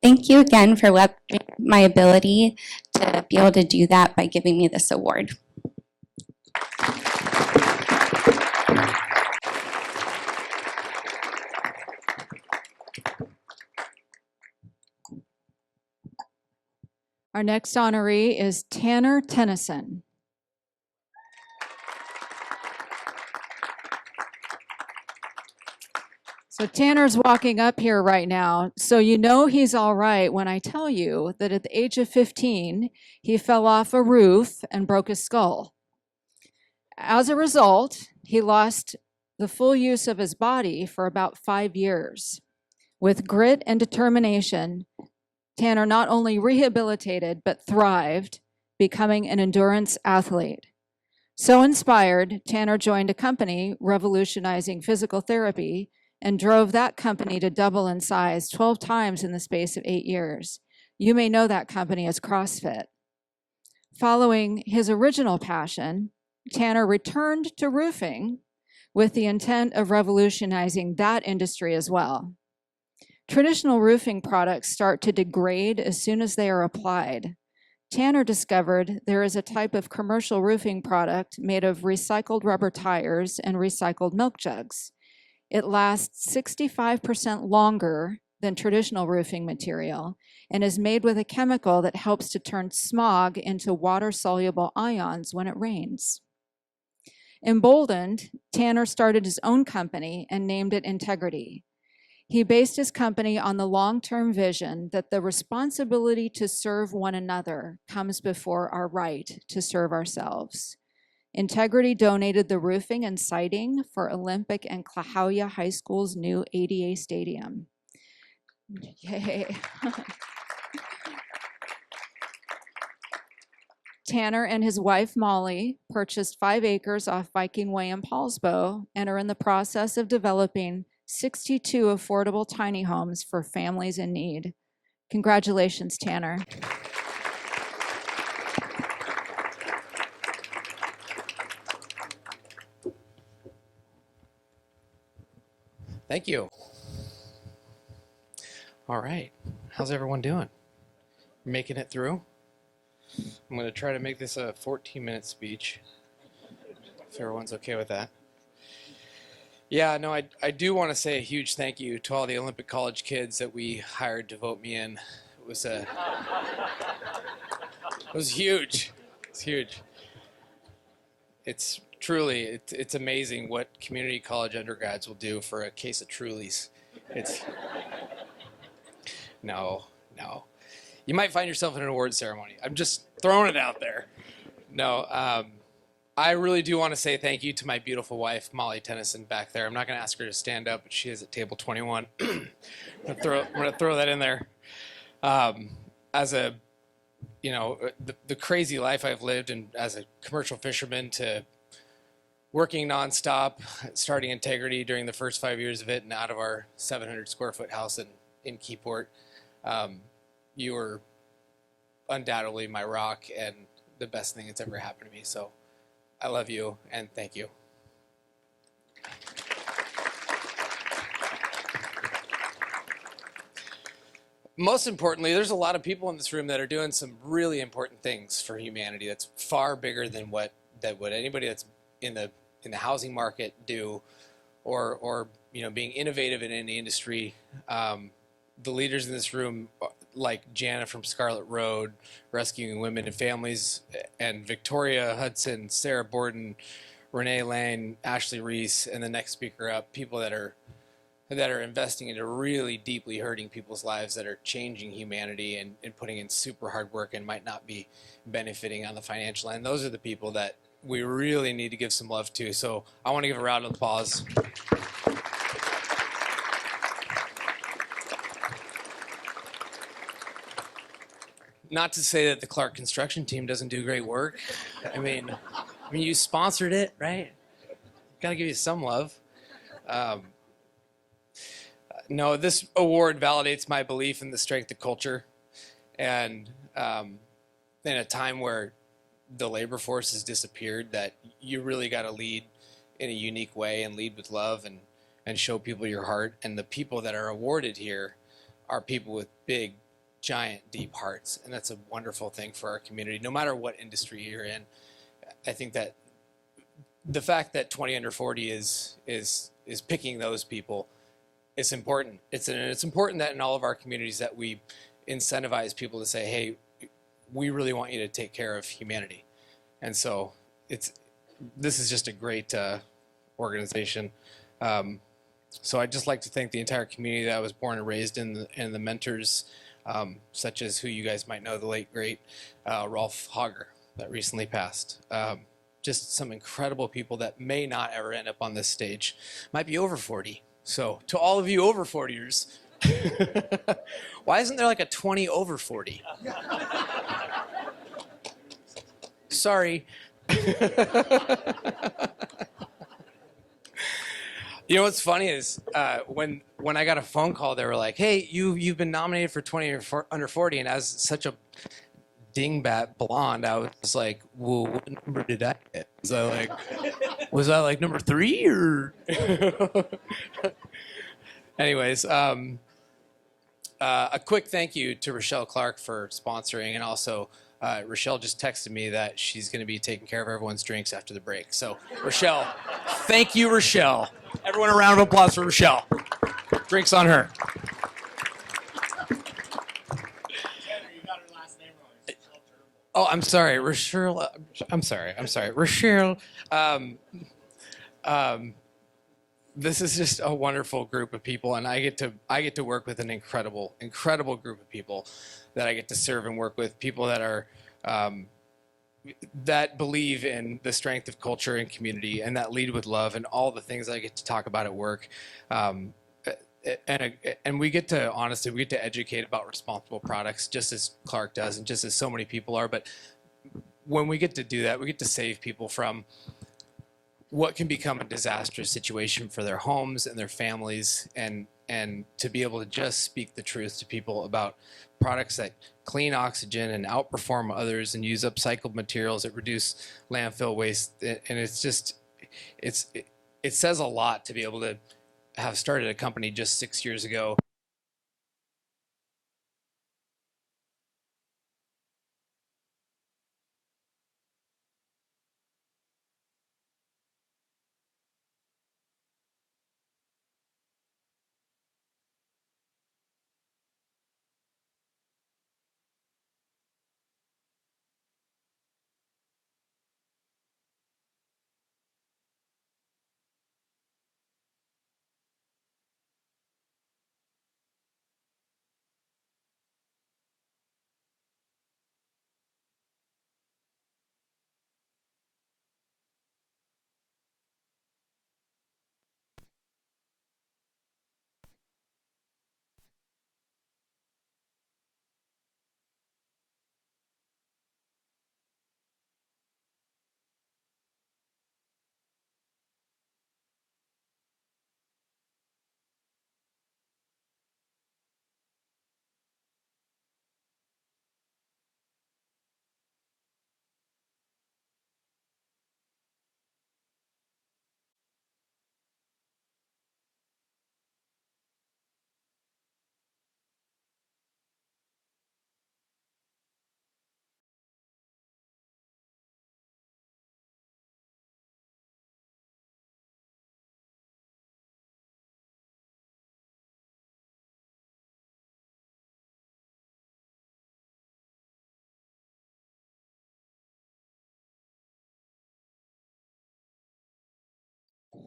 Thank you again for leveraging my ability to be able to do that by giving me this award. Our next honoree is Tanner Tennyson. So Tanner's walking up here right now, so you know he's all right when I tell you that at the age of 15, he fell off a roof and broke his skull. As a result, he lost the full use of his body for about 5 years. With grit and determination, Tanner not only rehabilitated, but thrived, becoming an endurance athlete. So inspired, Tanner joined a company revolutionizing physical therapy and drove that company to double in size 12 times in the space of 8 years. You may know that company as CrossFit. Following his original passion, Tanner returned to roofing with the intent of revolutionizing that industry as well. Traditional roofing products start to degrade as soon as they are applied. Tanner discovered there is a type of commercial roofing product made of recycled rubber tires and recycled milk jugs. It lasts 65% longer than traditional roofing material and is made with a chemical that helps to turn smog into water-soluble ions when it rains. Emboldened, Tanner started his own company and named it Integrity. He based his company on the long-term vision that the responsibility to serve one another comes before our right to serve ourselves. Integrity donated the roofing and siding for Olympic and Klahowya High School's new ADA stadium. Yay. Tanner and his wife, Molly, purchased 5 acres off Viking Way in Paulsbo and are in the process of developing 62 affordable tiny homes for families in need. Congratulations, Tanner. Thank you. All right. How's everyone doing? Making it through? I'm going to try to make this a 14-minute speech, if everyone's okay with that. Yeah, no, I do want to say a huge thank you to all the Olympic College kids that we hired to vote me in. It was huge. It's huge. It's truly, it's amazing what community college undergrads will do for a case of Trulies. It's, no. You might find yourself in an award ceremony. I'm just throwing it out there. No, I really do want to say thank you to my beautiful wife, Molly Tennyson, back there. I'm not going to ask her to stand up, but she is at table 21. I'm going to throw that in there. As a, the crazy life I've lived, and as a commercial fisherman, to working nonstop, starting Integrity during the first 5 years of it, and out of our 700 square foot house in Keyport, you were undoubtedly my rock and the best thing that's ever happened to me. So I love you and thank you. Most importantly, there's a lot of people in this room that are doing some really important things for humanity. That's far bigger than what anybody that's in the housing market do, or being innovative in any industry. The leaders in this room, like Jana from Scarlet Road, rescuing women and families, and Victoria Hudson, Sarah Borden, Renée Lane, Ashlee Reese, and the next speaker up, people that are investing into really deeply hurting people's lives, that are changing humanity and putting in super hard work and might not be benefiting on the financial end. Those are the people that we really need to give some love to. So I want to give a round of applause. Not to say that the Clark construction team doesn't do great work. I mean, you sponsored it, right? Got to give you some love. No, this award validates my belief in the strength of culture, and in a time where the labor force has disappeared, that you really got to lead in a unique way and lead with love and show people your heart. And the people that are awarded here are people with big, giant, deep hearts, and that's a wonderful thing for our community, no matter what industry you're in. I think that the fact that 20 under 40 is picking those people, it's important. It's important that in all of our communities that we incentivize people to say, hey, we really want you to take care of humanity. And so this is just a great organization. So I'd just like to thank the entire community that I was born and raised in, and the mentors, such as who you guys might know, the late, great Rolf Hager that recently passed. Just some incredible people that may not ever end up on this stage, might be over 40. So to all of you over 40ers, why isn't there like a 20 over 40? Sorry. You know what's funny is when I got a phone call, they were like, "Hey, you've been nominated for 20 under 40," and as such a dingbat blonde, I was like, "Well, what number did I get? Was I like number 3 or?" Anyways, a quick thank you to Rochelle Clark for sponsoring, and also Rochelle just texted me that she's going to be taking care of everyone's drinks after the break. So, Rochelle, thank you, Rochelle. Everyone, a round of applause for Rochelle. Drinks on her. Oh, I'm sorry, Rochelle. I'm sorry. Rochelle. This is just a wonderful group of people, and I get to work with an incredible group of people that I get to serve and work with. People that are that believe in the strength of culture and community, and that lead with love, and all the things I get to talk about at work. And we get to educate about responsible products, just as Clark does, and just as so many people are. But when we get to do that, we get to save people from what can become a disastrous situation for their homes and their families, and to be able to just speak the truth to people about products that clean oxygen and outperform others and use upcycled materials that reduce landfill waste. And it's just, it says a lot to be able to have started a company just 6 years ago.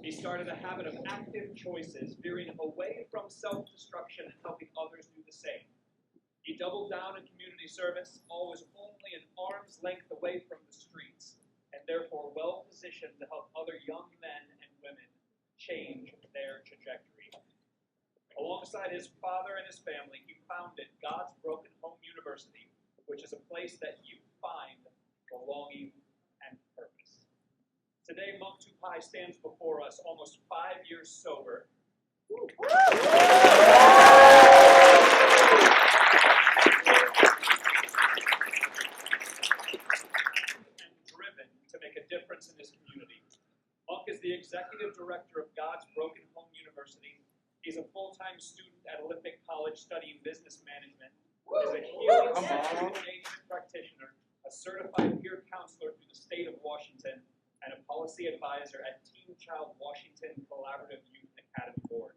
He started a habit of active choices, veering away from self-destruction and helping others do the same. He doubled down in community service, always only an arm's length away from the streets, and therefore well-positioned to help other young men and women change their trajectory. Alongside his father and his family, he founded God's Broken Home University, which is a place that you find belonging and purpose. Today, Monk Tupai stands before us almost 5 years sober. And driven to make a difference in this community. Monk is the executive director of God's Broken Home University. He's a full-time student at Olympic College studying business management. Is a healing engagement practitioner, a certified peer counselor through the state of Washington, and a policy advisor at Teen Child Washington Collaborative Youth Academy Board.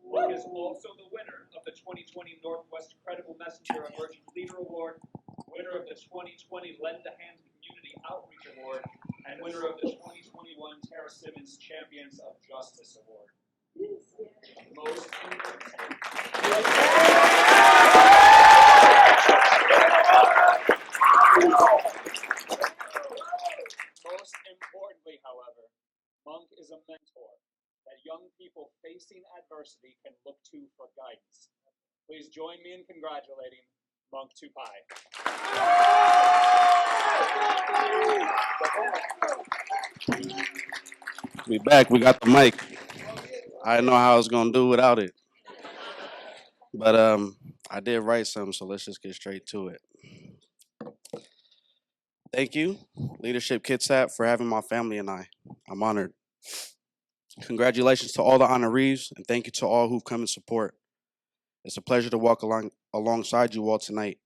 Monk is also the winner of the 2020 Northwest Credible Messenger Emerging Leader Award, winner of the 2020 Lend a Hand Community Outreach Award, and winner of the 2021 Tara Simmons Champions of Justice Award. Most importantly, however, Monk is a mentor that young people facing adversity can look to for guidance. Please join me in congratulating Monk Tupai. We back. We got the mic. I didn't know how I was gonna do without it, but I did write something, so let's just get straight to it. Thank you, Leadership Kitsap, for having my family and I. I'm honored. Congratulations to all the honorees, and thank you to all who've come in support. It's a pleasure to walk alongside you all tonight.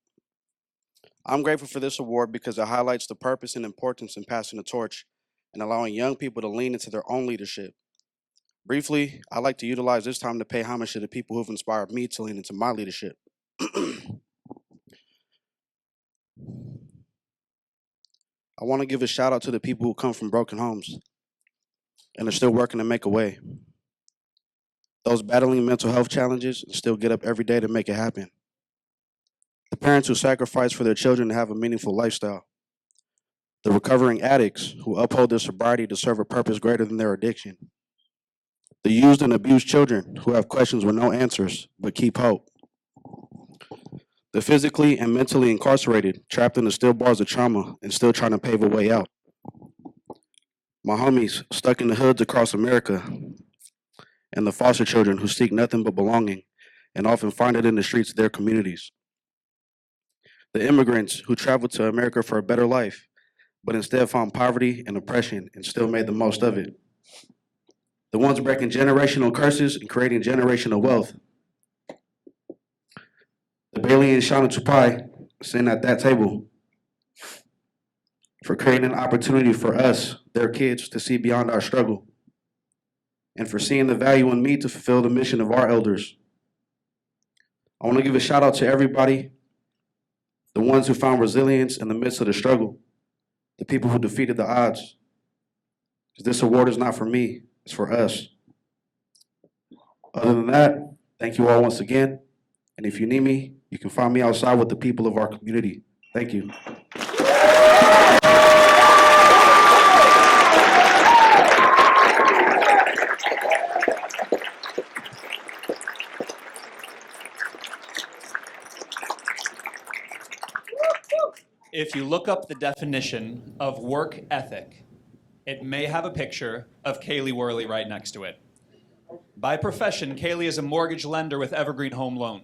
I'm grateful for this award because it highlights the purpose and importance in passing the torch and allowing young people to lean into their own leadership. Briefly, I'd like to utilize this time to pay homage to the people who've inspired me to lean into my leadership. I want to give a shout out to the people who come from broken homes and are still working to make a way. Those battling mental health challenges and still get up every day to make it happen. The parents who sacrifice for their children to have a meaningful lifestyle. The recovering addicts who uphold their sobriety to serve a purpose greater than their addiction. The used and abused children who have questions with no answers but keep hope. The physically and mentally incarcerated, trapped in the steel bars of trauma and still trying to pave a way out. My homies stuck in the hoods across America, and the foster children who seek nothing but belonging and often find it in the streets of their communities. The immigrants who traveled to America for a better life, but instead found poverty and oppression and still made the most of it. The ones breaking generational curses and creating generational wealth. The Bailey and Shauna Tupai sitting at that table for creating an opportunity for us, their kids, to see beyond our struggle, and for seeing the value in me to fulfill the mission of our elders. I want to give a shout out to everybody, the ones who found resilience in the midst of the struggle, the people who defeated the odds. Because this award is not for me, it's for us. Other than that, thank you all once again. And if you need me, you can find me outside with the people of our community. Thank you. If you look up the definition of work ethic, it may have a picture of Kaylee Worley right next to it. By profession, Kaylee is a mortgage lender with Evergreen Home Loan.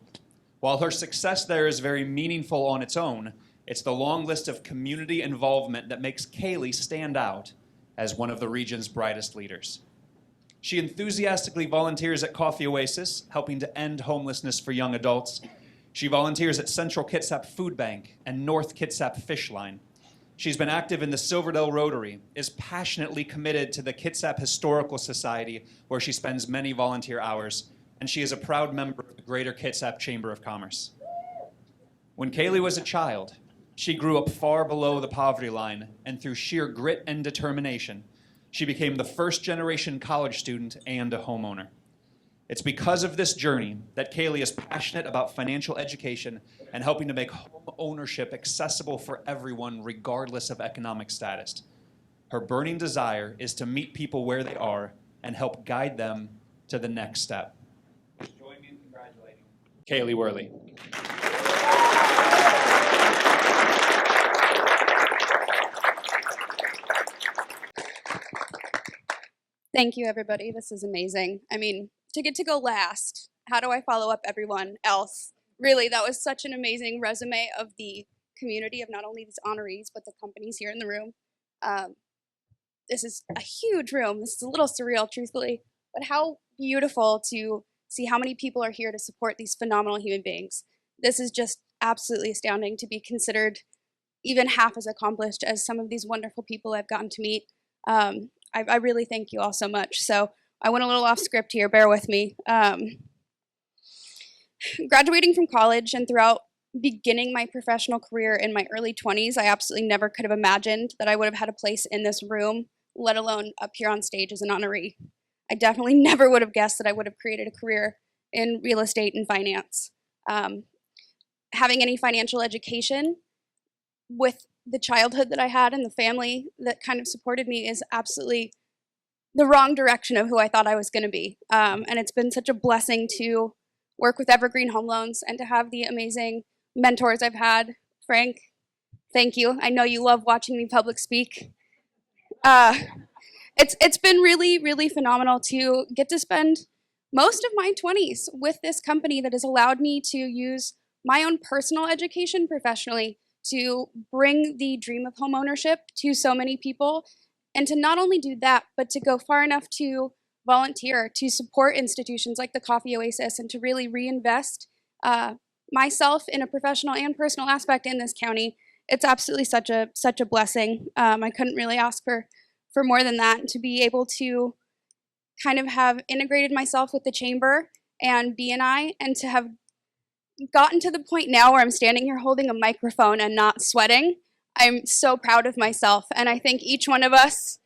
While her success there is very meaningful on its own, it's the long list of community involvement that makes Kaylee stand out as one of the region's brightest leaders. She enthusiastically volunteers at Coffee Oasis, helping to end homelessness for young adults. She volunteers at Central Kitsap Food Bank and North Kitsap Fish Line. She's been active in the Silverdale Rotary, is passionately committed to the Kitsap Historical Society, where she spends many volunteer hours, and she is a proud member of the Greater Kitsap Chamber of Commerce. When Kaylee was a child, she grew up far below the poverty line, and through sheer grit and determination, She became the first-generation college student and a homeowner. It's because of this journey that Kaylee is passionate about financial education and helping to make home ownership accessible for everyone regardless of economic status. Her burning desire is to meet people where they are and help guide them to the next step. Join me in congratulating Kaylee Worley. Thank you, everybody. This is amazing. I mean, to get to go last, how do I follow up everyone else? Really, that was such an amazing resume of the community of not only these honorees, but the companies here in the room. This is a huge room. This is a little surreal, truthfully, but how beautiful to see how many people are here to support these phenomenal human beings. This is just absolutely astounding to be considered even half as accomplished as some of these wonderful people I've gotten to meet. I really thank you all so much. So I went a little off script here, bear with me. Graduating from college and throughout beginning my professional career in my early 20s, I absolutely never could have imagined that I would have had a place in this room, let alone up here on stage as an honoree. I definitely never would have guessed that I would have created a career in real estate and finance. Having any financial education with the childhood that I had and the family that kind of supported me is absolutely the wrong direction of who I thought I was going to be. And it's been such a blessing to work with Evergreen Home Loans and to have the amazing mentors I've had. Frank, thank you. I know you love watching me public speak. It's been really, really phenomenal to get to spend most of my 20s with this company that has allowed me to use my own personal education professionally to bring the dream of homeownership to so many people, and to not only do that, but to go far enough to volunteer, to support institutions like the Coffee Oasis, and to really reinvest myself in a professional and personal aspect in this county. It's absolutely such a blessing. I couldn't really ask for more than that, and to be able to kind of have integrated myself with the chamber and BNI, and to have gotten to the point now where I'm standing here holding a microphone and not sweating. I'm so proud of myself, and I think each one of us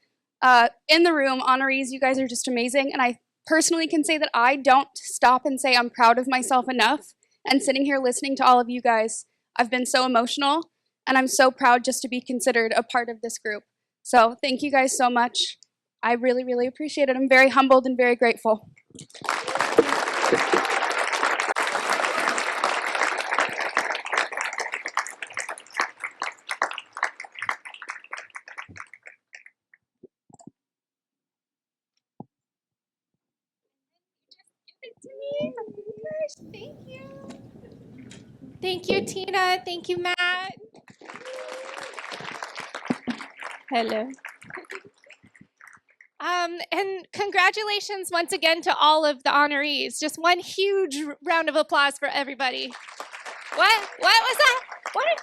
in the room, honorees, you guys are just amazing, and I personally can say that I don't stop and say I'm proud of myself enough, and sitting here listening to all of you guys, I've been so emotional, and I'm so proud just to be considered a part of this group. So thank you guys so much. I really, really appreciate it. I'm very humbled and very grateful. Thank you. Thank you, Tina. Thank you, Matt. Hello. And congratulations once again to all of the honorees. Just one huge round of applause for everybody. What was that? What?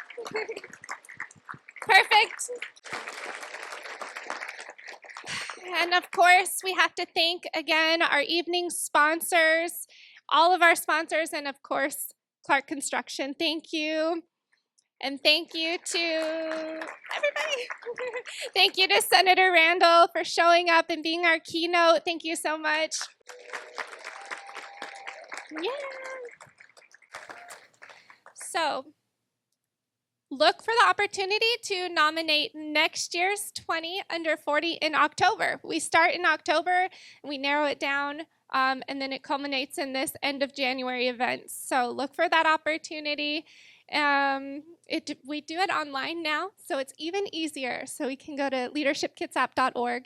Perfect. And of course, we have to thank again our evening sponsors, all of our sponsors, and of course, Clark Construction. Thank you. And thank you to everybody. Thank you to Senator Randall for showing up and being our keynote. Thank you so much. Yeah. So, look for the opportunity to nominate next year's 20 under 40 in October. We start in October, and we narrow it down, and then it culminates in this end of January event. So look for that opportunity. We do it online now, so it's even easier. So we can go to leadershipkitsap.org.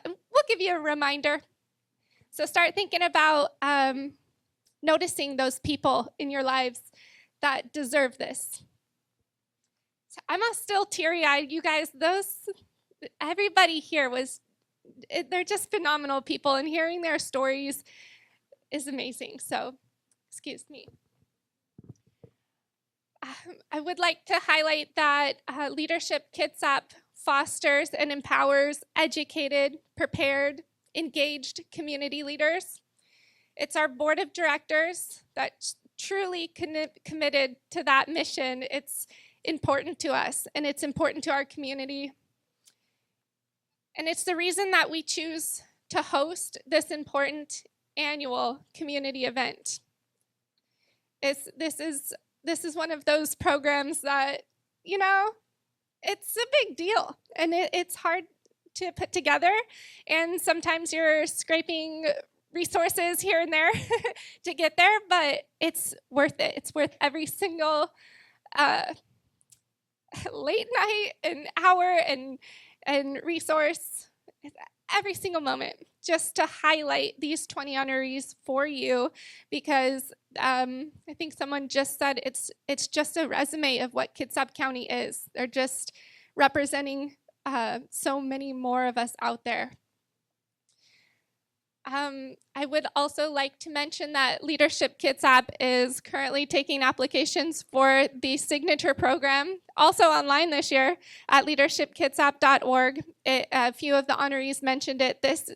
We'll give you a reminder. So start thinking about noticing those people in your lives that deserve this. So I'm still teary-eyed. You guys, everybody here they're just phenomenal people, and hearing their stories is amazing. So, excuse me. I would like to highlight that Leadership Kitsap fosters and empowers educated, prepared, engaged community leaders. It's our board of directors that's truly committed to that mission. It's important to us, and it's important to our community. And it's the reason that we choose to host this important annual community event. This is one of those programs that, you know, it's a big deal, and it's hard to put together, and sometimes you're scraping resources here and there to get there, but it's worth it. It's worth every single late night and hour and resource, every single moment, just to highlight these 20 honorees for you, because I think someone just said it's just a resume of what Kitsap County is. They're just representing so many more of us out there. I would also like to mention that Leadership Kitsap is currently taking applications for the signature program, also online this year at leadershipkitsap.org. A few of the honorees mentioned it this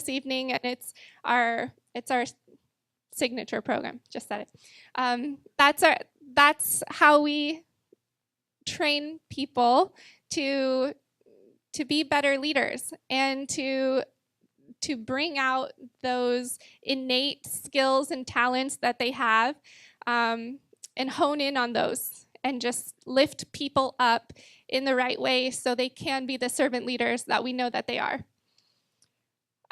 evening, and it's our signature program. Just said it. That's how we train people to be better leaders and to bring out those innate skills and talents that they have, and hone in on those and just lift people up in the right way so they can be the servant leaders that we know that they are.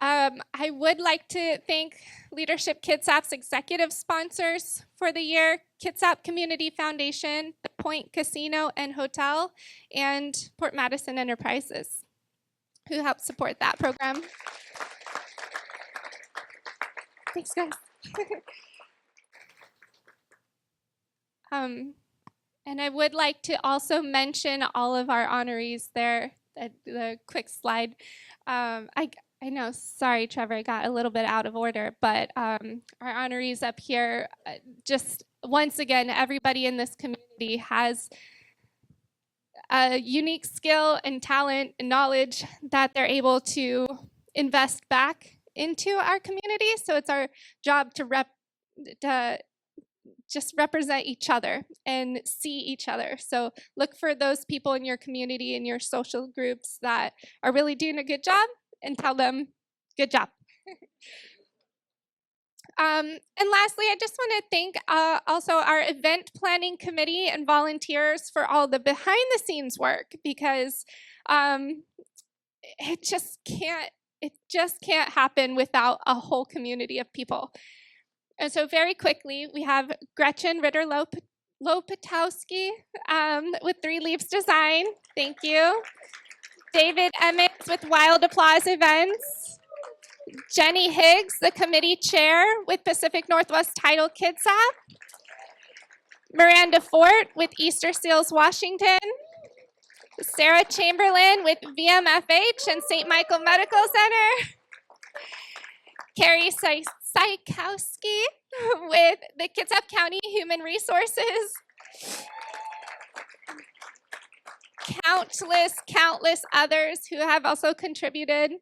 I would like to thank Leadership Kitsap's executive sponsors for the year: Kitsap Community Foundation, the Point Casino and Hotel, and Port Madison Enterprises, who helped support that program. Thanks, guys. And I would like to also mention all of our honorees there. The quick slide. I know, sorry, Trevor, I got a little bit out of order, but our honorees up here, just once again, everybody in this community has a unique skill and talent and knowledge that they're able to invest back into our community. So it's our job to just represent each other and see each other. So look for those people in your community and your social groups that are really doing a good job, and tell them, good job. And lastly, I just want to thank also our event planning committee and volunteers for all the behind the scenes work, because it just can't happen without a whole community of people. And so very quickly, we have Gretchen Ritter-Lopatowski with 3 Leaves Design. Thank you. David Emmons with Wild Applause Events. Jenny Higgs, the committee chair with Pacific Northwest Title Kitsap. Miranda Fort with Easter Seals Washington. Sarah Chamberlain with VMFH and St. Michael Medical Center. Carrie Sykowski with the Kitsap County Human Resources. Countless others who have also contributed.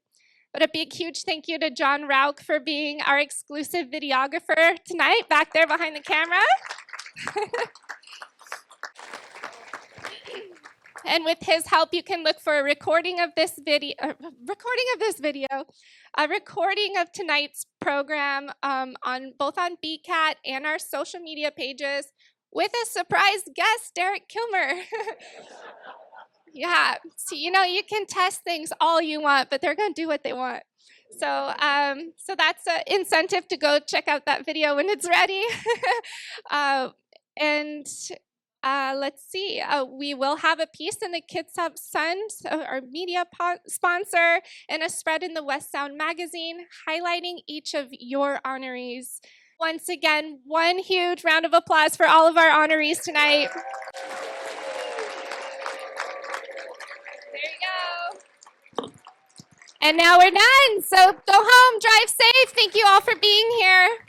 But a big, huge thank you to John Rauch for being our exclusive videographer tonight, back there behind the camera. And with his help, you can look for a recording of this video, a recording of tonight's program both on BCAT and our social media pages, with a surprise guest, Derek Kilmer. Yeah, so you know, you can test things all you want, but they're going to do what they want. So that's an incentive to go check out that video when it's ready. Let's see, we will have a piece in the Kitsap Sun, our media sponsor, and a spread in the West Sound magazine highlighting each of your honorees. Once again, one huge round of applause for all of our honorees tonight. There you go. And now we're done. So go home, drive safe. Thank you all for being here.